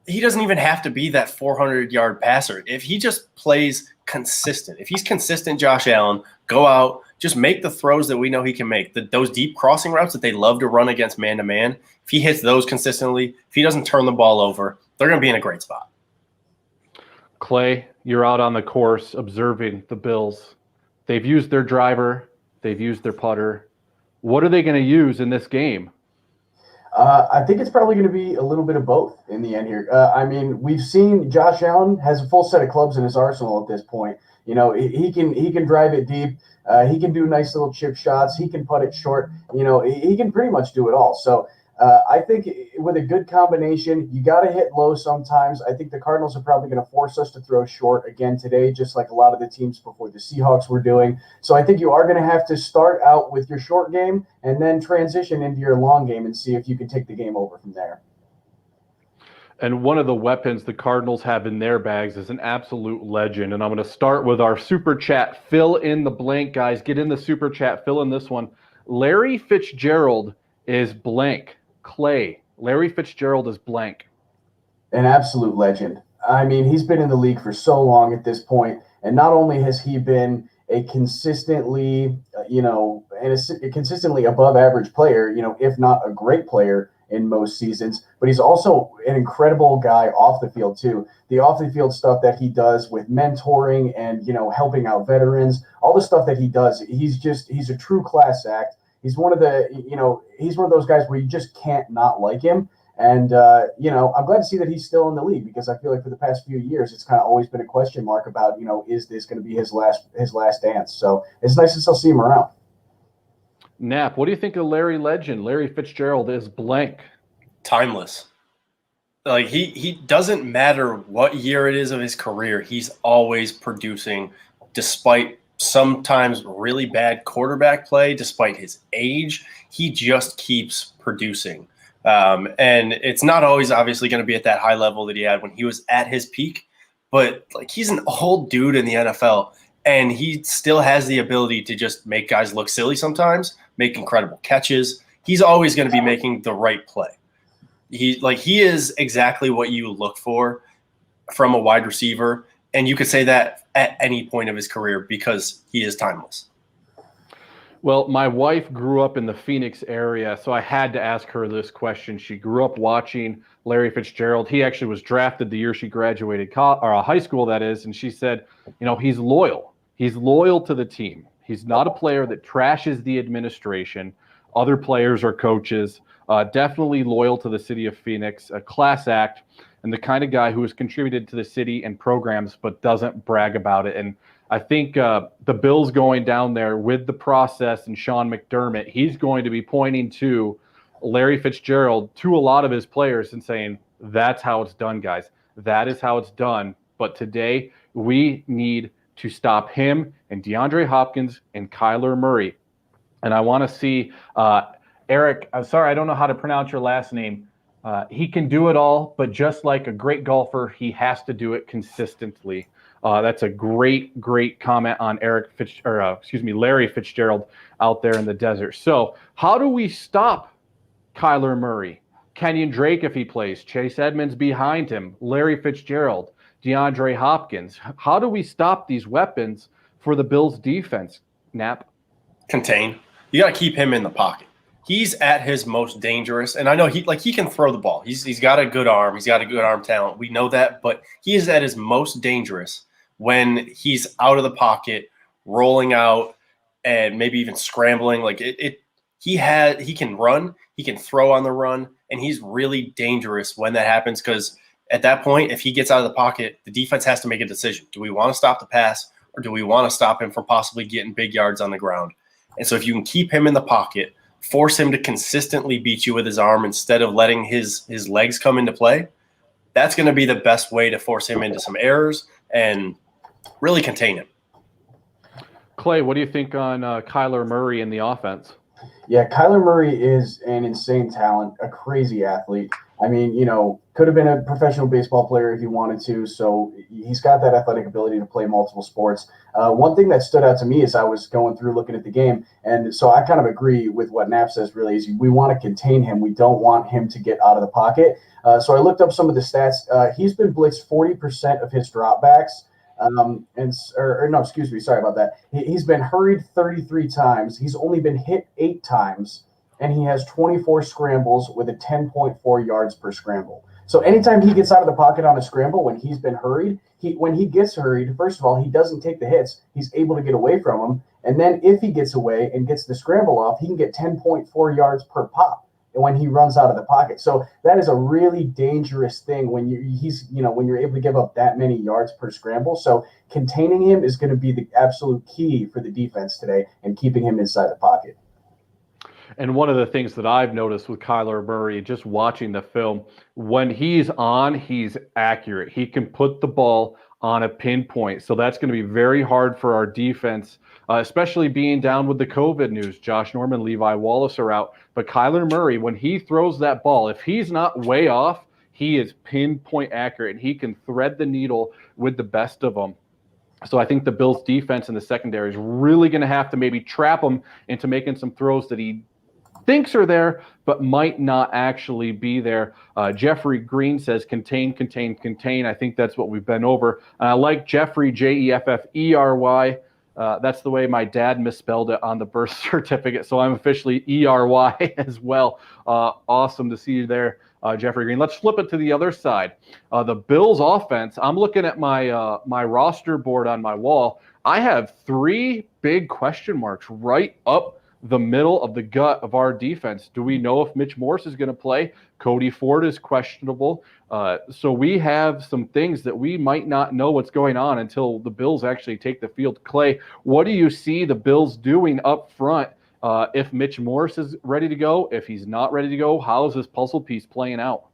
he doesn't even have to be that 400-yard passer. If he just plays consistent, if he's consistent, Josh Allen, go out, just make the throws that we know he can make. Those deep crossing routes that they love to run against man-to-man, if he hits those consistently, if he doesn't turn the ball over, they're going to be in a great spot. Clay, you're out on the course observing the Bills. They've used their driver. They've used their putter. What are they going to use in this game? I think it's probably going to be a little bit of both in the end here. I mean, we've seen Josh Allen has a full set of clubs in his arsenal at this point. You know, he can drive it deep. He can do nice little chip shots. He can putt it short. You know, he can pretty much do it all. So I think with a good combination, you got to hit low sometimes. I think the Cardinals are probably going to force us to throw short again today, just like a lot of the teams before the Seahawks were doing. So I think you are going to have to start out with your short game and then transition into your long game and see if you can take the game over from there. And one of the weapons the Cardinals have in their bags is an absolute legend. And I'm going to start with our super chat. Fill in the blank, guys. Get in the super chat. Fill in this one. Larry Fitzgerald is blank. Clay. Larry Fitzgerald is blank. An absolute legend. I mean, he's been in the league for so long at this point, and not only has he been a consistently, consistently above average player, if not a great player in most seasons, but he's also an incredible guy off the field too. The off the field stuff that he does with mentoring and, helping out veterans, all the stuff that he does, he's a true class act. He's one of those guys where you just can't not like him. And, I'm glad to see that he's still in the league, because I feel like for the past few years, it's kind of always been a question mark about, is this going to be his last dance? So it's nice to still see him around. Nap, what do you think of Larry Legend? Larry Fitzgerald is blank. Timeless. Like he doesn't matter what year it is of his career. He's always producing, despite sometimes really bad quarterback play, despite his age. He just keeps producing. And it's not always obviously going to be at that high level that he had when he was at his peak, but like he's an old dude in the NFL. And he still has the ability to just make guys look silly sometimes, make incredible catches. He's always going to be making the right play. He is exactly what you look for from a wide receiver. And you could say that at any point of his career because he is timeless. Well, my wife grew up in the Phoenix area, so I had to ask her this question. She grew up watching Larry Fitzgerald. He actually was drafted the year she graduated high school, that is, and she said, he's loyal. He's loyal to the team. He's not a player that trashes the administration, other players or coaches. Definitely loyal to the city of Phoenix, a class act, and the kind of guy who has contributed to the city and programs but doesn't brag about it. And I think the Bills going down there with the process and Sean McDermott, he's going to be pointing to Larry Fitzgerald, to a lot of his players, and saying, that's how it's done, guys. That is how it's done. But today we need to stop him and DeAndre Hopkins and Kyler Murray. And I want to see Eric, I'm sorry, I don't know how to pronounce your last name. He can do it all, but just like a great golfer, he has to do it consistently. That's a great comment on Larry Fitzgerald out there in the desert. So how do we stop Kyler Murray? Kenyon Drake, if he plays, Chase Edmonds behind him, Larry Fitzgerald, DeAndre Hopkins. How do we stop these weapons for the Bills defense, Nap? Contain. You got to keep him in the pocket. He's at his most dangerous, and I know he can throw the ball. He's got a good arm. He's got a good arm talent. We know that, but he is at his most dangerous when he's out of the pocket, rolling out, and maybe even scrambling. Like he can run, he can throw on the run, and he's really dangerous when that happens, because at that point, if he gets out of the pocket, the defense has to make a decision. Do we want to stop the pass, or do we want to stop him from possibly getting big yards on the ground? And so if you can keep him in the pocket, force him to consistently beat you with his arm instead of letting his legs come into play, that's going to be the best way to force him into some errors and really contain him. Clay, what do you think on Kyler Murray in the offense? Yeah, Kyler Murray is an insane talent, a crazy athlete. I mean, could have been a professional baseball player if he wanted to. So he's got that athletic ability to play multiple sports. One thing that stood out to me as I was going through looking at the game, and so I kind of agree with what Knapp says, really, is we want to contain him. We don't want him to get out of the pocket. So I looked up some of the stats. He's been blitzed 40% of his dropbacks. Sorry about that. He's been hurried 33 times. He's only been hit 8 times, and he has 24 scrambles with a 10.4 yards per scramble. So anytime he gets out of the pocket on a scramble when he's been hurried, when he gets hurried, first of all, he doesn't take the hits. He's able to get away from them. And then if he gets away and gets the scramble off, he can get 10.4 yards per pop when he runs out of the pocket. So that is a really dangerous thing when you're able to give up that many yards per scramble. So containing him is going to be the absolute key for the defense today and keeping him inside the pocket. And one of the things that I've noticed with Kyler Murray, just watching the film, when he's on, he's accurate. He can put the ball on a pinpoint. So that's going to be very hard for our defense, especially being down with the COVID news. Josh Norman, Levi Wallace are out. But Kyler Murray, when he throws that ball, if he's not way off, he is pinpoint accurate. He can thread the needle with the best of them. So I think the Bills' defense in the secondary is really going to have to maybe trap him into making some throws that he thinks are there, but might not actually be there. Jeffrey Green says, contain, contain, contain. I think that's what we've been over. And I like Jeffrey, Jefffery. That's the way my dad misspelled it on the birth certificate. So I'm officially ERY as well. Awesome to see you there, Jeffrey Green. Let's flip it to the other side. The Bills offense, I'm looking at my my roster board on my wall. I have 3 big question marks right up the middle of the gut of our defense. Do we know if Mitch Morse is going to play? Cody Ford is questionable. So we have some things that we might not know what's going on until the Bills actually take the field. Clay, what do you see the Bills doing up front if Mitch Morse is ready to go? If he's not ready to go, how is this puzzle piece playing out?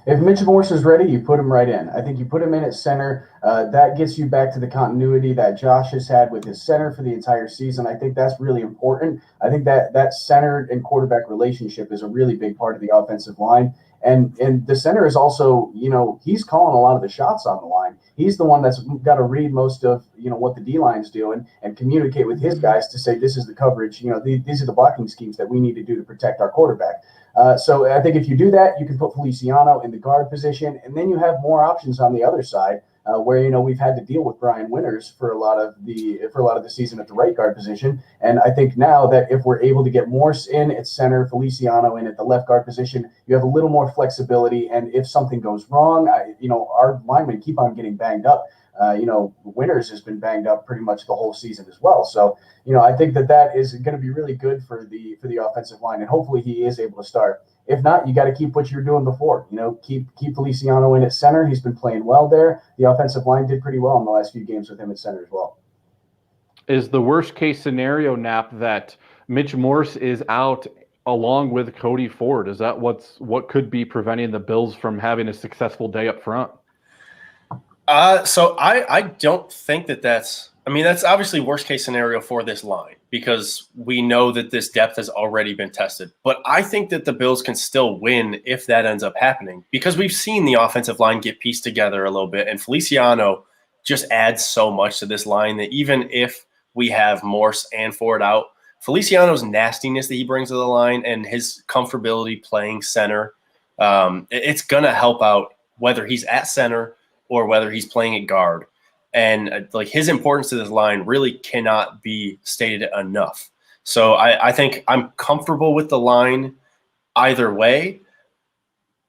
If Mitch Morse is ready, you put him right in. I think you put him in at center. That gets you back to the continuity that Josh has had with his center for the entire season. I think that's really important. I think that center and quarterback relationship is a really big part of the offensive line. And the center is also, he's calling a lot of the shots on the line. He's the one that's got to read most of, what the D-line's doing and communicate with his guys to say, this is the coverage, these are the blocking schemes that we need to do to protect our quarterback. So I think if you do that, you can put Feliciano in the guard position, and then you have more options on the other side, where we've had to deal with Brian Winters for a lot of the season at the right guard position. And I think now that if we're able to get Morse in at center, Feliciano in at the left guard position, you have a little more flexibility. And if something goes wrong, our linemen keep on getting banged up. Winters has been banged up pretty much the whole season as well. So, I think that is going to be really good for the offensive line, and hopefully he is able to start. If not, you got to keep what you're doing before. Keep Feliciano in at center. He's been playing well there. The offensive line did pretty well in the last few games with him at center as well. Is the worst case scenario, Knapp, that Mitch Morse is out along with Cody Ford? Is that what could be preventing the Bills from having a successful day up front? So I don't think that's obviously worst case scenario for this line because we know that this depth has already been tested. But I think that the Bills can still win if that ends up happening because we've seen the offensive line get pieced together a little bit, and Feliciano just adds so much to this line that even if we have Morse and Ford out, Feliciano's nastiness that he brings to the line and his comfortability playing center, it's going to help out whether he's at center or whether he's playing at guard. And his importance to this line really cannot be stated enough. So I think I'm comfortable with the line either way.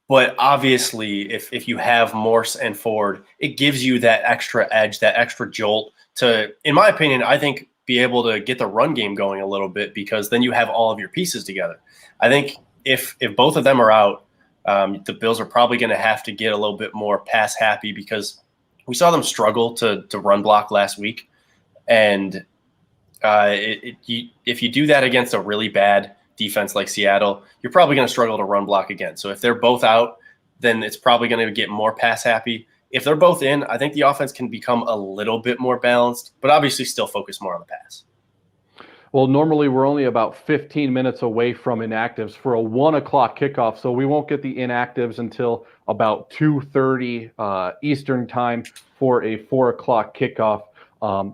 But obviously, if you have Morse and Ford, it gives you that extra edge, that extra jolt to, in my opinion, I think, be able to get the run game going a little bit because then you have all of your pieces together. I think if both of them are out, the Bills are probably going to have to get a little bit more pass happy because we saw them struggle to run block last week. And if you do that against a really bad defense like Seattle, you're probably going to struggle to run block again. So if they're both out, then it's probably going to get more pass happy. If they're both in, I think the offense can become a little bit more balanced, but obviously still focus more on the pass. Well, normally we're only about 15 minutes away from inactives for a 1 o'clock kickoff, so we won't get the inactives until about 2:30 Eastern time for a 4 o'clock kickoff.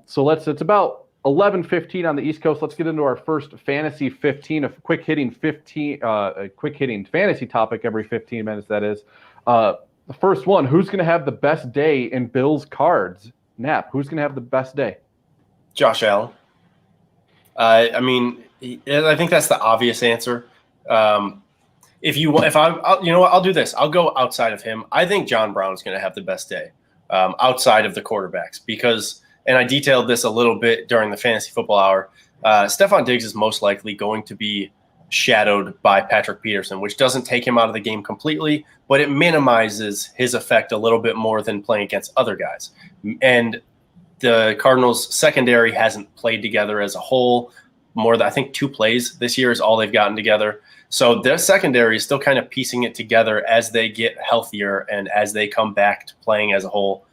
So it's about 11:15 on the East Coast. Let's get into our first fantasy 15, a quick hitting fantasy topic every 15 minutes. That is the first one. Who's going to have the best day in Bills cards? Knapp, who's going to have the best day? Josh Allen. I think that's the obvious answer. I'll do this. I'll go outside of him. I think John Brown is going to have the best day outside of the quarterbacks because, and I detailed this a little bit during the fantasy football hour, Stefon Diggs is most likely going to be shadowed by Patrick Peterson, which doesn't take him out of the game completely, but it minimizes his effect a little bit more than playing against other guys. And the Cardinals secondary hasn't played together as a whole. more than I think 2 plays this year is all they've gotten together. So their secondary is still kind of piecing it together as they get healthier and as they come back to playing as a whole,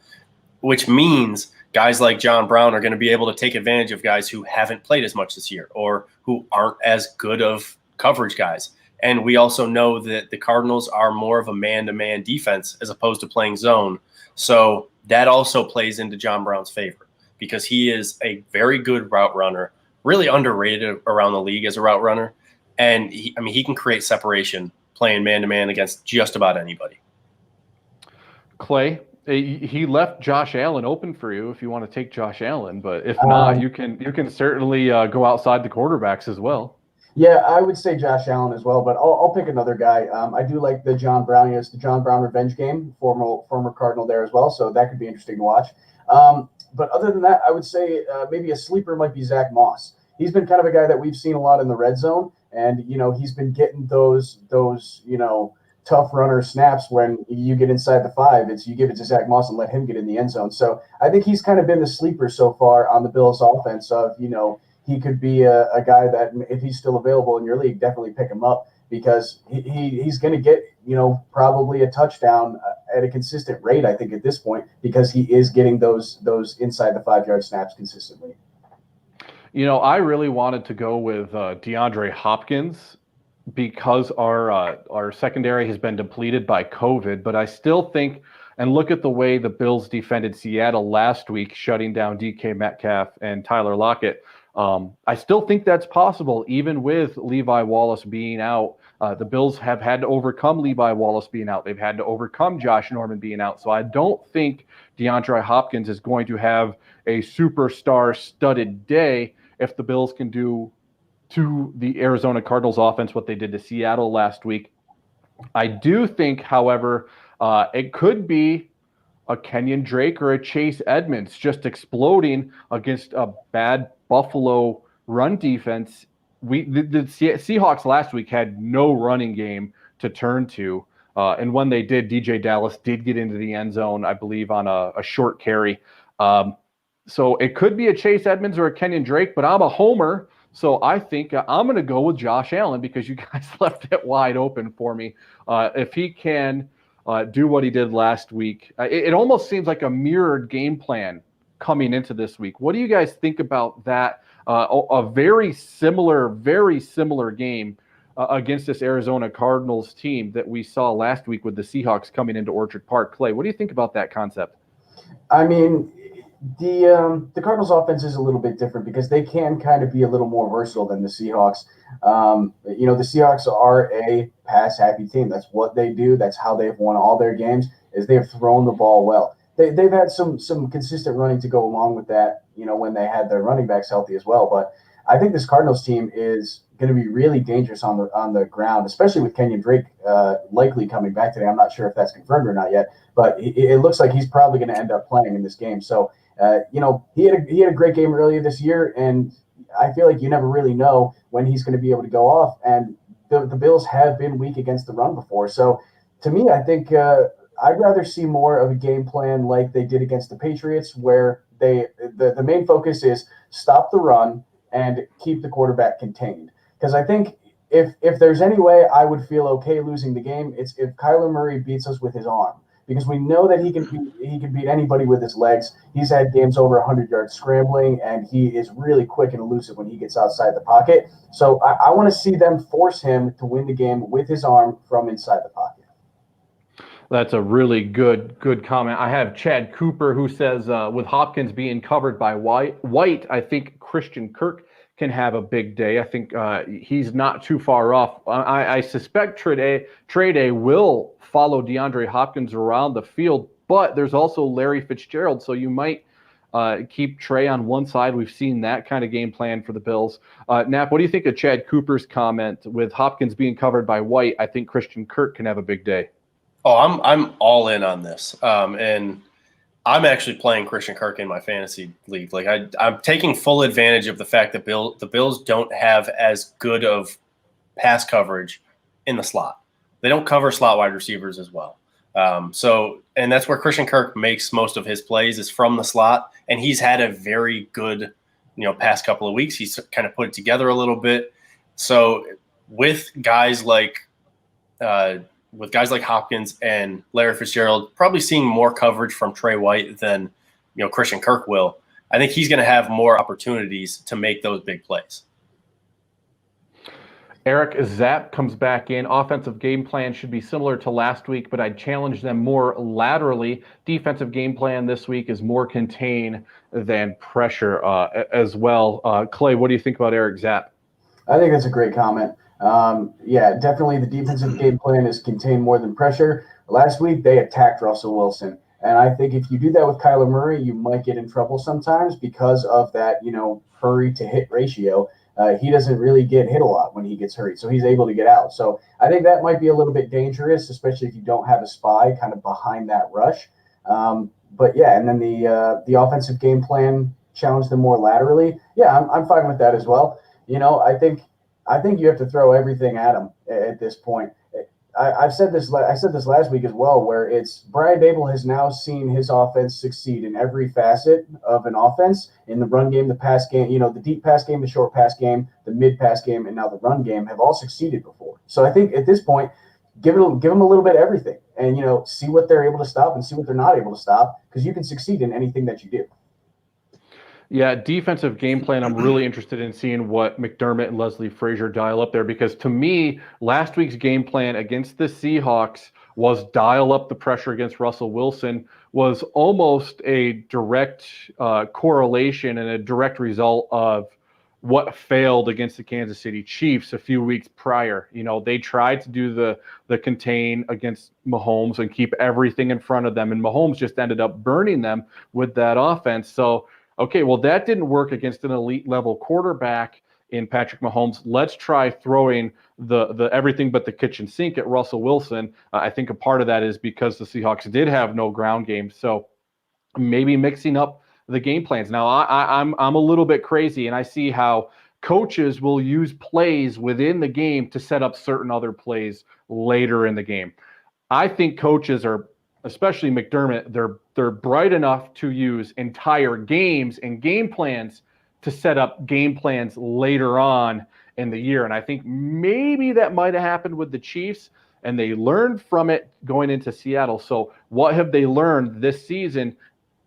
which means guys like John Brown are going to be able to take advantage of guys who haven't played as much this year or who aren't as good of coverage guys. And we also know that the Cardinals are more of a man-to-man defense as opposed to playing zone. So that also plays into John Brown's favor because he is a very good route runner, really underrated around the league as a route runner. And he can create separation playing man-to-man against just about anybody. Clay, he left Josh Allen open for you if you want to take Josh Allen, but if not, you can certainly go outside the quarterbacks as well. Yeah, I would say Josh Allen as well, but I'll pick another guy. I do like the John Brown. It's the John Brown revenge game, former Cardinal there as well, so that could be interesting to watch. But other than that, I would say maybe a sleeper might be Zach Moss. He's been kind of a guy that we've seen a lot in the red zone, and he's been getting those tough runner snaps when you get inside the 5. It's you give it to Zach Moss and let him get in the end zone. So I think he's kind of been the sleeper so far on the Bills offense of he could be a guy that if he's still available in your league, definitely pick him up because he's going to get, probably a touchdown at a consistent rate, I think, at this point, because he is getting those inside the 5-yard snaps consistently. I really wanted to go with DeAndre Hopkins because our secondary has been depleted by COVID, but I still think, and look at the way the Bills defended Seattle last week, shutting down DK Metcalf and Tyler Lockett. I still think that's possible, even with Levi Wallace being out. The Bills have had to overcome Levi Wallace being out. They've had to overcome Josh Norman being out. So I don't think DeAndre Hopkins is going to have a superstar studded day if the Bills can do to the Arizona Cardinals offense what they did to Seattle last week. I do think, however, it could be a Kenyon Drake or a Chase Edmonds just exploding against a bad Buffalo run defense. The Seahawks last week had no running game to turn to. And when they did, DJ Dallas did get into the end zone, I believe, on a short carry. So it could be a Chase Edmonds or a Kenyon Drake, but I'm a homer. So I think I'm going to go with Josh Allen because you guys left it wide open for me. If he can do what he did last week, it almost seems like a mirrored game plan coming into this week. What do you guys think about that? A very similar game against this Arizona Cardinals team that we saw last week with the Seahawks coming into Orchard Park. Clay, what do you think about that concept? I mean, the Cardinals offense is a little bit different because they can kind of be a little more versatile than the Seahawks. The Seahawks are a pass-happy team. That's what they do. That's how they've won all their games, is they've thrown the ball well. They've had some consistent running to go along with that, when they had their running backs healthy as well. But I think this Cardinals team is going to be really dangerous on the ground, especially with Kenyon Drake likely coming back today. I'm not sure if that's confirmed or not yet, but it looks like he's probably going to end up playing in this game. So, he had a great game earlier this year, and I feel like you never really know when he's going to be able to go off. And the Bills have been weak against the run before. So to me, I think I'd rather see more of a game plan like they did against the Patriots, where the main focus is stop the run and keep the quarterback contained. Because I think if there's any way I would feel okay losing the game, it's if Kyler Murray beats us with his arm. Because we know that he can beat anybody with his legs. He's had games over 100 yards scrambling, and he is really quick and elusive when he gets outside the pocket. So I want to see them force him to win the game with his arm from inside the pocket. That's a really good comment. I have Chad Cooper who says, with Hopkins being covered by White, I think Christian Kirk can have a big day. I think he's not too far off. I suspect Trey Day will follow DeAndre Hopkins around the field, but there's also Larry Fitzgerald, so you might keep Trey on one side. We've seen that kind of game plan for the Bills. Knapp, what do you think of Chad Cooper's comment with Hopkins being covered by White? I think Christian Kirk can have a big day. Oh, I'm all in on this, and I'm actually playing Christian Kirk in my fantasy league. Like I'm taking full advantage of the fact that the Bills don't have as good of pass coverage in the slot. They don't cover slot wide receivers as well. And that's where Christian Kirk makes most of his plays is from the slot, and he's had a very good past couple of weeks. He's kind of put it together a little bit. So with guys like Hopkins and Larry Fitzgerald, probably seeing more coverage from Trey White than Christian Kirk will, I think he's going to have more opportunities to make those big plays. Eric Zapp comes back in. Offensive game plan should be similar to last week, but I'd challenge them more laterally. Defensive game plan this week is more contain than pressure as well. Clay, what do you think about Eric Zapp? I think that's a great comment. Yeah, definitely the defensive game plan is contain more than pressure. Last week, they attacked Russell Wilson. And I think if you do that with Kyler Murray, you might get in trouble sometimes because of that, hurry to hit ratio. He doesn't really get hit a lot when he gets hurried, so he's able to get out. So I think that might be a little bit dangerous, especially if you don't have a spy kind of behind that rush. But yeah, and then the offensive game plan challenge them more laterally. Yeah, I'm fine with that as well. I think you have to throw everything at him at this point. I said this last week as well, where it's Brian Dable has now seen his offense succeed in every facet of an offense, in the run game, the pass game, the deep pass game, the short pass game, the mid pass game, and now the run game have all succeeded before. So I think at this point, give them a little bit of everything, and see what they're able to stop and see what they're not able to stop, because you can succeed in anything that you do. Yeah, defensive game plan. I'm really interested in seeing what McDermott and Leslie Frazier dial up there, because to me, last week's game plan against the Seahawks was dial up the pressure against Russell Wilson, was almost a direct correlation and a direct result of what failed against the Kansas City Chiefs a few weeks prior. They tried to do the contain against Mahomes and keep everything in front of them, and Mahomes just ended up burning them with that offense. So okay, well, that didn't work against an elite level quarterback in Patrick Mahomes. Let's try throwing the everything but the kitchen sink at Russell Wilson. I think a part of that is because the Seahawks did have no ground game. So maybe mixing up the game plans. Now, I'm a little bit crazy, and I see how coaches will use plays within the game to set up certain other plays later in the game. I think coaches are, especially McDermott, they're bright enough to use entire games and game plans to set up game plans later on in the year. And I think maybe that might have happened with the Chiefs, and they learned from it going into Seattle. So what have they learned this season?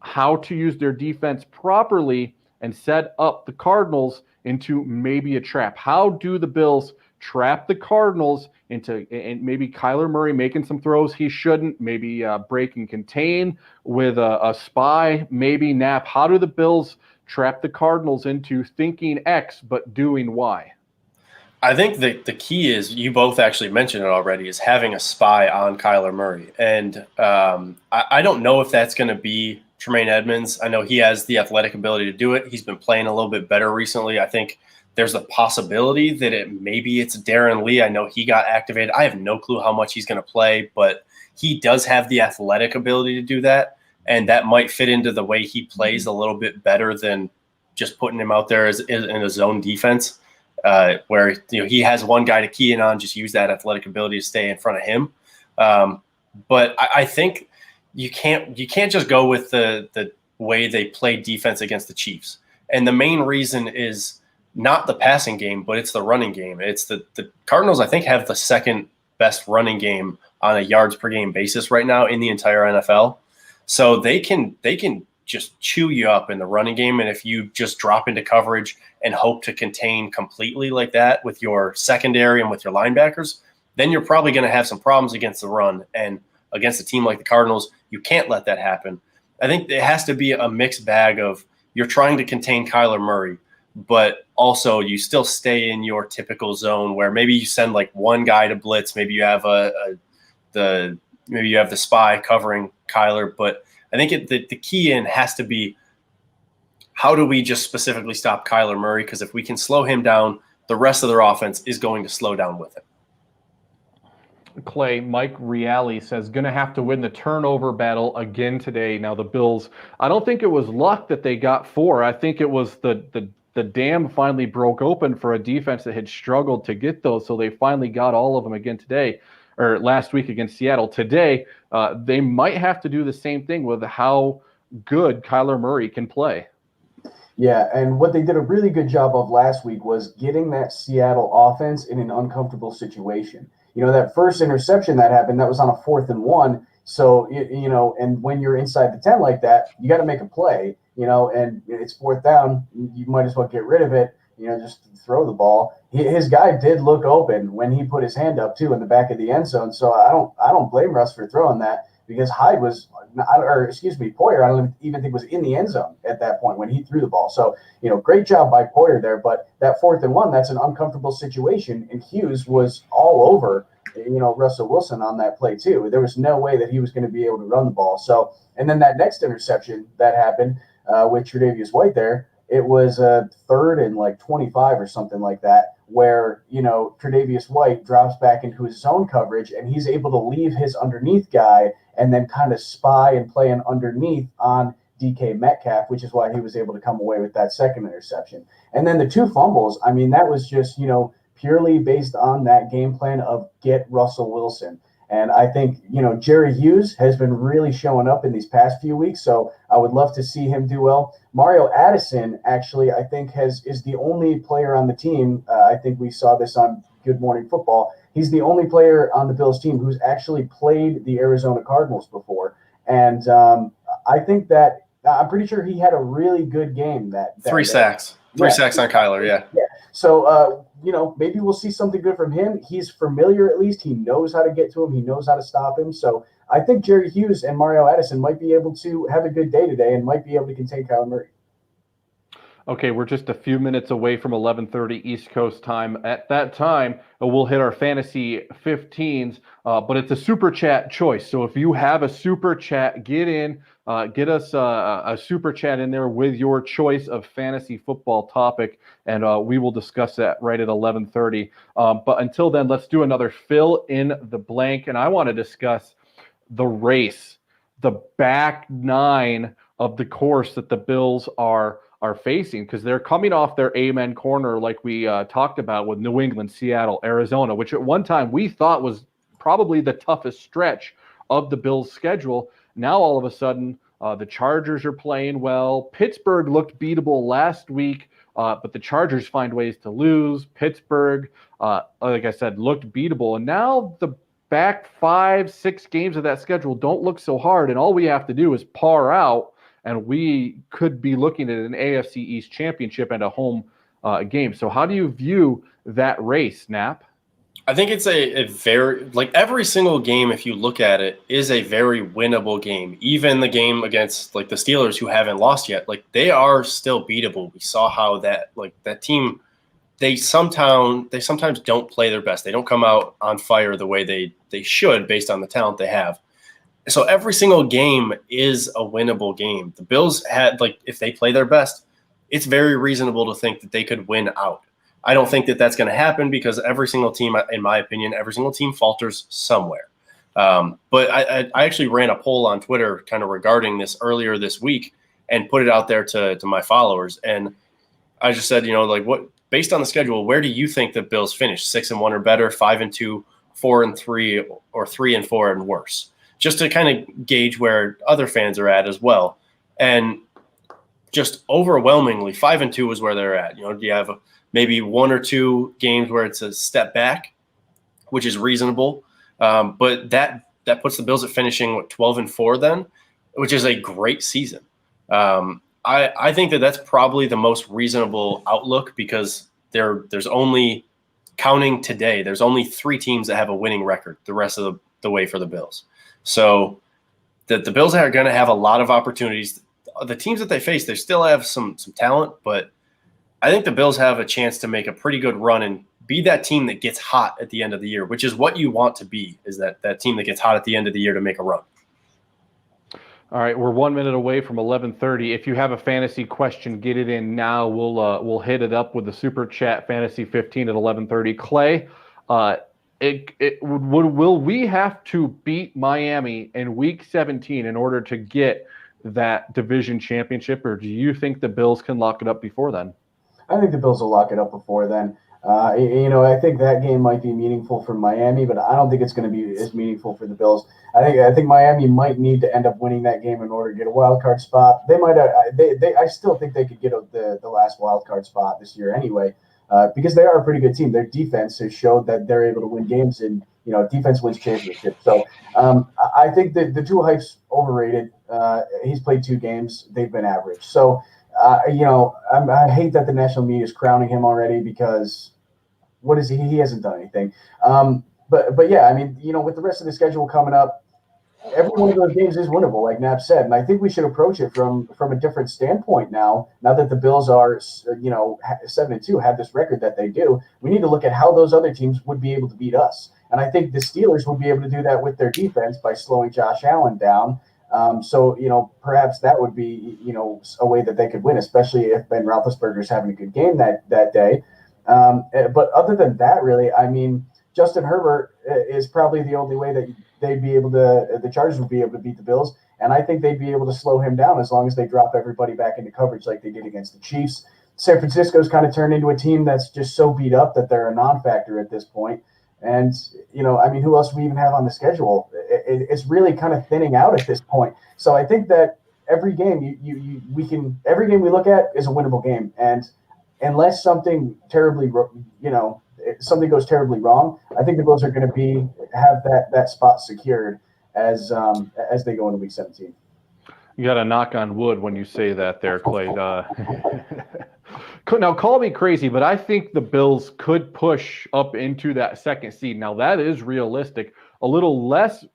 How to use their defense properly and set up the Cardinals into maybe a trap. How do the Bills trap the Cardinals into, and maybe Kyler Murray making some throws he shouldn't, maybe break and contain with a spy, maybe Knapp? How do the Bills trap the Cardinals into thinking X but doing Y? I think the key is, you both actually mentioned it already, is having a spy on Kyler Murray. And I don't know if that's going to be Tremaine Edmonds. I know he has the athletic ability to do it. He's been playing a little bit better recently. I think there's a possibility that maybe it's Darren Lee. I know he got activated. I have no clue how much he's going to play, but he does have the athletic ability to do that, and that might fit into the way he plays a little bit better than just putting him out there in a zone defense, where he has one guy to key in on, just use that athletic ability to stay in front of him. But I think you can't just go with the way they played defense against the Chiefs, and the main reason is not the passing game, but it's the running game. It's the Cardinals, I think, have the second best running game on a yards per game basis right now in the entire NFL. So they can just chew you up in the running game. And if you just drop into coverage and hope to contain completely like that with your secondary and with your linebackers, then you're probably going to have some problems against the run. And against a team like the Cardinals, you can't let that happen. I think it has to be a mixed bag of, you're trying to contain Kyler Murray, but also you still stay in your typical zone where maybe you send like one guy to blitz, maybe you have the spy covering Kyler. But I think the key in has to be, how do we just specifically stop Kyler Murray? Because if we can slow him down, the rest of their offense is going to slow down with him. Clay, Mike Reale says, going to have to win the turnover battle again today. Now the Bills, I don't think it was luck that they got 4. I think it was the dam finally broke open for a defense that had struggled to get those. So they finally got all of them again today, or last week against Seattle. Today, they might have to do the same thing with how good Kyler Murray can play. Yeah, and what they did a really good job of last week was getting that Seattle offense in an uncomfortable situation. That first interception that happened, that was on a 4th and 1. So, and when you're inside the 10 like that, you got to make a play, and it's 4th down. You might as well get rid of it, just throw the ball. His guy did look open when he put his hand up, too, in the back of the end zone. So I don't blame Russ for throwing that, because Hyde was, Poyer, I don't even think was in the end zone at that point when he threw the ball. So, great job by Poyer there. But that 4th and 1, that's an uncomfortable situation. And Hughes was all over, Russell Wilson on that play too. There was no way that he was going to be able to run the ball. So, and then that next interception that happened with Tre'Davious White there, it was a 3rd and like 25 or something like that, where, Tre'Davious White drops back into his zone coverage and he's able to leave his underneath guy and then kind of spy and play an underneath on DK Metcalf, which is why he was able to come away with that second interception. And then the 2 fumbles, I mean, that was just, purely based on that game plan of get Russell Wilson. And I think, Jerry Hughes has been really showing up in these past few weeks, so I would love to see him do well. Mario Addison, actually, I think is the only player on the team. I think we saw this on Good Morning Football. He's the only player on the Bills team who's actually played the Arizona Cardinals before. And I think that I'm pretty sure he had a really good game. That 3 sacks. 3 sacks on Kyler, yeah. So, maybe we'll see something good from him. He's familiar, at least. He knows how to get to him. He knows how to stop him. So I think Jerry Hughes and Mario Addison might be able to have a good day today and might be able to contain Kyler Murray. Okay, we're just a few minutes away from 11:30 East Coast time. At that time, we'll hit our fantasy 15s, but it's a super chat choice. So if you have a super chat, get in, get us a super chat in there with your choice of fantasy football topic, and we will discuss that right at 11:30. But until then, let's do another fill in the blank, and I want to discuss the race, the back 9 of the course that the Bills are facing, because they're coming off their amen corner like we talked about with New England, Seattle, Arizona, which at one time we thought was probably the toughest stretch of the Bills' schedule. Now all of a sudden the Chargers are playing well. Pittsburgh looked beatable last week, but the Chargers find ways to lose. Pittsburgh, like I said, looked beatable. And now the back 5-6 games of that schedule don't look so hard, and all we have to do is par out, and we could be looking at an AFC East championship and a home game. So how do you view that race, Nap? I think it's a very, every single game, if you look at it, is a very winnable game. Even the game against the Steelers, who haven't lost yet, they are still beatable. We saw how that team, they sometimes don't play their best. They don't come out on fire the way they should based on the talent they have. So every single game is a winnable game. The Bills had, if they play their best, it's very reasonable to think that they could win out. I don't think that that's going to happen, because every single team, in my opinion, every single team falters somewhere. But I actually ran a poll on Twitter kind of regarding this earlier this week and put it out there to my followers. And I just said, what, based on the schedule, where do you think the Bills finish? 6-1 or better, 5-2, 4-3, or 3-4 and worse? Just to kind of gauge where other fans are at as well. And just overwhelmingly, 5-2 is where they're at. You have maybe 1 or 2 games where it's a step back, which is reasonable. But that puts the Bills at finishing 12-4 then, which is a great season. I think that's probably the most reasonable outlook, because there's only, counting today, there's only 3 teams that have a winning record the rest of the way for the Bills. So the Bills are going to have a lot of opportunities. The teams that they face, they still have some talent, but I think the Bills have a chance to make a pretty good run and be that team that gets hot at the end of the year, which is what you want to be, is that team that gets hot at the end of the year to make a run. All right, we're 1 minute away from 11:30. If you have a fantasy question, get it in now. We'll hit it up with the Super Chat Fantasy 15 at 11:30. Clay, will we have to beat Miami in Week 17 in order to get that division championship, or do you think the Bills can lock it up before then? I think the Bills will lock it up before then. I think that game might be meaningful for Miami, but I don't think it's going to be as meaningful for the Bills. I think Miami might need to end up winning that game in order to get a wild card spot. They might. I still think they could get the last wild card spot this year anyway, because they are a pretty good team. Their defense has showed that they're able to win games, and defense wins championships. So I think that the Tua Hype's overrated. He's played 2 games; they've been average. So I hate that the national media is crowning him already because. What is he? He hasn't done anything. But yeah, I mean, with the rest of the schedule coming up, every one of those games is winnable, like Knapp said. And I think we should approach it from a different standpoint now. Now that the Bills are, 7-2, have this record that they do, we need to look at how those other teams would be able to beat us. And I think the Steelers would be able to do that with their defense by slowing Josh Allen down. So perhaps that would be, a way that they could win, especially if Ben Roethlisberger is having a good game that day. But other than that, really, I mean, Justin Herbert is probably the only way that the Chargers would be able to beat the Bills. And I think they'd be able to slow him down as long as they drop everybody back into coverage like they did against the Chiefs. San Francisco's kind of turned into a team that's just so beat up that they're a non-factor at this point. And, who else do we even have on the schedule? It's really kind of thinning out at this point. So I think that every game every game we look at is a winnable game. And unless something something goes terribly wrong, I think the Bills are going to have that spot secured as they go into Week 17. You got to knock on wood when you say that there, Clay. Now, call me crazy, but I think the Bills could push up into that 2nd seed. Now, that is realistic. A little less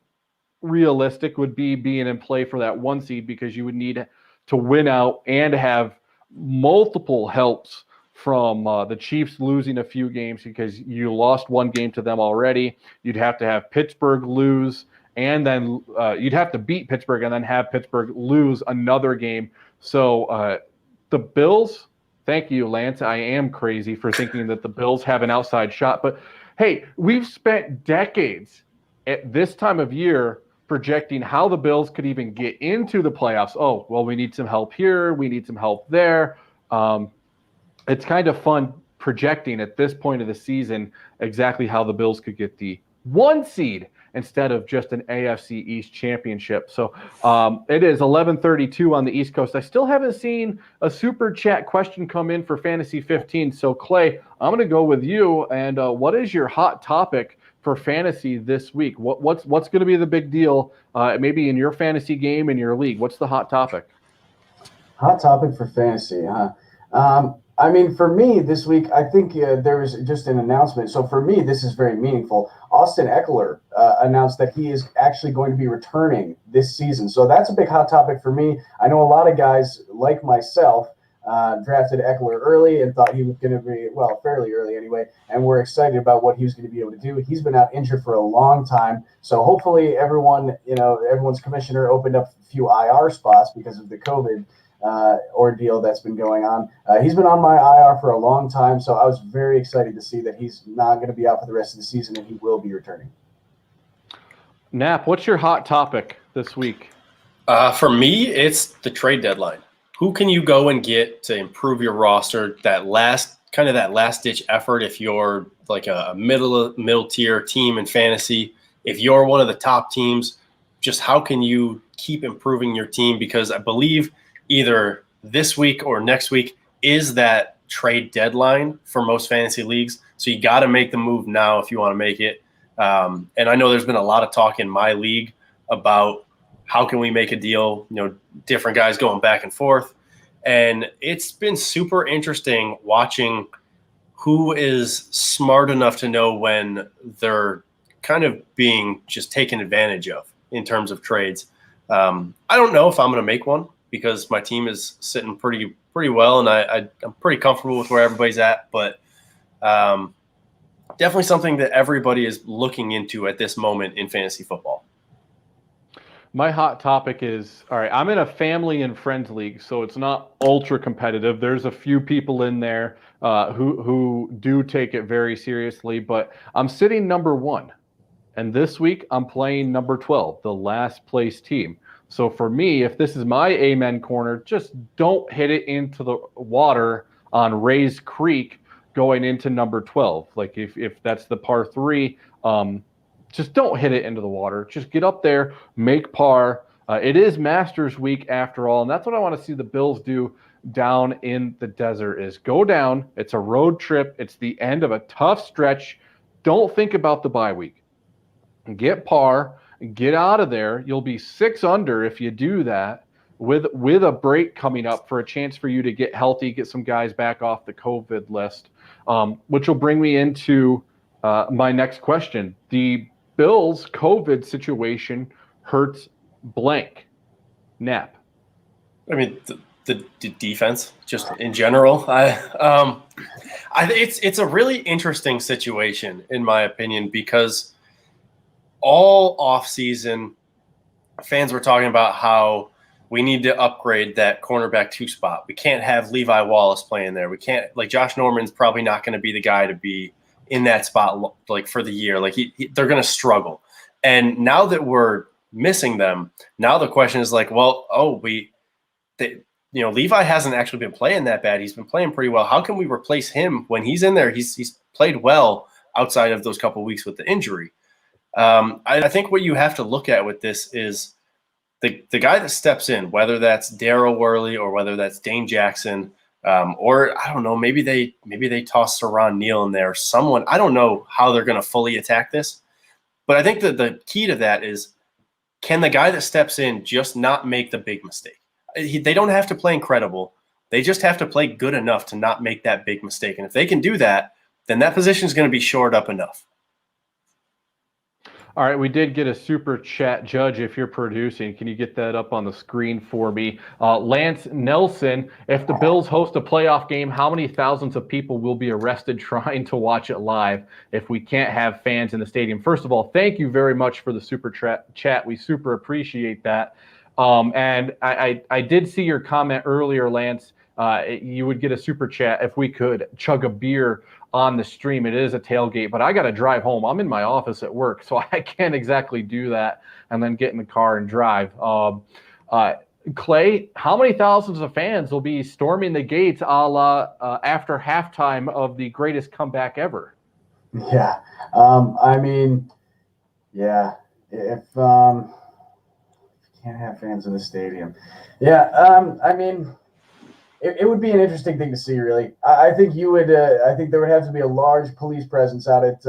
realistic would be being in play for that 1 seed because you would need to win out and have multiple helps from the Chiefs losing a few games because you lost 1 game to them already. You'd have to have Pittsburgh lose, and then you'd have to beat Pittsburgh and then have Pittsburgh lose another game. So the Bills, thank you, Lance. I am crazy for thinking that the Bills have an outside shot. But, hey, we've spent decades at this time of year projecting how the Bills could even get into the playoffs. Oh, well, we need some help here. We need some help there. It's kind of fun projecting at this point of the season exactly how the Bills could get the 1 seed instead of just an AFC East championship. So it is 11:32 on the East Coast. I still haven't seen a super chat question come in for Fantasy 15. So Clay, I'm going to go with you. And what is your hot topic for fantasy this week? What's going to be the big deal maybe in your fantasy game in your league? What's the hot topic? Hot topic for fantasy, huh? For me this week, I think there was just an announcement. So for me, this is very meaningful. Austin Eckler announced that he is actually going to be returning this season. So that's a big hot topic for me. I know a lot of guys like myself drafted Eckler early and thought he was going to be, fairly early anyway, and we're excited about what he was going to be able to do. He's been out injured for a long time. So hopefully everyone's commissioner opened up a few IR spots because of the COVID ordeal that's been going on. He's been on my IR for a long time, so I was very excited to see that he's not going to be out for the rest of the season and he will be returning. Knapp, what's your hot topic this week? For me, it's the trade deadline. Who can you go and get to improve your roster? That last ditch effort. If you're like a middle tier team in fantasy, if you're one of the top teams, just how can you keep improving your team? Because I believe either this week or next week is that trade deadline for most fantasy leagues. So you got to make the move now if you want to make it. And I know there's been a lot of talk in my league about how can we make a deal, different guys going back and forth. And it's been super interesting watching who is smart enough to know when they're kind of being just taken advantage of in terms of trades. I don't know if I'm going to make one because my team is sitting pretty well, and I'm pretty comfortable with where everybody's at. But definitely something that everybody is looking into at this moment in fantasy football. My hot topic is, all right, I'm in a family and friends league, so it's not ultra competitive. There's a few people in there who do take it very seriously, but I'm sitting number 1. And this week I'm playing number 12, the last place team. So for me, if this is my amen corner, just don't hit it into the water on Ray's Creek. going into number 12. Like if that's the par 3, just don't hit it into the water. Just get up there, make par. It is Masters week after all, and that's what I want to see the Bills do down in the desert is go down. It's a road trip. It's the end of a tough stretch. Don't think about the bye week. Get par, get out of there. You'll be 6 under if you do that with a break coming up for a chance for you to get healthy, get some guys back off the COVID list, which will bring me into my next question. The Bills' COVID situation hurts blank. Nap. I mean, the defense, just in general. It's a really interesting situation, in my opinion, because all offseason, fans were talking about how we need to upgrade that cornerback 2 spot. We can't have Levi Wallace playing there. We can't, like, Josh Norman's probably not going to be the guy to be in that spot, like, for the year. Like, they're going to struggle. And now that we're missing them, now the question is like, well, Levi hasn't actually been playing that bad. He's been playing pretty well. How can we replace him when he's in there? He's played well outside of those couple of weeks with the injury. I think what you have to look at with this is the guy that steps in, whether that's Darryl Worley or whether that's Dane Jackson, or I don't know, maybe they toss Saron Neal in there. Someone, I don't know how they're going to fully attack this, but I think that the key to that is, can the guy that steps in just not make the big mistake? They don't have to play incredible. They just have to play good enough to not make that big mistake. And if they can do that, then that position is going to be shored up enough. All right, we did get a super chat. Judge, if you're producing, can you get that up on the screen for me? Lance Nelson, if the Bills host a playoff game, how many thousands of people will be arrested trying to watch it live if we can't have fans in the stadium? First of all, thank you very much for the super chat. We super appreciate that. And I did see your comment earlier, Lance. You would get a super chat if we could chug a beer on the stream. It is a tailgate, but I got to drive home. I'm in my office at work, so I can't exactly do that and then get in the car and drive. Clay, how many thousands of fans will be storming the gates a la after halftime of the greatest comeback ever? Yeah. If can't have fans in the stadium. It would be an interesting thing to see, really. I think you would. I think there would have to be a large police presence out at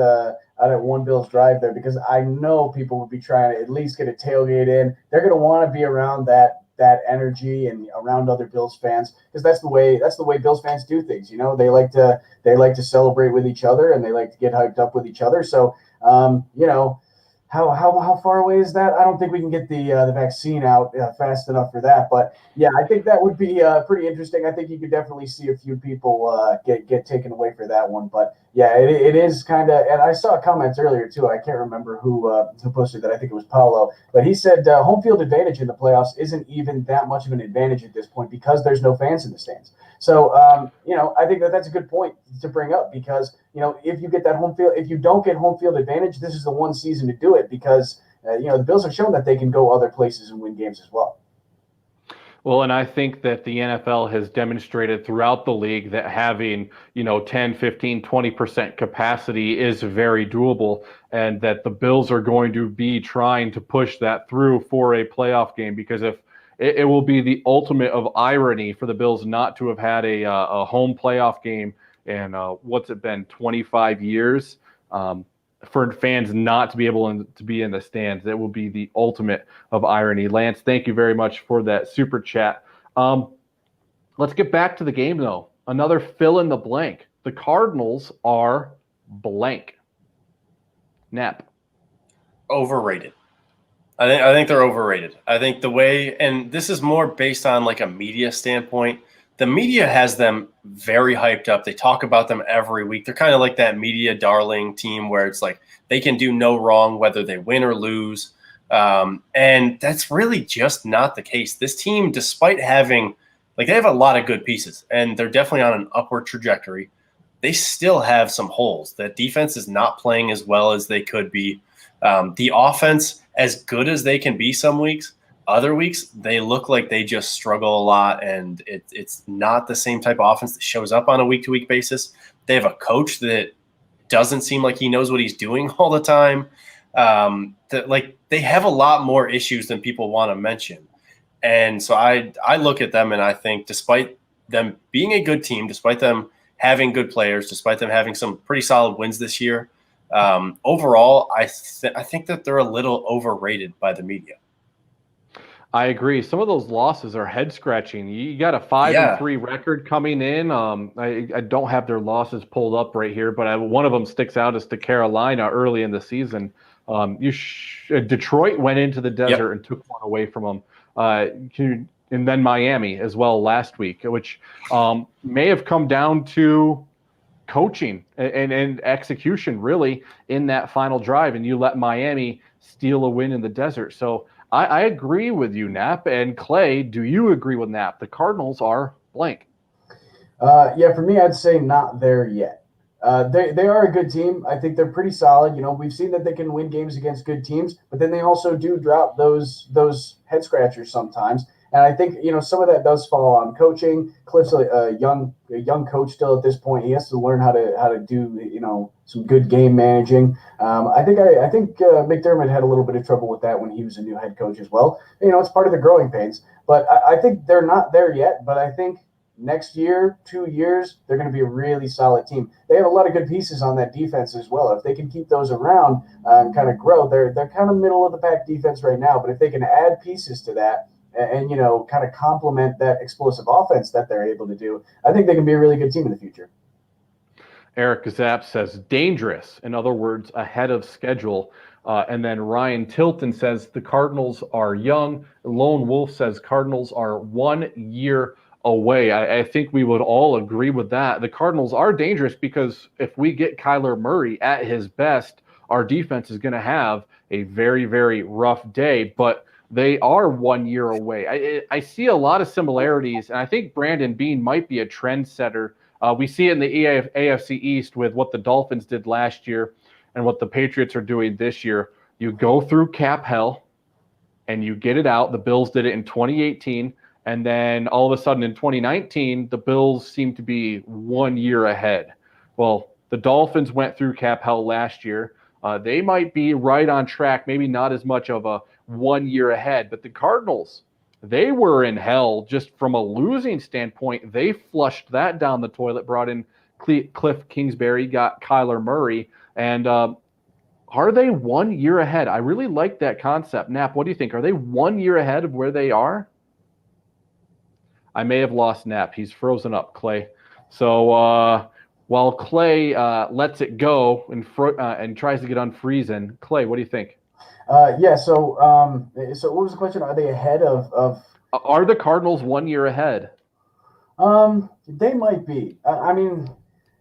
One Bills Drive there, because I know people would be trying to at least get a tailgate in. They're going to want to be around that energy and around other Bills fans, because that's the way Bills fans do things. You know, they like to celebrate with each other, and they like to get hyped up with each other. So, How far away is that? I don't think we can get the vaccine out fast enough for that. But yeah, I think that would be pretty interesting. I think you could definitely see a few people get taken away for that one. But yeah, it is kind of. And I saw comments earlier too. I can't remember who posted that. I think it was Paulo. But he said home field advantage in the playoffs isn't even that much of an advantage at this point because there's no fans in the stands. So I think that's a good point to bring up, because if you get that home field, if you don't get home field advantage, this is the one season to do it, because the Bills have shown that they can go other places and win games as well. Well, and I think that the NFL has demonstrated throughout the league that having, 10, 15, 20% capacity is very doable, and that the Bills are going to be trying to push that through for a playoff game, because if it will be the ultimate of irony for the Bills not to have had a home playoff game in, what's it been, 25 years, for fans not to be able to be in the stands. It will be the ultimate of irony. Lance, thank you very much for that super chat. Let's get back to the game, though. Another fill in the blank. The Cardinals are blank. Nap. Overrated. I think they're overrated. I think the way, and this is more based on like a media standpoint, the media has them very hyped up. They talk about them every week. They're kind of like that media darling team where it's like they can do no wrong whether they win or lose. And that's really just not the case. This team, despite having, they have a lot of good pieces, and they're definitely on an upward trajectory, they still have some holes. That defense is not playing as well as they could be. The offense, as good as they can be some weeks, other weeks they look like they just struggle a lot, and it's not the same type of offense that shows up on a week-to-week basis. They have a coach that doesn't seem like he knows what he's doing all the time. They have a lot more issues than people want to mention. And so I look at them and I think despite them being a good team, despite them having good players, despite them having some pretty solid wins this year, overall, I think that they're a little overrated by the media. I agree. Some of those losses are head scratching. You got a 5-3 record coming in. I don't have their losses pulled up right here, but one of them sticks out as to Carolina early in the season. Detroit went into the desert and took one away from them. And then Miami as well last week, which may have come down to coaching and execution really in that final drive. And you let Miami steal a win in the desert. So I agree with you, Knapp. And Clay, do you agree with Knapp? The Cardinals are blank. Yeah, for me, I'd say not there yet. They are a good team. I think they're pretty solid. We've seen that they can win games against good teams, but then they also do drop those head scratchers sometimes. And I think some of that does fall on coaching. Cliff's a young coach still at this point. He has to learn how to do some good game managing. I think McDermott had a little bit of trouble with that when he was a new head coach as well. It's part of the growing pains. But I think they're not there yet. But I think next year, 2 years, they're going to be a really solid team. They have a lot of good pieces on that defense as well. If they can keep those around and kind of grow, they're kind of middle of the pack defense right now. But if they can add pieces to that, and kind of complement that explosive offense that they're able to do, I think they can be a really good team in the future. Eric Zapp says dangerous, in other words, ahead of schedule. And then Ryan Tilton says the Cardinals are young. Lone Wolf says Cardinals are 1 year away. I think we would all agree with that. The Cardinals are dangerous because if we get Kyler Murray at his best, our defense is going to have a very, very rough day. But they are 1 year away. I see a lot of similarities, and I think Brandon Beane might be a trendsetter. We see it in the AFC East with what the Dolphins did last year and what the Patriots are doing this year. You go through cap hell, and you get it out. The Bills did it in 2018, and then all of a sudden in 2019, the Bills seem to be 1 year ahead. Well, the Dolphins went through cap hell last year. They might be right on track, maybe not as much of a 1 year ahead, but the Cardinals, they were in hell just from a losing standpoint. They flushed that down the toilet, brought in Cliff Kingsbury, got Kyler Murray, and are they 1 year ahead? I really like that concept. Knapp, what do you think? Are they 1 year ahead of where they are? I may have lost Knapp. He's frozen up, Clay. So while Clay lets it go and tries to get unfreezing, Clay, what do you think? So what was the question? Are they ahead of Are the Cardinals 1 year ahead? They might be. I mean,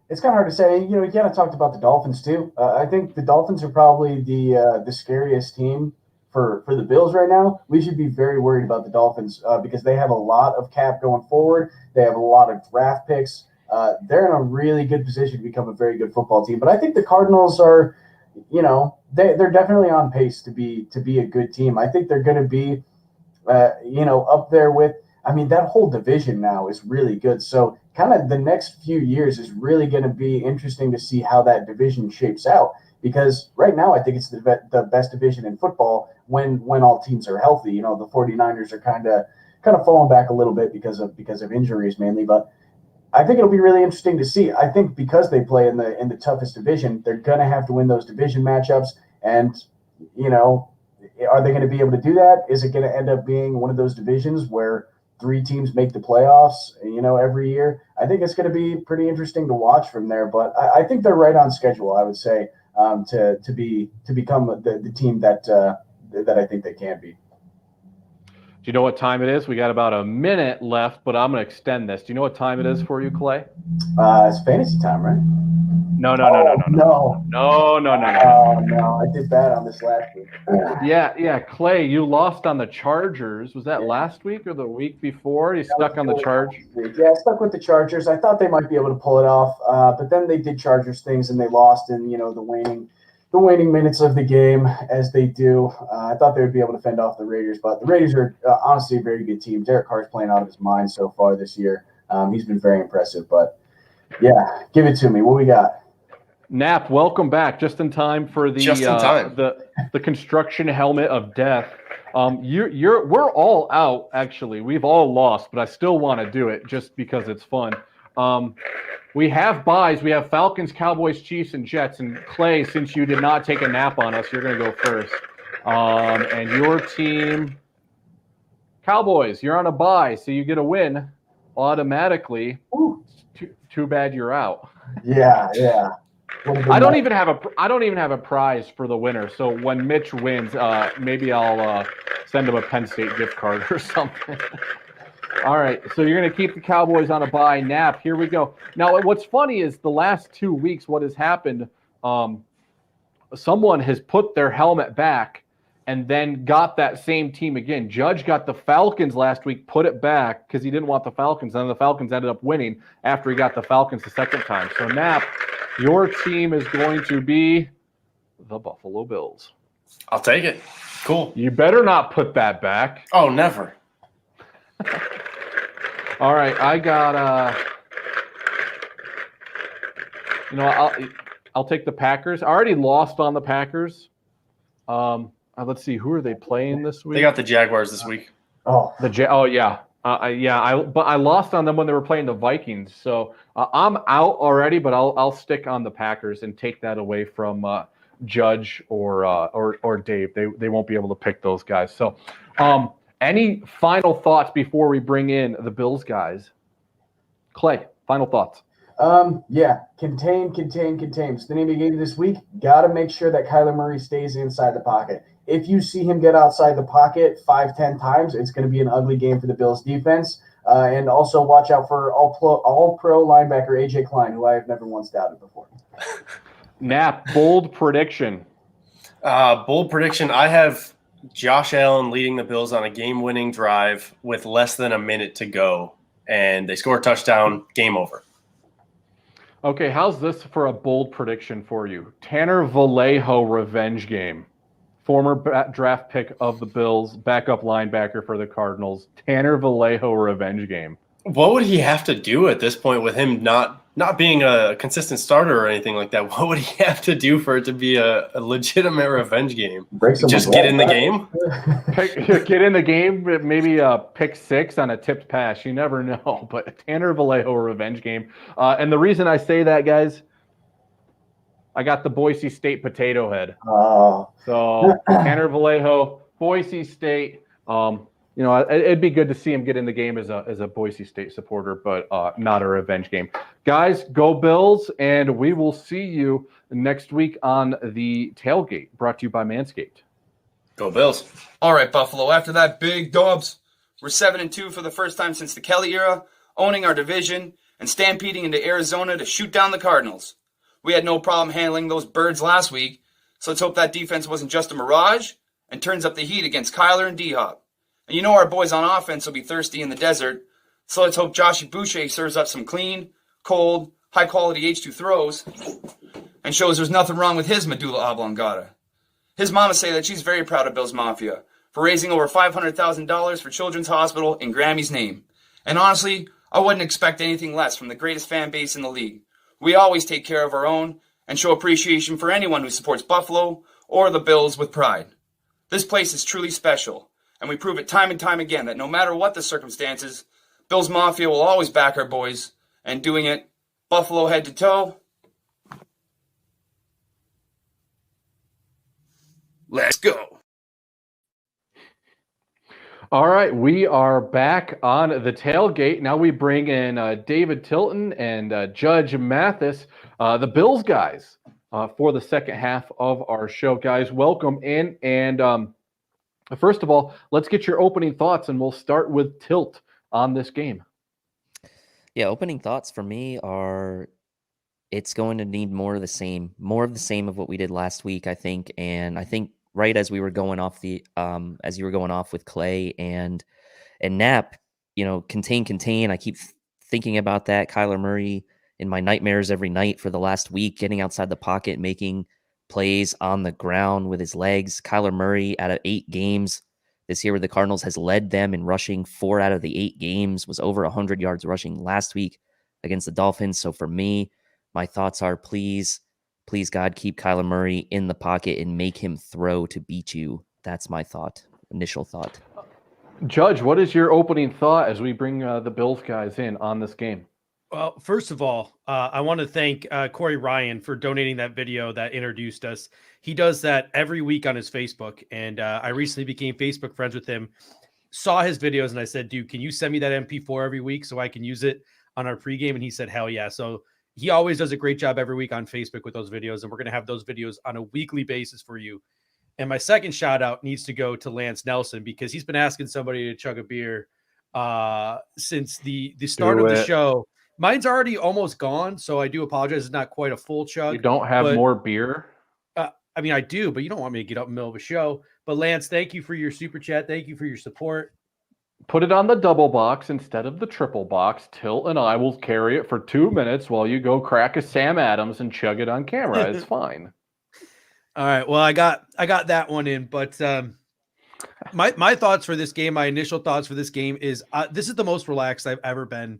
it's kind of hard to say. You kind of talked about the Dolphins too. I think the Dolphins are probably the scariest team for the Bills right now. We should be very worried about the Dolphins because they have a lot of cap going forward. They have a lot of draft picks. They're in a really good position to become a very good football team. But I think the Cardinals are, they're definitely on pace to be a good team. I think they're going to be, up there with. I mean, that whole division now is really good. So kind of the next few years is really going to be interesting to see how that division shapes out. Because right now, I think it's the best division in football when all teams are healthy. The 49ers are kind of falling back a little bit because of injuries mainly. But I think it'll be really interesting to see. I think because they play in the toughest division, they're going to have to win those division matchups. And, are they going to be able to do that? Is it going to end up being one of those divisions where 3 teams make the playoffs, every year? I think it's going to be pretty interesting to watch from there. But I think they're right on schedule, I would say, to become the team that I think they can be. Do you know what time it is? We got about a minute left, but I'm going to extend this. Do you know what time it is for you, Clay? It's fantasy time, right? No. No. No. Oh, no. I did bad on this last week. Yeah. Clay, you lost on the Chargers. Was that last week or the week before? You stuck on the Chargers? Yeah, I stuck with the Chargers. I thought they might be able to pull it off, but then they did Chargers things and they lost in, the waning minutes of the game as they do. I thought they would be able to fend off the Raiders, but the Raiders are honestly a very good team. Derek Carr's playing out of his mind so far this year. He's been very impressive, but Yeah, give it to me. What we got? Nap, welcome back. Just in time for the construction helmet of death. We're all out, actually. We've all lost, but I still want to do it just because it's fun. We have buys. We have Falcons, Cowboys, Chiefs, and Jets. And Clay, since you did not take a nap on us, you're going to go first. And your team, Cowboys, you're on a buy, so you get a win automatically. Too bad you're out. Yeah. I don't even have a prize for the winner. So when Mitch wins, maybe I'll send him a Penn State gift card or something. All right, so you're going to keep the Cowboys on a bye. Nap, here we go. Now, what's funny is the last 2 weeks, what has happened, someone has put their helmet back and then got that same team again. Judge got the Falcons last week, put it back because he didn't want the Falcons, and the Falcons ended up winning after he got the Falcons the second time. So, Nap, your team is going to be the Buffalo Bills. I'll take it. Cool. You better not put that back. Oh, never. All right, I got I'll take the Packers. I already lost on the Packers. Let's see, who are they playing this week? They got the Jaguars this week. But I lost on them when they were playing the Vikings. So I'm out already, but I'll stick on the Packers and take that away from Judge or Dave. They won't be able to pick those guys. So any final thoughts before we bring in the Bills guys? Clay, final thoughts. Contain. It's the name of the game this week. Got to make sure that Kyler Murray stays inside the pocket. If you see him get outside the pocket 5-10 times, it's going to be an ugly game for the Bills defense. And also watch out for all-pro linebacker AJ Klein, who I have never once doubted before. Nap, bold prediction. I have Josh Allen leading the Bills on a game-winning drive with less than a minute to go, and they score a touchdown, game over. Okay, how's this for a bold prediction for you? Tanner Vallejo revenge game. Former draft pick of the Bills, backup linebacker for the Cardinals. Tanner Vallejo revenge game. What would he have to do at this point with him not being a consistent starter or anything like that? What would he have to do for it to be a legitimate revenge game? Just get in the game? Get in the game, maybe a pick six on a tipped pass. You never know. But Tanner Vallejo revenge game. And the reason I say that, guys, I got the Boise State potato head. So Tanner Vallejo, Boise State. It'd be good to see him get in the game as a Boise State supporter, but not a revenge game. Guys, go Bills, and we will see you next week on the Tailgate, brought to you by Manscaped. Go Bills. All right, Buffalo, after that big dubs, we're 7-2 for the first time since the Kelly era, owning our division and stampeding into Arizona to shoot down the Cardinals. We had no problem handling those birds last week, so let's hope that defense wasn't just a mirage and turns up the heat against Kyler and DeHop. And you know our boys on offense will be thirsty in the desert, so let's hope Joshy Boucher serves up some clean, cold, high-quality H2 throws and shows there's nothing wrong with his medulla oblongata. His mama say that she's very proud of Bills Mafia for raising over $500,000 for Children's Hospital in Grammy's name. And honestly, I wouldn't expect anything less from the greatest fan base in the league. We always take care of our own and show appreciation for anyone who supports Buffalo or the Bills with pride. This place is truly special, and we prove it time and time again that no matter what the circumstances, Bills Mafia will always back our boys, and doing it Buffalo head to toe. Let's go. All right, we are back on the Tailgate. Now we bring in David Tilton and Judge Mathis, the Bills guys, for the second half of our show. Guys, welcome in. And first of all, let's get your opening thoughts, and we'll start with Tilt on this game. Yeah, opening thoughts for me are it's going to need more of the same of what we did last week, I think. And I think right as we were going off as you were going off with Clay and Nap, contain. I keep thinking about that. Kyler Murray in my nightmares every night for the last week, getting outside the pocket, making plays on the ground with his legs. Kyler Murray, out of 8 games this year with the Cardinals, has led them in rushing 4 out of the 8 games, was over 100 yards rushing last week. against the Dolphins. So for me, my thoughts are please God, keep Kyler Murray in the pocket and make him throw to beat you. That's my initial thought. Judge, what is your opening thought as we bring the Bills guys in on this game? Well, first of all, I want to thank Corey Ryan for donating that video that introduced us. He does that every week on his Facebook, and I recently became Facebook friends with him, saw his videos, and I said, dude, can you send me that MP4 every week so I can use it on our pregame? And he said, hell yeah. So he always does a great job every week on Facebook with those videos, and we're going to have those videos on a weekly basis for you. And my second shout out needs to go to Lance Nelson, because he's been asking somebody to chug a beer since the start of the show. Mine's already almost gone, so I do apologize. It's not quite a full chug. You don't have more beer? I mean, I do, but you don't want me to get up in the middle of a show. But Lance, thank you for your super chat. Thank you for your support. Put it on the double box instead of the triple box. Tilt and I will carry it for 2 minutes while you go crack a Sam Adams and chug it on camera. It's fine. All right. Well, I got that one in, but my thoughts for this game, my initial thoughts for this game is this is the most relaxed I've ever been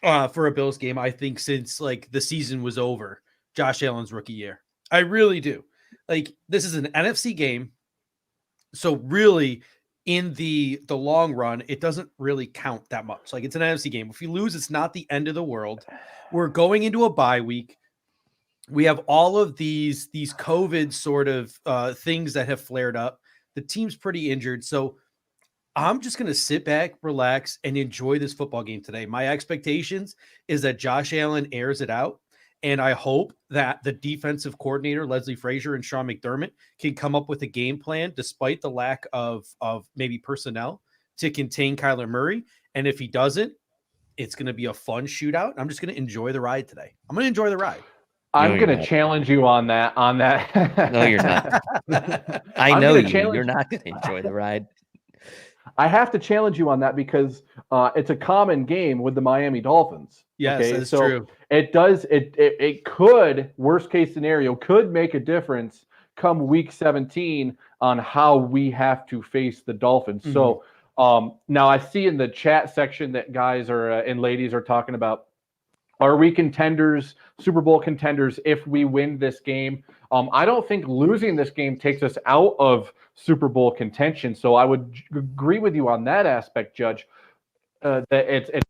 for a Bills game, I think, since like the season was over, Josh Allen's rookie year. I really do. Like, this is an NFC game, so really in the long run, it doesn't really count that much. Like, it's an NFC game. If you lose, it's not the end of the world. We're going into a bye week. We have all of these COVID sort of things that have flared up. The team's pretty injured, so I'm just going to sit back, relax, and enjoy this football game today. My expectations is that Josh Allen airs it out, and I hope that the defensive coordinator, Leslie Frazier, and Sean McDermott can come up with a game plan despite the lack of maybe personnel to contain Kyler Murray. And if he doesn't, it's going to be a fun shootout. I'm just going to enjoy the ride today. I'm going to enjoy the ride. I'm going to challenge you on that. No, you're not. I know you're not going to enjoy the ride. I have to challenge you on that because it's a common game with the Miami Dolphins. Yes, okay? that's so true. It does. It could, worst case scenario, could make a difference come week 17 on how we have to face the Dolphins. Mm-hmm. So now I see in the chat section that guys are and ladies are talking about, are we contenders, Super Bowl contenders, if we win this game? I don't think losing this game takes us out of Super Bowl contention. So I would agree with you on that aspect, Judge, that it's a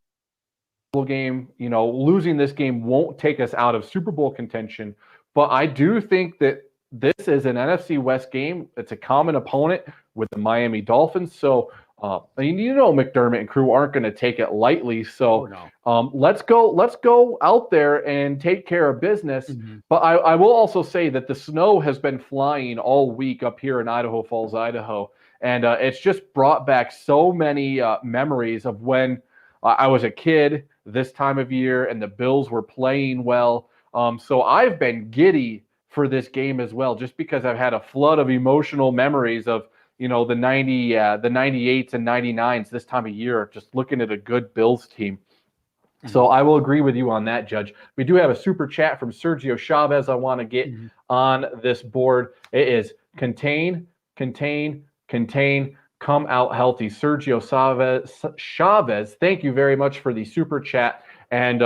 game. You know, losing this game won't take us out of Super Bowl contention. But I do think that this is an NFC West game. It's a common opponent with the Miami Dolphins. So, McDermott and crew aren't going to take it lightly. So let's go out there and take care of business. Mm-hmm. But I will also say that the snow has been flying all week up here in Idaho Falls, Idaho. And it's just brought back so many memories of when I was a kid this time of year and the Bills were playing well. So I've been giddy for this game as well, just because I've had a flood of emotional memories of, the 98s and 99s this time of year, just looking at a good Bills team. Mm-hmm. So I will agree with you on that, Judge. We do have a super chat from Sergio Chavez I want to get on this board. It is contain, come out healthy. Sergio Chavez, thank you very much for the super chat. And,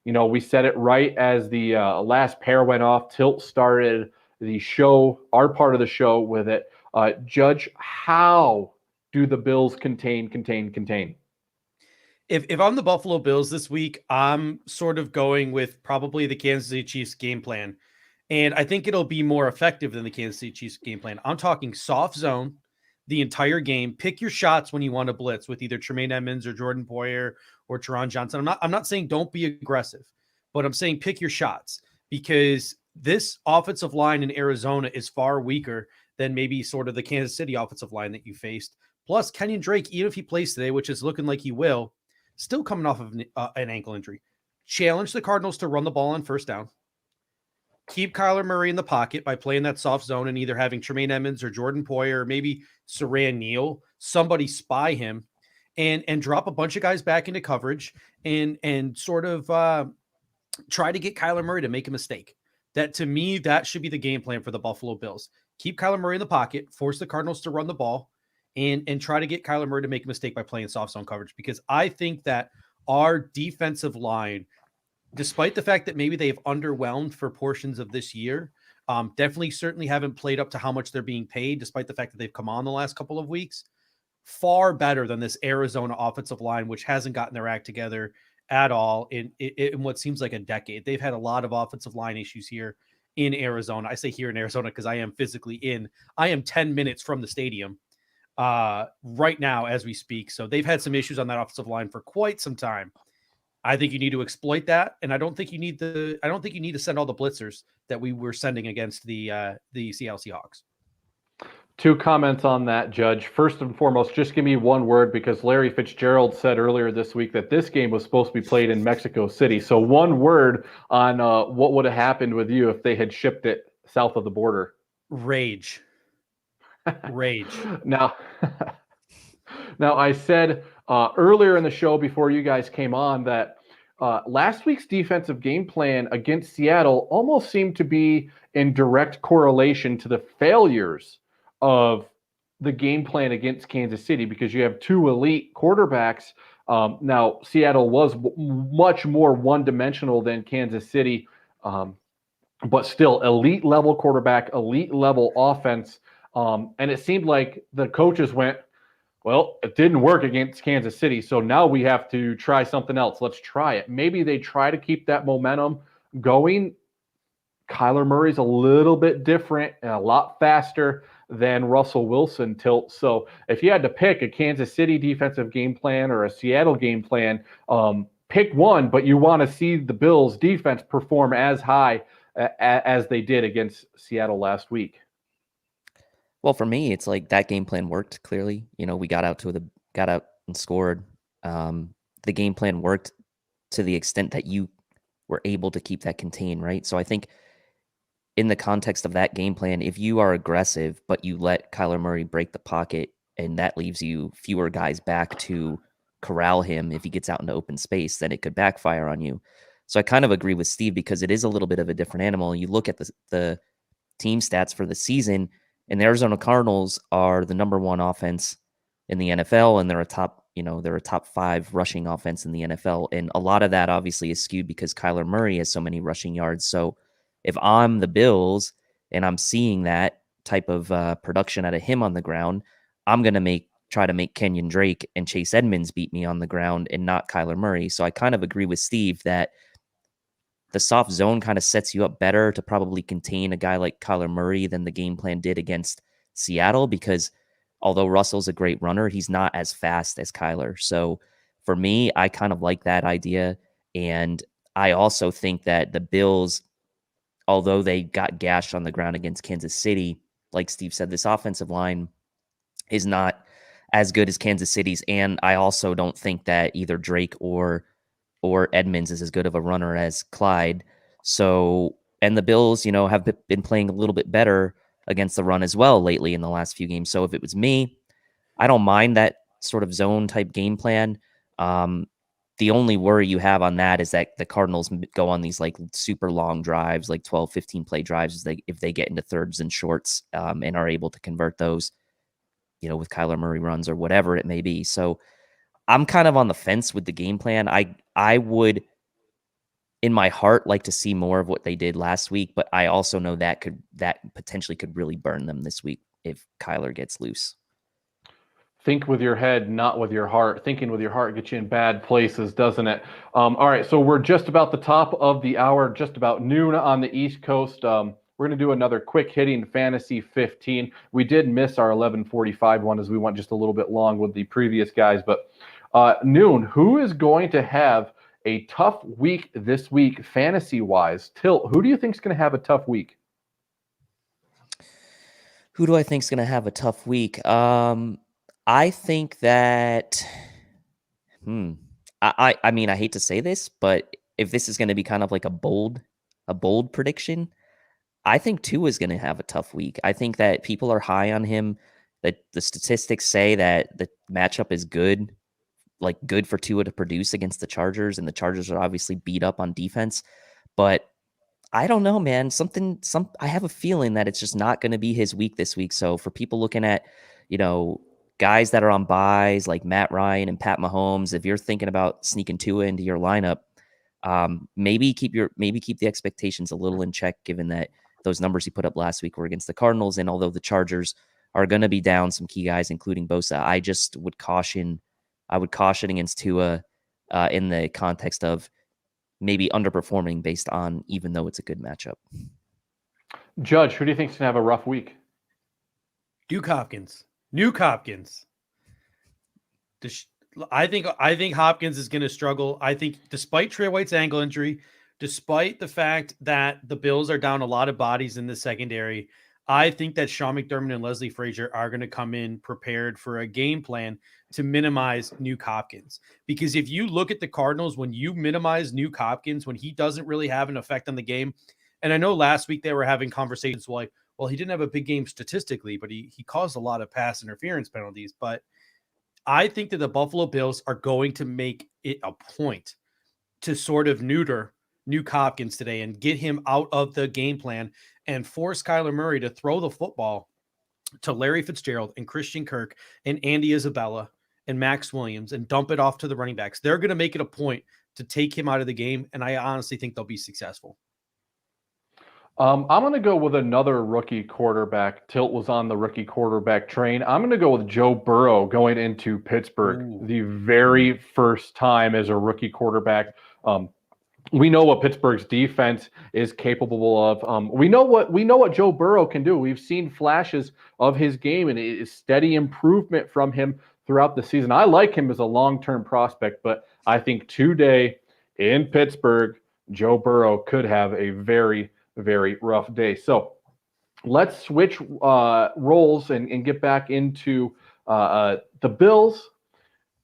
we said it right as the last pair went off. Tilt started the show, our part of the show with it. Judge, how do the Bills contain? If I'm the Buffalo Bills this week, I'm sort of going with probably the Kansas City Chiefs game plan. And I think it'll be more effective than the Kansas City Chiefs game plan. I'm talking soft zone the entire game. Pick your shots when you want to blitz with either Tremaine Edmonds or Jordan Poyer or Teron Johnson. I'm not saying don't be aggressive, but I'm saying pick your shots, because this offensive line in Arizona is far weaker than maybe sort of the Kansas City offensive line that you faced. Plus, Kenyon Drake, even if he plays today, which is looking like he will, still coming off of an ankle injury. Challenge the Cardinals to run the ball on first down. Keep Kyler Murray in the pocket by playing that soft zone and either having Tremaine Edmonds or Jordan Poyer or maybe Saran Neal, somebody spy him, and drop a bunch of guys back into coverage and sort of try to get Kyler Murray to make a mistake. That, to me, that should be the game plan for the Buffalo Bills. Keep Kyler Murray in the pocket, force the Cardinals to run the ball, and try to get Kyler Murray to make a mistake by playing soft zone coverage, because I think that our defensive line, despite the fact that maybe they've underwhelmed for portions of this year, definitely certainly haven't played up to how much they're being paid, despite the fact that they've come on the last couple of weeks. Far better than this Arizona offensive line, which hasn't gotten their act together at all in what seems like a decade. They've had a lot of offensive line issues here in Arizona. I say here in Arizona because I am physically I am 10 minutes from the stadium right now as we speak. So they've had some issues on that offensive line for quite some time. I think you need to exploit that, and I don't think you need to send all the blitzers that we were sending against the Seattle Seahawks. 2 comments on that, Judge. First and foremost, just give me one word, because Larry Fitzgerald said earlier this week that this game was supposed to be played in Mexico City. So one word on what would have happened with you if they had shipped it south of the border. Rage. Now, I said earlier in the show before you guys came on that last week's defensive game plan against Seattle almost seemed to be in direct correlation to the failures of the game plan against Kansas City, because you have 2 elite quarterbacks. Now, Seattle was much more one-dimensional than Kansas City, but still elite level quarterback, elite level offense. And it seemed like the coaches went, well, it didn't work against Kansas City, so now we have to try something else. Let's try it. Maybe they try to keep that momentum going. Kyler Murray's a little bit different and a lot faster than Russell Wilson tilts. So if you had to pick a Kansas City defensive game plan or a Seattle game plan, pick one, but you want to see the Bills defense perform as high as they did against Seattle last week. Well, for me, it's like that game plan worked clearly. We got out and scored. The game plan worked to the extent that you were able to keep that contained, right? So I think in the context of that game plan, if you are aggressive, but you let Kyler Murray break the pocket, and that leaves you fewer guys back to corral him if he gets out into open space, then it could backfire on you. So I kind of agree with Steve, because it is a little bit of a different animal. You look at the team stats for the season, and the Arizona Cardinals are the number 1 offense in the NFL, and they're a top 5 rushing offense in the NFL. And a lot of that obviously is skewed because Kyler Murray has so many rushing yards. So if I'm the Bills and I'm seeing that type of production out of him on the ground, I'm going to try to make Kenyon Drake and Chase Edmonds beat me on the ground and not Kyler Murray. So I kind of agree with Steve that the soft zone kind of sets you up better to probably contain a guy like Kyler Murray than the game plan did against Seattle, because although Russell's a great runner, he's not as fast as Kyler. So for me, I kind of like that idea. And I also think that the Bills, although they got gashed on the ground against Kansas City, like Steve said, this offensive line is not as good as Kansas City's. And I also don't think that either Drake or Edmonds is as good of a runner as Clyde. So, and the Bills, have been playing a little bit better against the run as well lately in the last few games. So if it was me, I don't mind that sort of zone type game plan. The only worry you have on that is that the Cardinals go on these like super long drives, like 12, 15 play drives, if they get into thirds and shorts and are able to convert those, with Kyler Murray runs or whatever it may be. So I'm kind of on the fence with the game plan. I would, in my heart, like to see more of what they did last week, but I also know that potentially could really burn them this week if Kyler gets loose. Think with your head, not with your heart. Thinking with your heart gets you in bad places, doesn't it? All right, so we're just about the top of the hour, just about noon on the East Coast. We're going to do another quick hitting fantasy 15. We did miss our 11:45 one as we went just a little bit long with the previous guys, but noon, who is going to have a tough week this week fantasy-wise? Tilt, who do you think is going to have a tough week? Who do I think is going to have a tough week? I think that, I mean, I hate to say this, but if this is going to be kind of like a bold prediction, I think Tua is going to have a tough week. I think that people are high on him, that the statistics say that the matchup is good for Tua to produce against the Chargers, and the Chargers are obviously beat up on defense, but I don't know, man, I have a feeling that it's just not going to be his week this week. So for people looking at, guys that are on buys like Matt Ryan and Pat Mahomes, if you're thinking about sneaking Tua into your lineup, maybe keep the expectations a little in check, given that those numbers he put up last week were against the Cardinals. And although the Chargers are going to be down some key guys, including Bosa, I would caution against Tua in the context of maybe underperforming based on, even though it's a good matchup. Judge, who do you think is going to have a rough week? Nuke Hopkins. I think Hopkins is going to struggle. I think despite Trey White's ankle injury, despite the fact that the Bills are down a lot of bodies in the secondary, I think that Sean McDermott and Leslie Frazier are going to come in prepared for a game plan to minimize Nuke Hopkins. Because if you look at the Cardinals, when you minimize Nuke Hopkins, when he doesn't really have an effect on the game, and I know last week they were having conversations like, well, he didn't have a big game statistically, but he caused a lot of pass interference penalties. But I think that the Buffalo Bills are going to make it a point to sort of neuter Nuke Hopkins today and get him out of the game plan and force Kyler Murray to throw the football to Larry Fitzgerald and Christian Kirk and Andy Isabella and Max Williams and dump it off to the running backs. They're going to make it a point to take him out of the game, and I honestly think they'll be successful. I'm going to go with another rookie quarterback. Tilt was on the rookie quarterback train. I'm going to go with Joe Burrow going into Pittsburgh, the very first time as a rookie quarterback. We know what Pittsburgh's defense is capable of. We know what Joe Burrow can do. We've seen flashes of his game and it is steady improvement from him throughout the season. I like him as a long-term prospect, but I think today in Pittsburgh, Joe Burrow could have a very, very rough day. So let's switch roles and get back into the Bills.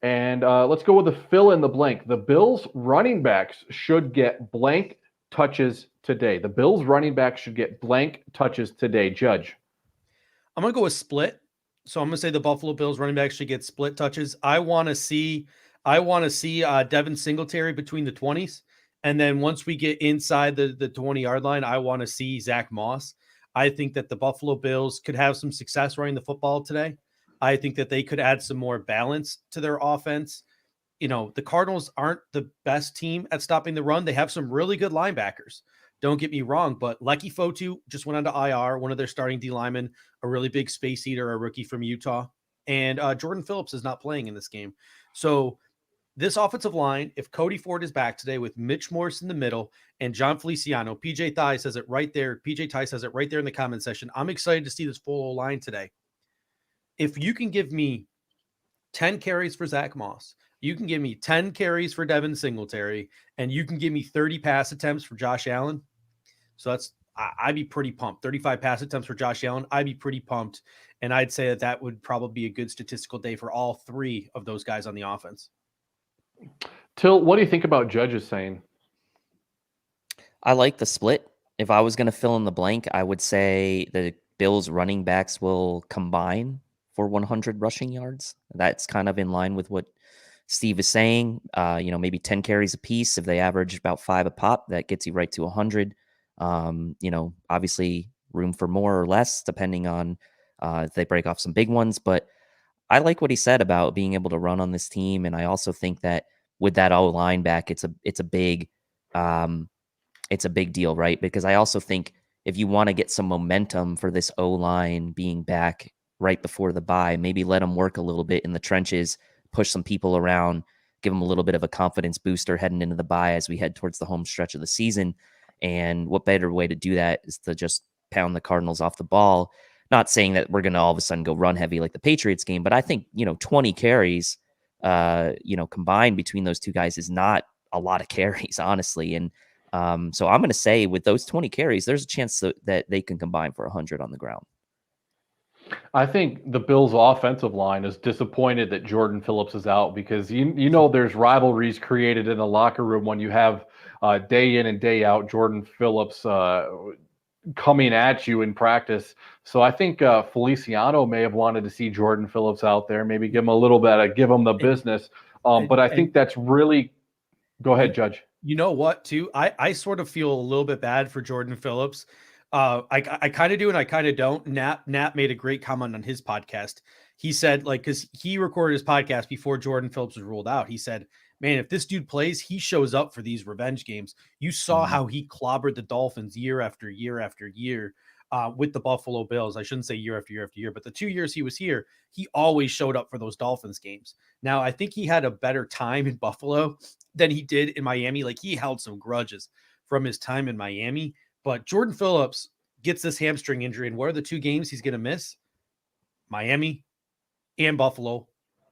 And let's go with the fill in the blank. The Bills running backs should get blank touches today. The Bills running backs should get blank touches today. Judge. I'm going to go with split. So I'm going to say the Buffalo Bills running backs should get split touches. I want to see Devin Singletary between the 20s. And then once we get inside the 20-yard line, I want to see Zach Moss. I think that the Buffalo Bills could have some success running the football today. I think that they could add some more balance to their offense. You know, the Cardinals aren't the best team at stopping the run. They have some really good linebackers. Don't get me wrong, but Lecky Fotu just went onto IR, one of their starting D linemen, a really big space eater, a rookie from Utah. And Jordan Phillips is not playing in this game. So this offensive line, if Cody Ford is back today with Mitch Morse in the middle and John Feliciano, PJ Thigh says it right there. PJ Thigh says it right there in the comment section. I'm excited to see this full line today. If you can give me 10 carries for Zach Moss, you can give me 10 carries for Devin Singletary, and you can give me 30 pass attempts for Josh Allen. So I'd be pretty pumped. 35 pass attempts for Josh Allen. I'd be pretty pumped. And I'd say that would probably be a good statistical day for all three of those guys on the offense. Till, what do you think about Judge's saying? I like the split. If I was going to fill in the blank, I would say the Bills running backs will combine for 100 rushing yards. That's kind of in line with what Steve is saying. Maybe 10 carries a piece. If they average about 5 a pop, that gets you right to 100. Obviously room for more or less, depending on if they break off some big ones. But I like what he said about being able to run on this team. And I also think that with that O-line back, it's a big deal, right? Because I also think if you want to get some momentum for this O-line being back right before the bye, maybe let them work a little bit in the trenches, push some people around, give them a little bit of a confidence booster heading into the bye as we head towards the home stretch of the season. And what better way to do that is to just pound the Cardinals off the ball. Not saying that we're going to all of a sudden go run heavy like the Patriots game, but I think, 20 carries, combined between those two guys is not a lot of carries, honestly. And so I'm going to say with those 20 carries, there's a chance that they can combine for 100 on the ground. I think the Bills' offensive line is disappointed that Jordan Phillips is out because there's rivalries created in the locker room when you have day in and day out Jordan Phillips coming at you in practice. So I think Feliciano may have wanted to see Jordan Phillips out there, maybe give him a little bit, give him the business. But I think that's really – go ahead, Judge. You know what, too? I sort of feel a little bit bad for Jordan Phillips. I kind of do and I kind of don't. Nap made a great comment on his podcast. he said, like, because he recorded his podcast before Jordan Phillips was ruled out. He said, man, if this dude plays, he shows up for these revenge games. You saw how he clobbered the Dolphins year after year after year with the Buffalo Bills. I shouldn't say year after year after year, but the 2 years he was here, he always showed up for those Dolphins games. Now, I think he had a better time in Buffalo than he did in Miami. Like, he held some grudges from his time in Miami, but Jordan Phillips gets this hamstring injury. And what are the 2 games he's going to miss? Miami and Buffalo,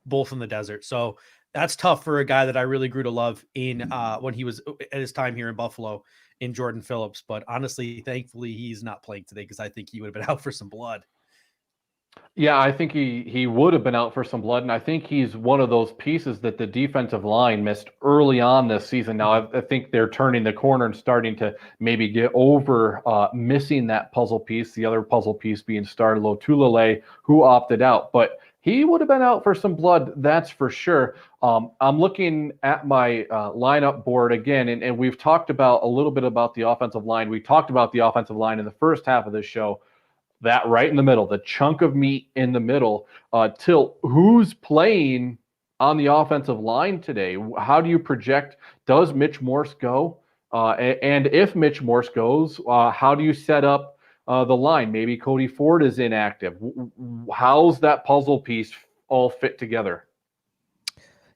both in the desert. So that's tough for a guy that I really grew to love in when he was at his time here in Buffalo in Jordan Phillips. But honestly, thankfully, he's not playing today because I think he would have been out for some blood. Yeah, I think he would have been out for some blood, and I think he's one of those pieces that the defensive line missed early on this season. Now, I think they're turning the corner and starting to maybe get over missing that puzzle piece, the other puzzle piece being Starlo Tulele, who opted out. But he would have been out for some blood, that's for sure. I'm looking at my lineup board again, and we've talked about a little bit about the offensive line. We talked about the offensive line in the first half of this show. That right in the middle, the chunk of meat in the middle. Tilt, who's playing on the offensive line today? How do you project? Does Mitch Morse go? And if Mitch Morse goes, how do you set up the line? Maybe Cody Ford is inactive. How's that puzzle piece all fit together?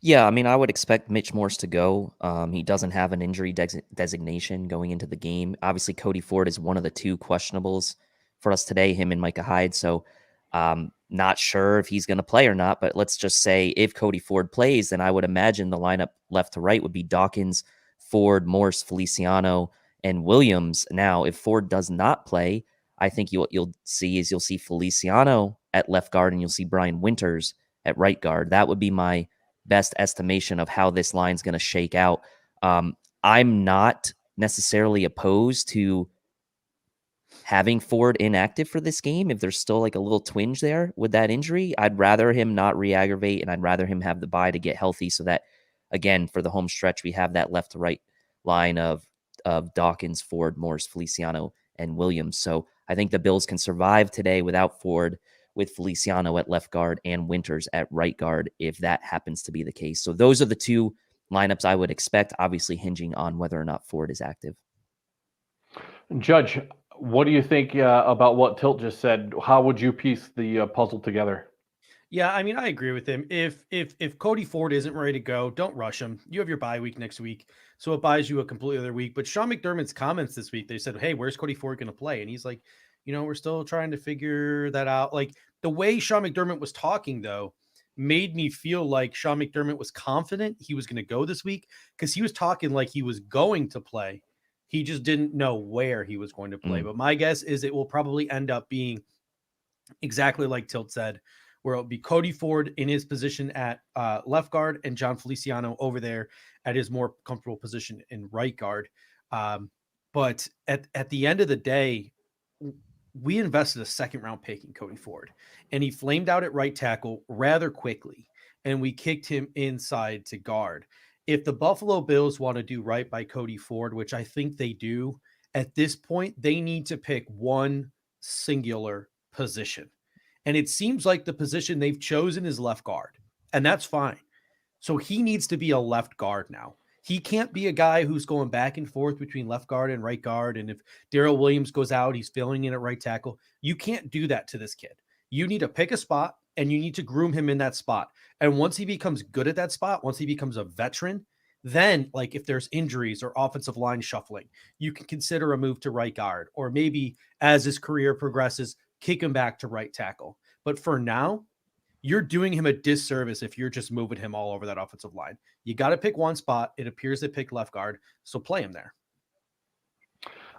Yeah, I mean, I would expect Mitch Morse to go. He doesn't have an injury designation going into the game. Obviously, Cody Ford is one of the 2 questionables for us today, him and Micah Hyde. So not sure if he's going to play or not, but let's just say if Cody Ford plays, then I would imagine the lineup left to right would be Dawkins, Ford, Morse, Feliciano, and Williams. Now, if Ford does not play, I think you'll see Feliciano at left guard and you'll see Brian Winters at right guard. That would be my best estimation of how this line's going to shake out. I'm not necessarily opposed to having Ford inactive for this game. If there's still like a little twinge there with that injury, I'd rather him not re-aggravate, and I'd rather him have the bye to get healthy so that, again, for the home stretch, we have that left to right line of Dawkins, Ford, Morse, Feliciano, and Williams. So I think the Bills can survive today without Ford, with Feliciano at left guard and Winters at right guard, if that happens to be the case. So those are the 2 lineups I would expect, obviously hinging on whether or not Ford is active. Judge, what do you think about what Tilt just said? How would you piece the puzzle together? Yeah, I mean, I agree with him. If Cody Ford isn't ready to go, don't rush him. You have your bye week next week, so it buys you a completely other week. But Sean McDermott's comments this week, they said, hey, where's Cody Ford going to play? And he's like, we're still trying to figure that out. Like, the way Sean McDermott was talking, though, made me feel like Sean McDermott was confident he was going to go this week, because he was talking like he was going to play. He just didn't know where he was going to play. But my guess is it will probably end up being exactly like Tilt said, where it'll be Cody Ford in his position at left guard and John Feliciano over there at his more comfortable position in right guard. But at the end of the day, we invested a 2nd-round pick in Cody Ford, and he flamed out at right tackle rather quickly, and we kicked him inside to guard. If the Buffalo Bills want to do right by Cody Ford, which I think they do, at this point, they need to pick one singular position. And it seems like the position they've chosen is left guard, and that's fine. So he needs to be a left guard now. He can't be a guy who's going back and forth between left guard and right guard. And if Darrell Williams goes out, he's filling in at right tackle. You can't do that to this kid. You need to pick a spot, and you need to groom him in that spot. And once he becomes good at that spot, once he becomes a veteran, then, like, if there's injuries or offensive line shuffling, you can consider a move to right guard, or maybe as his career progresses, kick him back to right tackle. But for now, you're doing him a disservice if you're just moving him all over that offensive line. You got to pick one spot. It appears they picked left guard, so play him there.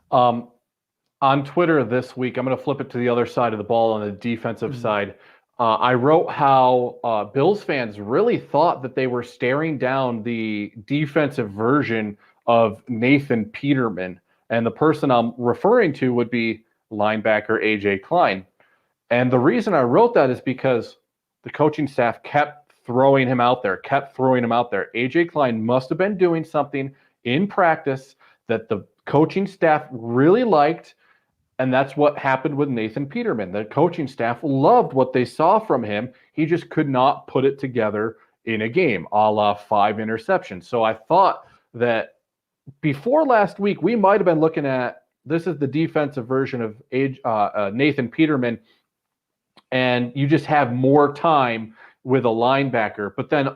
On Twitter this week, I'm going to flip it to the other side of the ball on the defensive side. I wrote how Bills fans really thought that they were staring down the defensive version of Nathan Peterman. And the person I'm referring to would be linebacker A.J. Klein. And the reason I wrote that is because the coaching staff kept throwing him out there. A.J. Klein must have been doing something in practice that the coaching staff really liked, And that's what happened with Nathan Peterman. The coaching staff loved what they saw from him. He just could not put it together in a game, a la 5 interceptions. So I thought that before last week, we might have been looking at, this is the defensive version of Nathan Peterman, and you just have more time with a linebacker. But then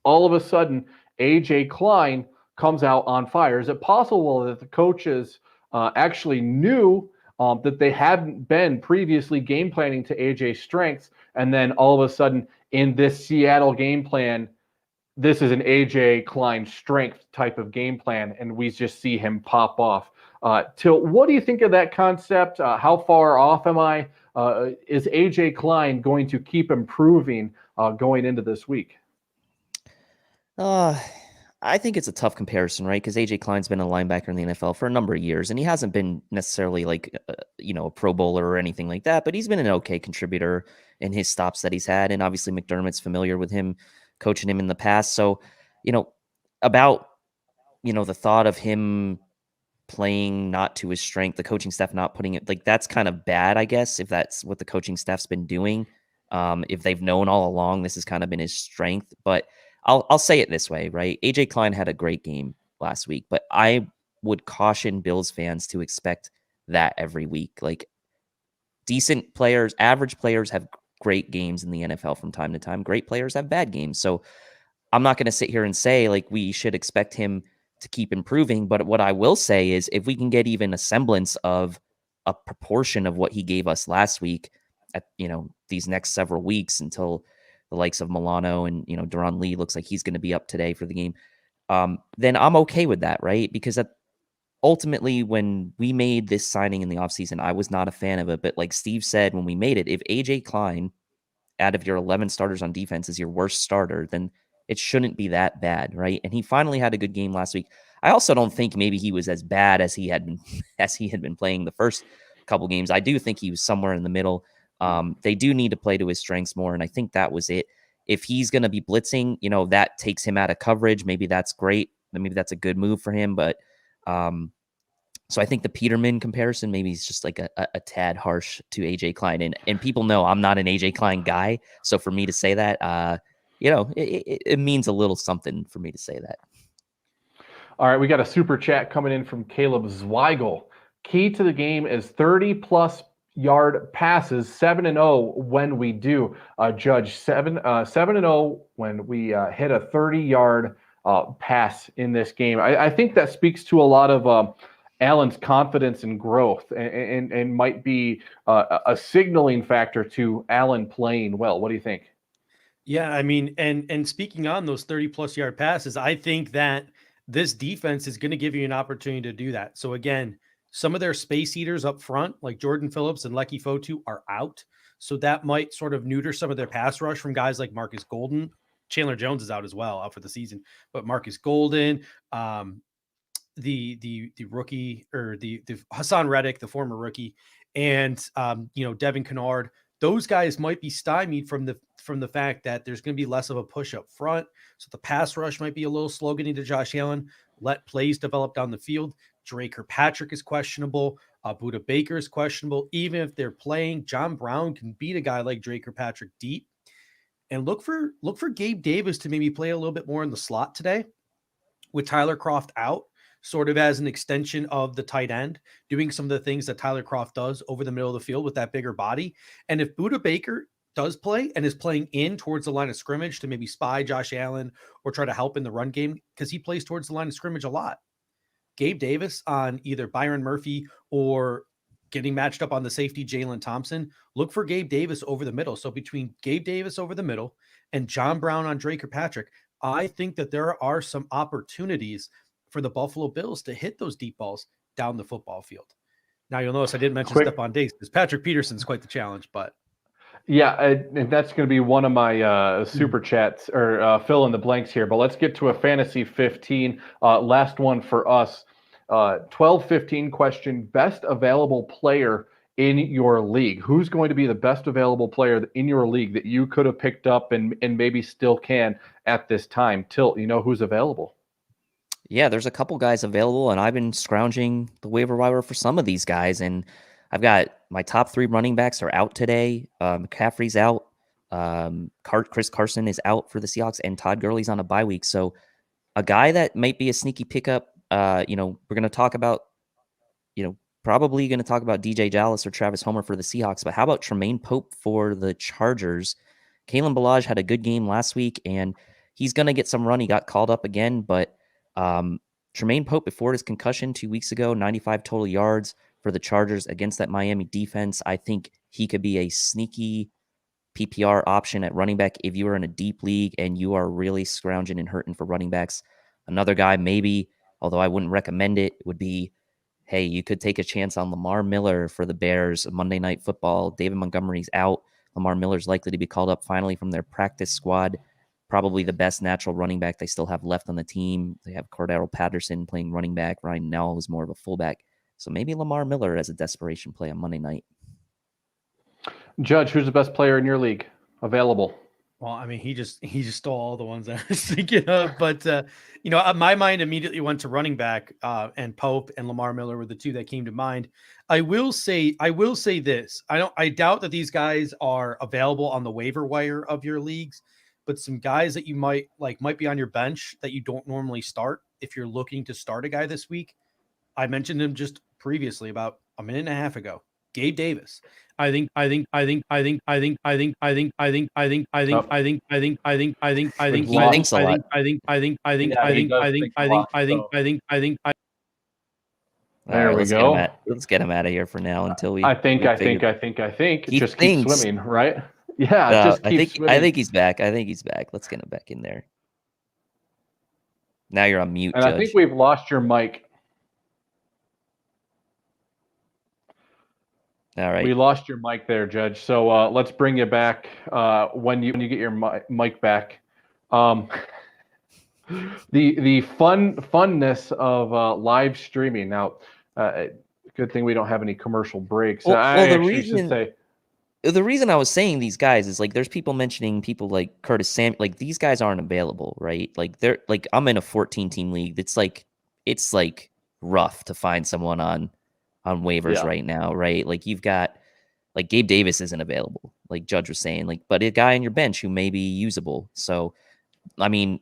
all of a sudden, A.J. Klein comes out on fire. Is it possible that the coaches actually knew that they hadn't been previously game planning to A.J.'s strengths, and then all of a sudden in this Seattle game plan, this is an A.J. Klein strength type of game plan, and we just see him pop off? Till, what do you think of that concept? How far off am I? Is A.J. Klein going to keep improving going into this week? I think it's a tough comparison, right? Because A.J. Klein's been a linebacker in the NFL for a number of years, and he hasn't been necessarily like, a Pro Bowler or anything like that, but he's been an okay contributor in his stops that he's had. And obviously McDermott's familiar with him, coaching him in the past. So, about, the thought of him playing not to his strength, the coaching staff not putting it, like, that's kind of bad, I guess, if that's what the coaching staff's been doing. If they've known all along, this has kind of been his strength. But I'll say it this way, right? A.J. Klein had a great game last week, but I would caution Bills fans to expect that every week. Like, decent players, average players have great games in the NFL from time to time. Great players have bad games. So I'm not going to sit here and say like we should expect him to keep improving. But what I will say is if we can get even a semblance of a proportion of what he gave us last week at, these next several weeks until the likes of Milano and, Duron Lee looks like he's going to be up today for the game, then I'm okay with that, right? Because ultimately, when we made this signing in the offseason, I was not a fan of it. But like Steve said, when we made it, if A.J. Klein, out of your 11 starters on defense, is your worst starter, then it shouldn't be that bad, right? And he finally had a good game last week. I also don't think maybe he was as bad as he had been playing the first couple games. I do think he was somewhere in the middle. They do need to play to his strengths more, and I think that was it. If he's going to be blitzing, that takes him out of coverage. Maybe that's great. Maybe that's a good move for him. But so I think the Peterman comparison maybe is just like a tad harsh to A.J. Klein, and people know I'm not an A.J. Klein guy. So for me to say that, it means a little something for me to say that. All right, we got a super chat coming in from Caleb Zweigel. Key to the game is 30-plus yard passes, 7-0 when we do. Judge 7-0 when we hit a 30-yard pass in this game. I think that speaks to a lot of Allen's confidence and growth, and might be a signaling factor to Allen playing well. What do you think? Yeah, I mean, and speaking on those 30-plus yard passes, I think that this defense is going to give you an opportunity to do that. So again, some of their space eaters up front, like Jordan Phillips and Lecky Fotu, are out. So that might sort of neuter some of their pass rush from guys like Marcus Golden. Chandler Jones is out as well, out for the season. But Marcus Golden, the rookie, or the Hassan Reddick, the former rookie, and Devin Kennard, those guys might be stymied from the fact that there's going to be less of a push up front. So the pass rush might be a little slow getting to Josh Allen. Let plays develop down the field. Drake Kirkpatrick is questionable. Budda Baker is questionable. Even if they're playing, John Brown can beat a guy like Drake Kirkpatrick deep. And look for Gabe Davis to maybe play a little bit more in the slot today with Tyler Kroft out, sort of as an extension of the tight end, doing some of the things that Tyler Kroft does over the middle of the field with that bigger body. And if Budda Baker does play and is playing in towards the line of scrimmage to maybe spy Josh Allen or try to help in the run game, because he plays towards the line of scrimmage a lot, Gabe Davis on either Byron Murphy or getting matched up on the safety Jalen Thompson, look for Gabe Davis over the middle. So between Gabe Davis over the middle and John Brown on Drake Kirkpatrick, I think that there are some opportunities for the Buffalo Bills to hit those deep balls down the football field. Now you'll notice I didn't mention Stefon Diggs because Patrick Peterson's quite the challenge, but yeah, and that's going to be one of my super chats or fill in the blanks here. But let's get to a fantasy 15. Last one for us. 12-15 question: best available player in your league. Who's going to be the best available player in your league that you could have picked up and maybe still can at this time? Tilt, who's available? Yeah, there's a couple guys available, and I've been scrounging the waiver wire for some of these guys. And I've got my top 3 running backs are out today. McCaffrey's out. Chris Carson is out for the Seahawks, and Todd Gurley's on a bye week. So a guy that might be a sneaky pickup. We're going to talk about, probably going to talk about DJ Dallas or Travis Homer for the Seahawks. But how about Tremaine Pope for the Chargers? Kalen Ballage had a good game last week, and he's going to get some run. He got called up again, but Tremaine Pope, before his concussion 2 weeks ago, 95 total yards for the Chargers against that Miami defense. I think he could be a sneaky PPR option at running back if you are in a deep league and you are really scrounging and hurting for running backs. Another guy, maybe, although I wouldn't recommend it, would be, hey, you could take a chance on Lamar Miller for the Bears. Monday Night Football. David Montgomery's out. Lamar Miller's likely to be called up finally from their practice squad. Probably the best natural running back they still have left on the team. They have Cordero Patterson playing running back. Ryan Nell is more of a fullback. So maybe Lamar Miller as a desperation play on Monday night. Judge, who's the best player in your league available? Well, I mean, he just stole all the ones I was thinking of, but my mind immediately went to running back, and Pope and Lamar Miller were the two that came to mind. I will say this: I doubt that these guys are available on the waiver wire of your leagues, but some guys that you might be on your bench that you don't normally start if you're looking to start a guy this week. I mentioned him just previously about a minute and a half ago. Gabe Davis. I think he thinks a lot. There we go. Let's get him out of here for now until we. I think. He just thinks. keep swimming, right? Yeah, just keep swimming. I think he's back. Let's get him back in there. Now you're on mute, and Judge. I think we've lost your mic. All right. We lost your mic there, Judge. So let's bring you back when you get your mic back. The funness of live streaming. Now, good thing we don't have any commercial breaks. The reason I was saying these guys is there's people mentioning people like Curtis Sam. These guys aren't available, right? They're I'm in a 14-team league. It's rough to find someone on waivers right now, right? You've got Gabe Davis isn't available, like Judge was saying, but a guy on your bench who may be usable. So, I mean,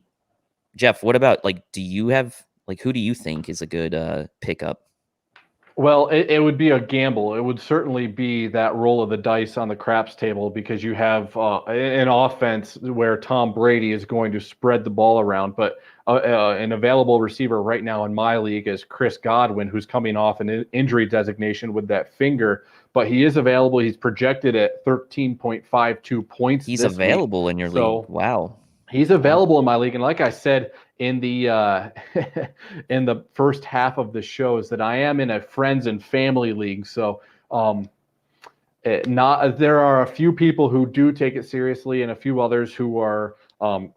Jeff, what about do you have who do you think is a good pickup? Well, it would be a gamble. It would certainly be that roll of the dice on the craps table because you have an offense where Tom Brady is going to spread the ball around. But an available receiver right now in my league is Chris Godwin, who's coming off an injury designation with that finger. But he is available. He's projected at 13.52 points. He's available in your league. Wow. He's available in my league, and like I said in the in the first half of the show, is that I am in a friends and family league. So there are a few people who do take it seriously, and a few others who are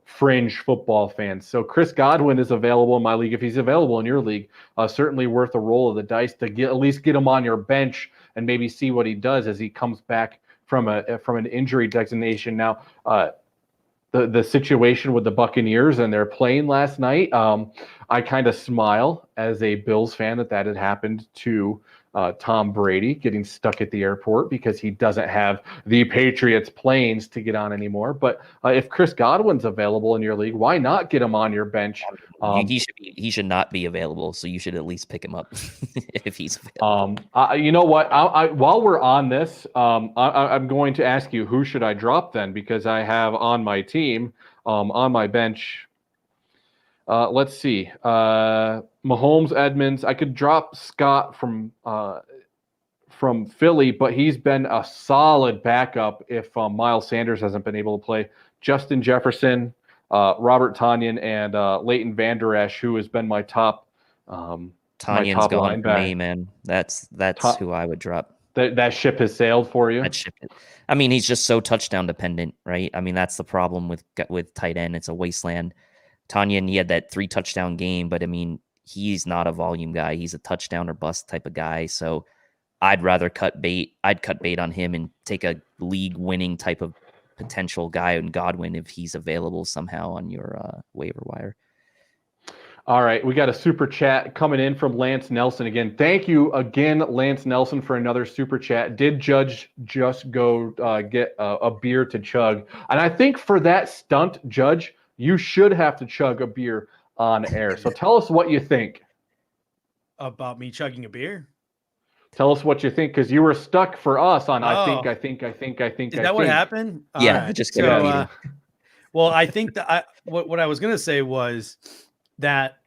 fringe football fans. So Chris Godwin is available in my league. If he's available in your league, certainly worth a roll of the dice to at least get him on your bench and maybe see what he does as he comes back from an injury designation. Now. The situation with the Buccaneers and their plane last night, I kind of smile as a Bills fan that had happened to Tom Brady getting stuck at the airport because he doesn't have the Patriots planes to get on anymore. But if Chris Godwin's available in your league, why not get him on your bench? He should not be available, so you should at least pick him up if he's available. You know what? While we're on this, I'm going to ask you, who should I drop then? Because I have on my team, on my bench. Let's see. Mahomes, Edmonds. I could drop Scott from Philly, but he's been a solid backup if Miles Sanders hasn't been able to play. Justin Jefferson, Robert Tonyan, and Leighton Vander Esch, who has been my top. Tonyan's gone for me, man. That's who I would drop. That ship has sailed for you. I mean, he's just so touchdown dependent, right? I mean, that's the problem with tight end. It's a wasteland. Tonyan, he had that 3 touchdown game, but I mean, he's not a volume guy. He's a touchdown or bust type of guy. So I'd rather cut bait. I'd cut bait on him and take a league winning type of potential guy in Godwin if he's available somehow on your waiver wire. All right, we got a super chat coming in from Lance Nelson again. Thank you again, Lance Nelson, for another super chat. Did Judge just go get a beer to chug? And I think for that stunt, Judge, you should have to chug a beer on air. So tell us what you think. About me chugging a beer? Tell us what you think, because you were stuck for us on I think. Is that what happened? Yeah, right. just so. Well, I think that what I was gonna say was that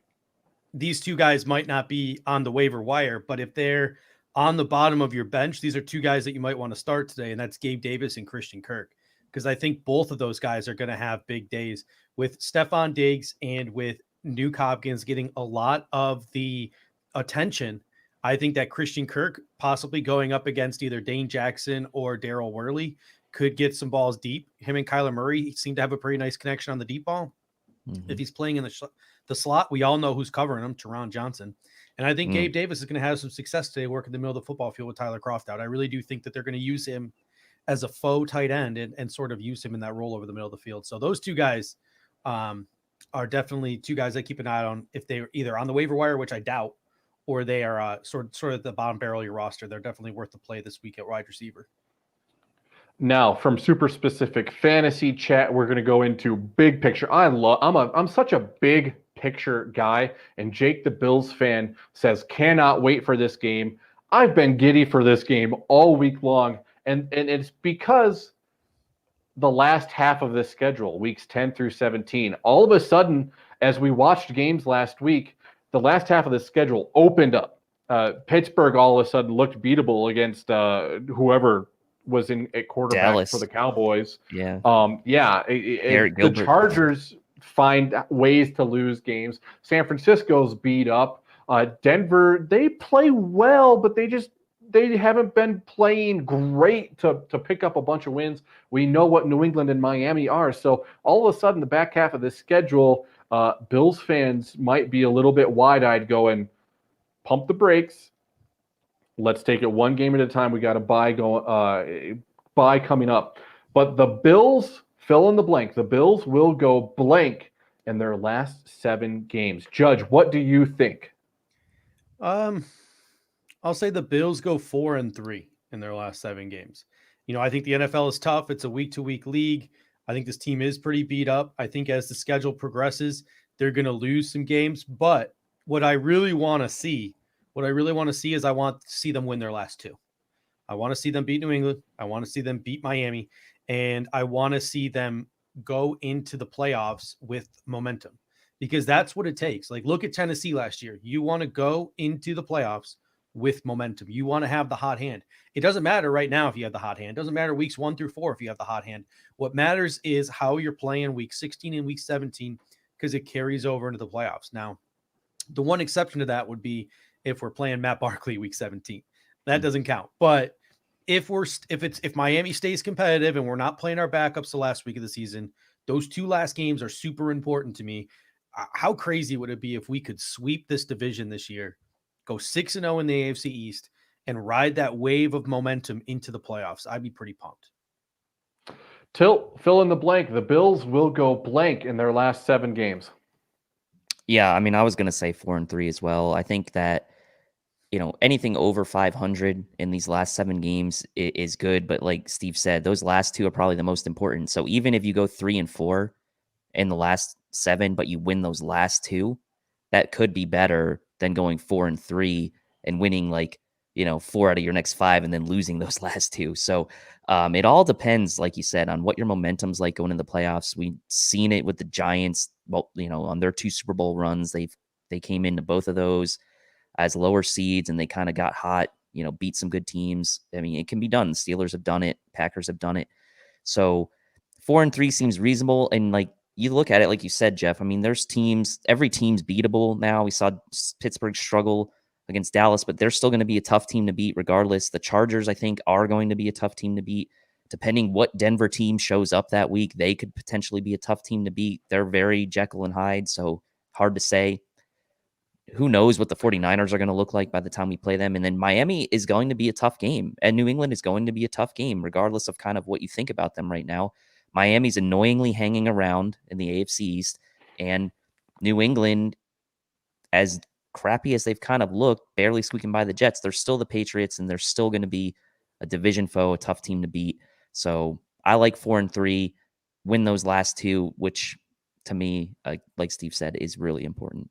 these two guys might not be on the waiver wire, but if they're on the bottom of your bench, these are two guys that you might want to start today, and that's Gabe Davis and Christian Kirk, because I think both of those guys are going to have big days with Stefon Diggs and with Nuke Hopkins getting a lot of the attention. I think that Christian Kirk possibly going up against either Dane Jackson or Darrell Worley could get some balls deep. Him and Kyler Murray seem to have a pretty nice connection on the deep ball. Mm-hmm. If he's playing in the slot, we all know who's covering him, Teron Johnson. And I think Gabe Davis is going to have some success today working in the middle of the football field with Tyler Kroft out. I really do think that they're going to use him as a faux tight end and sort of use him in that role over the middle of the field. So those two guys are definitely two guys I keep an eye on if they're either on the waiver wire, which I doubt, or they are sort of at the bottom barrel of your roster. They're definitely worth the play this week at wide receiver. Now, from super specific fantasy chat, we're going to go into big picture. I'm such a big picture guy, and Jake the Bills fan says cannot wait for this game. I've been giddy for this game all week long, and it's because the last half of this schedule, weeks 10 through 17, all of a sudden, as we watched games last week, the last half of the schedule opened up. Pittsburgh all of a sudden looked beatable against whoever was in at quarterback Dallas for the Cowboys. Yeah. The Chargers find ways to lose games. San Francisco's beat up. Denver, they play well, but they haven't been playing great to pick up a bunch of wins. We know what New England and Miami are. So all of a sudden, the back half of the schedule, Bills fans might be a little bit wide-eyed going, pump the brakes. Let's take it one game at a time. We got a bye coming up. But the Bills, fill in the blank. The Bills will go blank in their last 7 games. Judge, what do you think? I'll say the Bills go 4-3 in their last 7 games. You know, I think the NFL is tough. It's a week-to-week league. I think this team is pretty beat up. I think as the schedule progresses, they're going to lose some games. But what I really want to see is I want to see them win their last 2. I want to see them beat New England. I want to see them beat Miami. And I want to see them go into the playoffs with momentum, because that's what it takes. Like, look at Tennessee last year. You want to go into the playoffs with momentum. You want to have the hot hand. It doesn't matter right now if you have the hot hand. It doesn't matter weeks 1 through 4 if you have the hot hand. What matters is how you're playing week 16 and week 17, because it carries over into the playoffs. Now, the one exception to that would be if we're playing Matt Barkley week 17. That doesn't count. But if Miami stays competitive and we're not playing our backups the last week of the season, those 2 last games are super important to me. How crazy would it be if we could sweep this division this year, go 6-0 in the AFC East, and ride that wave of momentum into the playoffs? I'd be pretty pumped. Fill in the blank. The Bills will go blank in their last 7 games. Yeah, I mean, I was going to say 4-3 as well. I think that, you know, anything over 500 in these last 7 games is good. But like Steve said, those last 2 are probably the most important. So even if you go 3-4 in the last 7, but you win those last 2, that could be better than going 4-3 and winning 4 out of your next 5 and then losing those last 2. So it all depends, like you said, on what your momentum's like going into the playoffs. We've seen it with the Giants. Well, on their 2 Super Bowl runs, they came into both of those as lower seeds, and they kind of got hot, beat some good teams. I mean, it can be done. The Steelers have done it. Packers have done it. So 4-3 seems reasonable. And you look at it, like you said, Jeff, I mean, every team's beatable now. We saw Pittsburgh struggle against Dallas, but they're still going to be a tough team to beat regardless. The Chargers, I think, are going to be a tough team to beat. Depending what Denver team shows up that week, they could potentially be a tough team to beat. They're very Jekyll and Hyde, so hard to say. Who knows what the 49ers are going to look like by the time we play them. And then Miami is going to be a tough game, and New England is going to be a tough game, regardless of kind of what you think about them right now. Miami's annoyingly hanging around in the AFC East, and New England as crappy as they've kind of looked, barely squeaking by the Jets, they're still the Patriots, and they're still going to be a division foe, a tough team to beat. So I like 4-3, win those last two, which to me, like Steve said, is really important.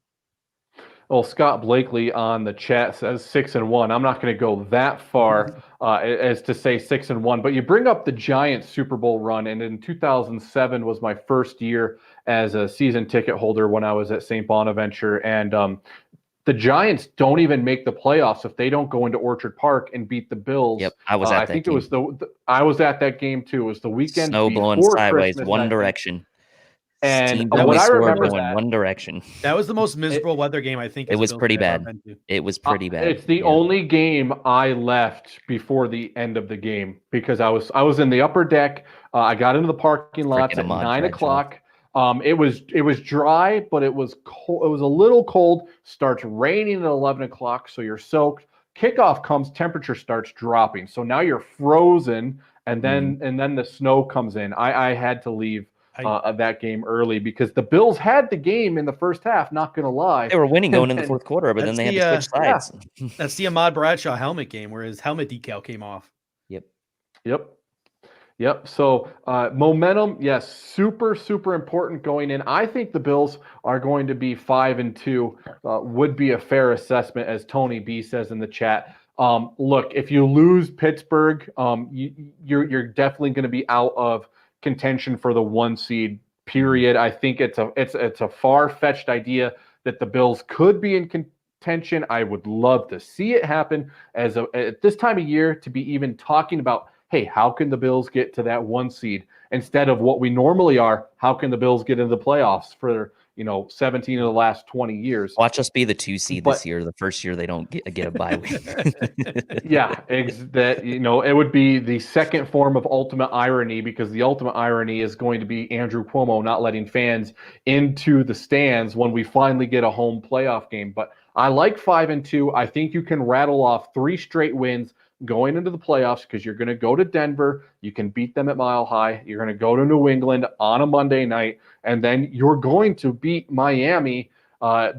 Well, Scott Blakely on the chat says 6-1. I'm not going to go that far as to say 6-1, but you bring up the Giants Super Bowl run, and in 2007 was my first year as a season ticket holder when I was at St. Bonaventure, and the Giants don't even make the playoffs if they don't go into Orchard Park and beat the Bills. Yep, I was at that game. It was I was at that game too. It was the weekend snow blowing sideways, Christmas, one direction. And what I remember going one direction. That was the most miserable weather game I think. It was pretty bad. It was pretty bad. It's the only game I left before the end of the game because I was in the upper deck. I got into the parking lots at 9 o'clock. It was dry, but it was cold. It was a little cold. Starts raining at 11 o'clock, so you're soaked. Kickoff comes, temperature starts dropping, so now you're frozen, and then the snow comes in. I had to leave that game early because the Bills had the game in the first half. Not gonna lie, they were winning going in the fourth quarter, but then they had to switch sides. Yeah. That's the Ahmad Bradshaw helmet game where his helmet decal came off. Yep. So momentum, yes, super important going in. I think the Bills are going to be 5-2. Would be a fair assessment, as Tony B says in the chat. Look, if you lose Pittsburgh, you're definitely going to be out of contention for the 1 seed. Period. I think it's a far-fetched idea that the Bills could be in contention. I would love to see it happen at this time of year to be even talking about, hey, how can the Bills get to that 1 seed instead of what we normally are? How can the Bills get into the playoffs for 17 of the last 20 years? Watch us be the 2 seed this year. The first year they don't get a bye week. It would be the second form of ultimate irony, because the ultimate irony is going to be Andrew Cuomo not letting fans into the stands when we finally get a home playoff game. But I like 5-2. I think you can rattle off 3 straight wins going into the playoffs, because you're going to go to Denver. You can beat them at Mile High. You're going to go to New England on a Monday night, and then you're going to beat Miami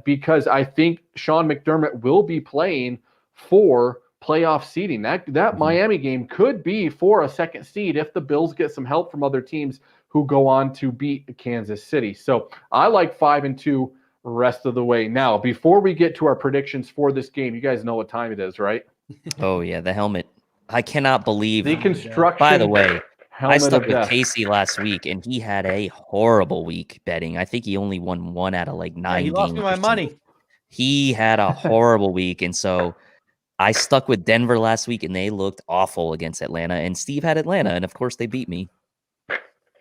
because I think Sean McDermott will be playing for playoff seeding. That Miami game could be for a 2nd seed if the Bills get some help from other teams who go on to beat Kansas City. So I like 5-2 rest of the way. Now, before we get to our predictions for this game, you guys know what time it is, right? Oh yeah, the helmet. I cannot believe the construction. By the way, I stuck with Casey last week, and he had a horrible week betting. I think he only won 1 out of 9 games. He lost me my money. He had a horrible week, and so I stuck with Denver last week, and they looked awful against Atlanta. And Steve had Atlanta, and of course they beat me.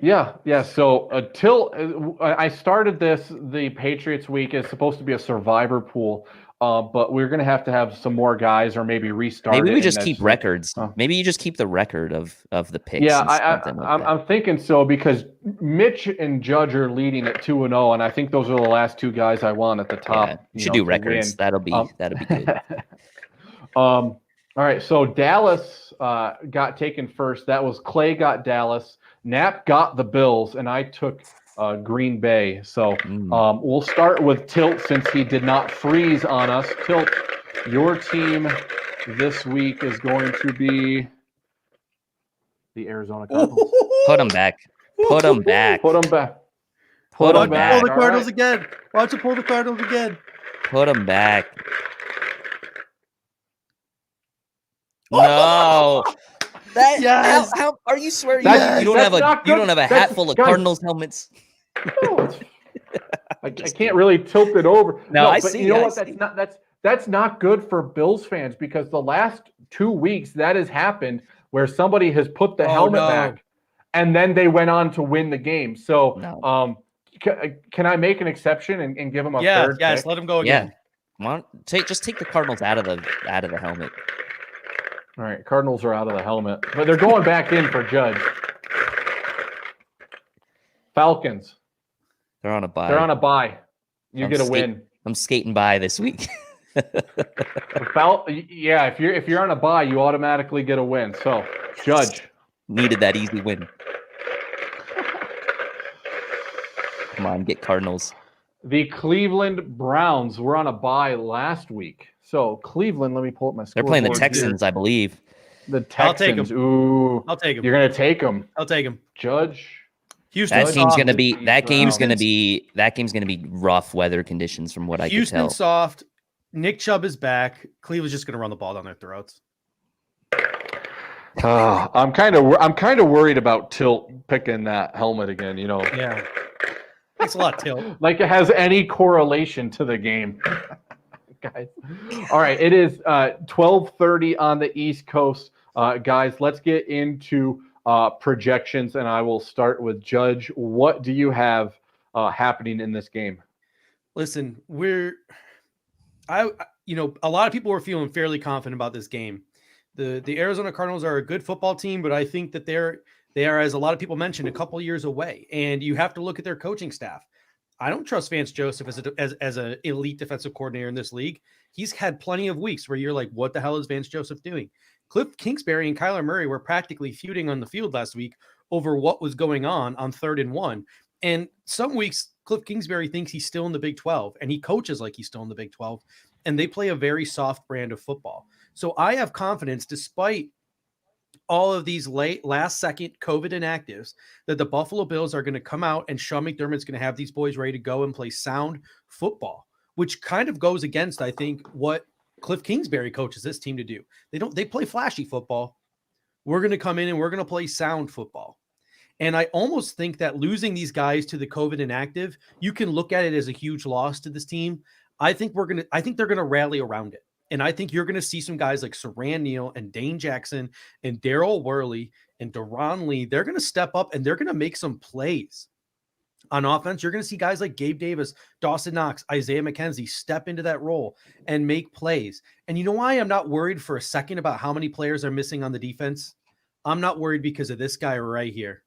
Yeah. So until I started this, the Patriots week is supposed to be a survivor pool. But we're going to have some more guys, or maybe restart. Maybe we just keep records. Maybe you just keep the record of the picks. Yeah, I'm thinking so, because Mitch and Judge are leading at 2-0, and I think those are the last 2 guys I want at the top. Yeah, you should do records. That'll be good. All right, so Dallas got taken first. That was Clay got Dallas. Knapp got the Bills, and I took Green Bay. So we'll start with Tilt, since he did not freeze on us. Tilt, your team this week is going to be the Arizona Cardinals. Put them back. Put them back. Put them back. Put them back. Pull the Cardinals again. Why don't you pull the Cardinals again? Put them back. No. How are you swearing you don't have a hat full of Cardinals helmets? I can't really tilt it over. No, I but see. You know what? That's not good for Bills fans, because the last 2 weeks that has happened where somebody has put the helmet back, and then they went on to win the game. So, can I make an exception and give them a third? Yes, let them go again. Yeah, just take the Cardinals out of the helmet. All right, Cardinals are out of the helmet, but they're going back in for Judge. Falcons. They're on a bye. You get a win. I'm skating by this week. If you're on a bye, you automatically get a win. So, Judge needed that easy win. Come on, get Cardinals. The Cleveland Browns were on a bye last week. So Cleveland, let me pull up my They're playing the scoreboard Texans, here. I believe. The I'll take 'em. Texans. Ooh. I'll take him. You're going to take them. I'll take him. Judge. Houston That game's soft. gonna be Houston's- that game's gonna be rough weather conditions from what I can Houston tell. soft. Nick Chubb is back. Cleveland's just going to run the ball down their throats. I'm kind of worried about Tilt picking that helmet again, you know. Yeah. Thanks a lot, Tilt. Like it has any correlation to the game. Guys. All right, it is 12:30 on the East Coast. Guys, let's get into projections, and I will start with Judge. What do you have happening in this game? Listen, a lot of people were feeling fairly confident about this game. The Arizona Cardinals are a good football team, but I think that they are, as a lot of people mentioned, a couple years away. And you have to look at their coaching staff. I don't trust Vance Joseph as an elite defensive coordinator in this league. He's had plenty of weeks where you're like, what the hell is Vance Joseph doing? Cliff Kingsbury and Kyler Murray were practically feuding on the field last week over what was going on 3rd and 1. And some weeks, Cliff Kingsbury thinks he's still in the Big 12, and he coaches like he's still in the Big 12, and they play a very soft brand of football. So I have confidence, despite all of these last-second COVID inactives, that the Buffalo Bills are going to come out and Sean McDermott's going to have these boys ready to go and play sound football, which kind of goes against, I think, what Cliff Kingsbury coaches this team to do. They play flashy football. We're going to come in and we're going to play sound football. And I almost think that losing these guys to the COVID inactive, you can look at it as a huge loss to this team. I think they're going to rally around it. And I think you're going to see some guys like Saran Neal and Dane Jackson and Darryl Worley and Deron Lee. They're going to step up and they're going to make some plays on offense. You're going to see guys like Gabe Davis, Dawson Knox, Isaiah McKenzie step into that role and make plays. And you know why I'm not worried for a second about how many players are missing on the defense? I'm not worried because of this guy right here.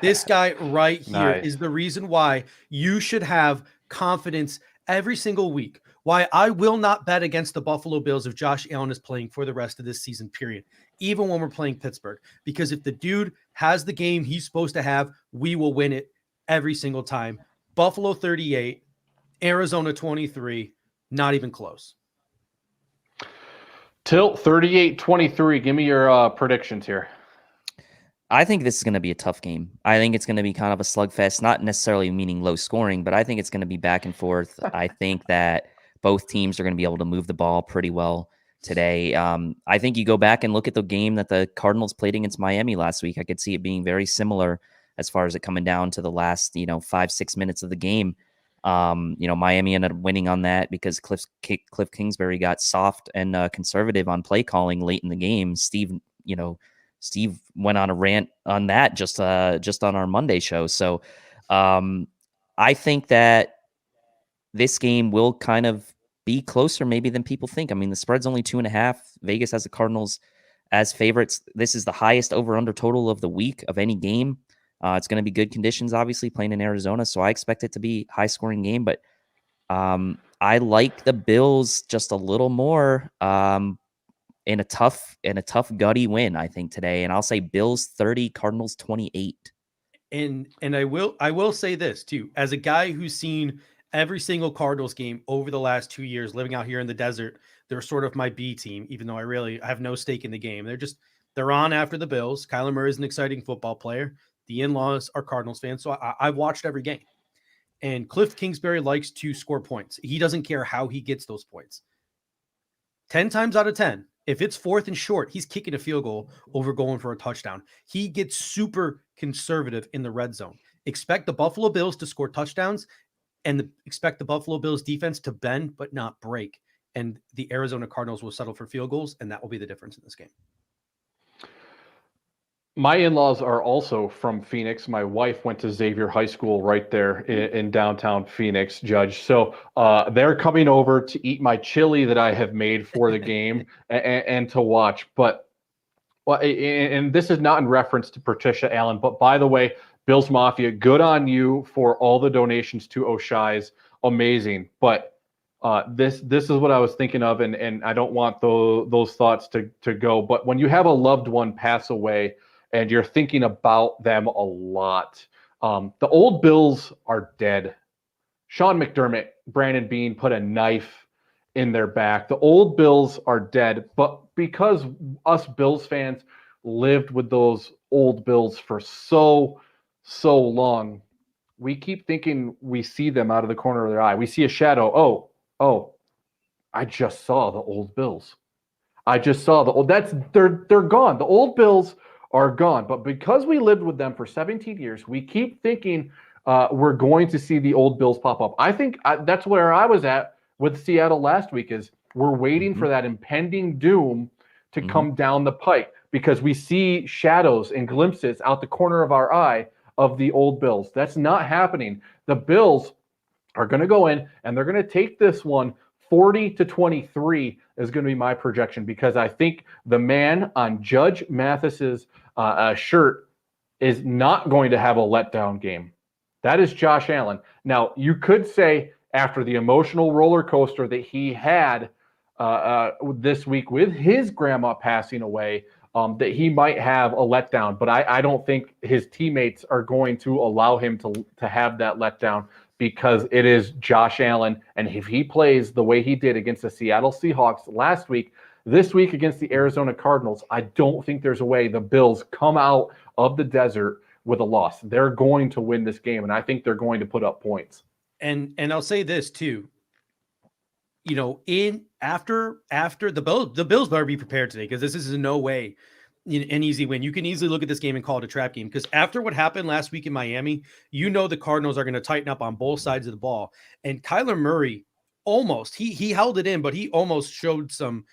This guy right here is the reason why you should have confidence every single week. Why I will not bet against the Buffalo Bills if Josh Allen is playing for the rest of this season, period. Even when we're playing Pittsburgh. Because if the dude has the game he's supposed to have, we will win it every single time. Buffalo 38, Arizona 23, not even close. Tilt 38-23. Give me your predictions here. I think this is going to be a tough game. I think it's going to be kind of a slugfest, not necessarily meaning low scoring, but I think it's going to be back and forth. I think that both teams are going to be able to move the ball pretty well today. I think you go back and look at the game that the Cardinals played against Miami last week. I could see it being very similar as far as it coming down to the last, 5-6 minutes of the game. Miami ended up winning on that because Cliff Kingsbury got soft and conservative on play calling late in the game. Steve went on a rant on that just on our Monday show. So I think that this game will kind of be closer maybe than people think. I mean, the spread's only 2.5. Vegas has the Cardinals as favorites. This is the highest over-under total of the week of any game. It's going to be good conditions, obviously, playing in Arizona, so I expect it to be a high-scoring game. But I like the Bills just a little more in a tough gutty win, I think, today. And I'll say Bills 30, Cardinals 28. And I will say this too, as a guy who's seen every single Cardinals game over the last 2 years, living out here in the desert, they're sort of my B team, even though I have no stake in the game. They're on after the Bills. Kyler Murray is an exciting football player. The in-laws are Cardinals fans. So I've watched every game. And Cliff Kingsbury likes to score points. He doesn't care how he gets those points. 10 times out of 10, if it's 4th and short, he's kicking a field goal over going for a touchdown. He gets super conservative in the red zone. Expect the Buffalo Bills to score touchdowns and expect the Buffalo Bills defense to bend but not break. And the Arizona Cardinals will settle for field goals, and that will be the difference in this game. My in-laws are also from Phoenix. My wife went to Xavier High School right there in downtown Phoenix, Judge. So they're coming over to eat my chili that I have made for the game and to watch. But and this is not in reference to Patricia Allen, but by the way, Bills Mafia, good on you for all the donations to O'Shia's. Amazing. But this is what I was thinking of, and I don't want those thoughts to go. But when you have a loved one pass away, and you're thinking about them a lot. The old Bills are dead. Sean McDermott, Brandon Beane put a knife in their back. The old Bills are dead, but because us Bills fans lived with those old Bills for so long, we keep thinking we see them out of the corner of their eye. We see a shadow. Oh, I just saw the old Bills. I just saw the old. They're gone. The old Bills are gone. But because we lived with them for 17 years, we keep thinking we're going to see the old Bills pop up. I think that's where I was at with Seattle last week. Is we're waiting for that impending doom to come down the pike, because we see shadows and glimpses out the corner of our eye of the old Bills. That's not happening. The Bills are going to go in and they're going to take this one 40-23 is going to be my projection, because I think the man on Judge Mathis's shirt is not going to have a letdown game. That is Josh Allen. Now, you could say after the emotional roller coaster that he had this week with his grandma passing away, that he might have a letdown, but I don't think his teammates are going to allow him to have that letdown, because it is Josh Allen. And if he plays the way he did against the Seattle Seahawks last week, this week against the Arizona Cardinals, I don't think there's a way the Bills come out of the desert with a loss. They're going to win this game, and I think they're going to put up points. And I'll say this too. You know, after the Bills better be prepared today, because this is in no way an easy win. You can easily look at this game and call it a trap game, because after what happened last week in Miami, you know the Cardinals are going to tighten up on both sides of the ball. And Kyler Murray almost he held it in, but he almost showed some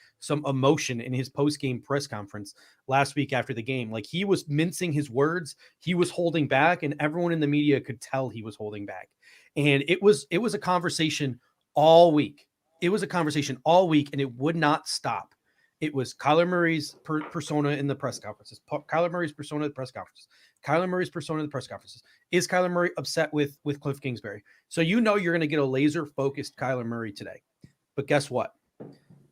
emotion in his post-game press conference last week after the game. Like, he was mincing his words, he was holding back, and everyone in the media could tell he was holding back. And it was a conversation all week. It was a conversation all week, and it would not stop. It was Kyler Murray's persona in the press conferences. Kyler Murray's persona in the press conferences. Kyler Murray's persona in the press conferences. Is Kyler Murray upset with Cliff Kingsbury? So you know you're going to get a laser-focused Kyler Murray today. But guess what?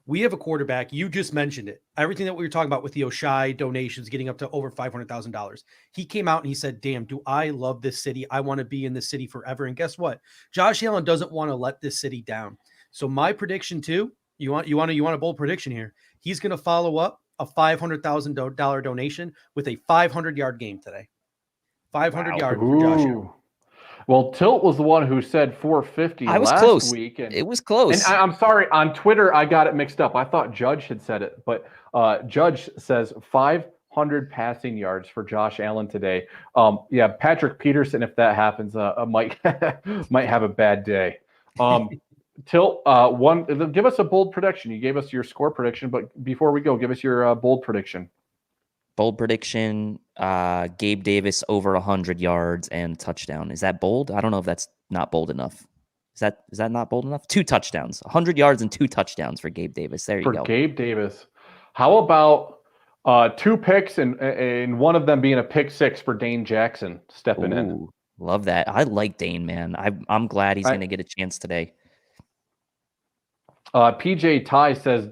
We have a quarterback. You just mentioned it. Everything that we were talking about with the Oshai donations getting up to over $500,000. He came out and he said, damn, do I love this city? I want to be in this city forever. And guess what? Josh Allen doesn't want to let this city down. So my prediction too, you want a bold prediction here. He's going to follow up a $500,000 donation with a 500-yard game today. 500 yards for Josh Allen. Well, Tilt was the one who said 450 last week. And it was close. And I'm sorry, on Twitter, I got it mixed up. I thought Judge had said it, but Judge says 500 passing yards for Josh Allen today. Yeah, Patrick Peterson, if that happens, might have a bad day. Tilt, give us a bold prediction. You gave us your score prediction, but before we go, give us your bold prediction. Bold prediction, Gabe Davis over 100 yards and touchdown. Is that bold? I don't know if that's not bold enough. Is that not bold enough? 2 touchdowns, 100 yards and 2 touchdowns for Gabe Davis. There you go. For Gabe Davis. How about 2 picks and one of them being a pick 6 for Dane Jackson stepping in? Love that. I like Dane, man. I'm glad he's going to get a chance today. PJ Ty says,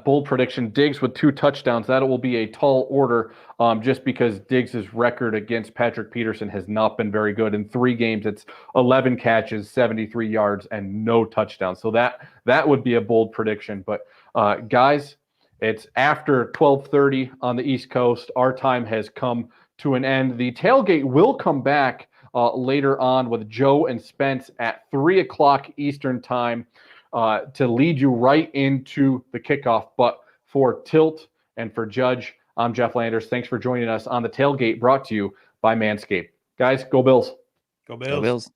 bold prediction, Diggs with 2 touchdowns. That will be a tall order, just because Diggs' record against Patrick Peterson has not been very good. In 3 games, it's 11 catches, 73 yards, and no touchdowns. So that would be a bold prediction. But guys, it's after 12:30 on the East Coast. Our time has come to an end. The tailgate will come back later on with Joe and Spence at 3 o'clock Eastern time. To lead you right into the kickoff. But for Tilt and for Judge, I'm Jeff Landers. Thanks for joining us on the Tailgate, brought to you by Manscaped. Guys, go Bills. Go Bills. Go Bills.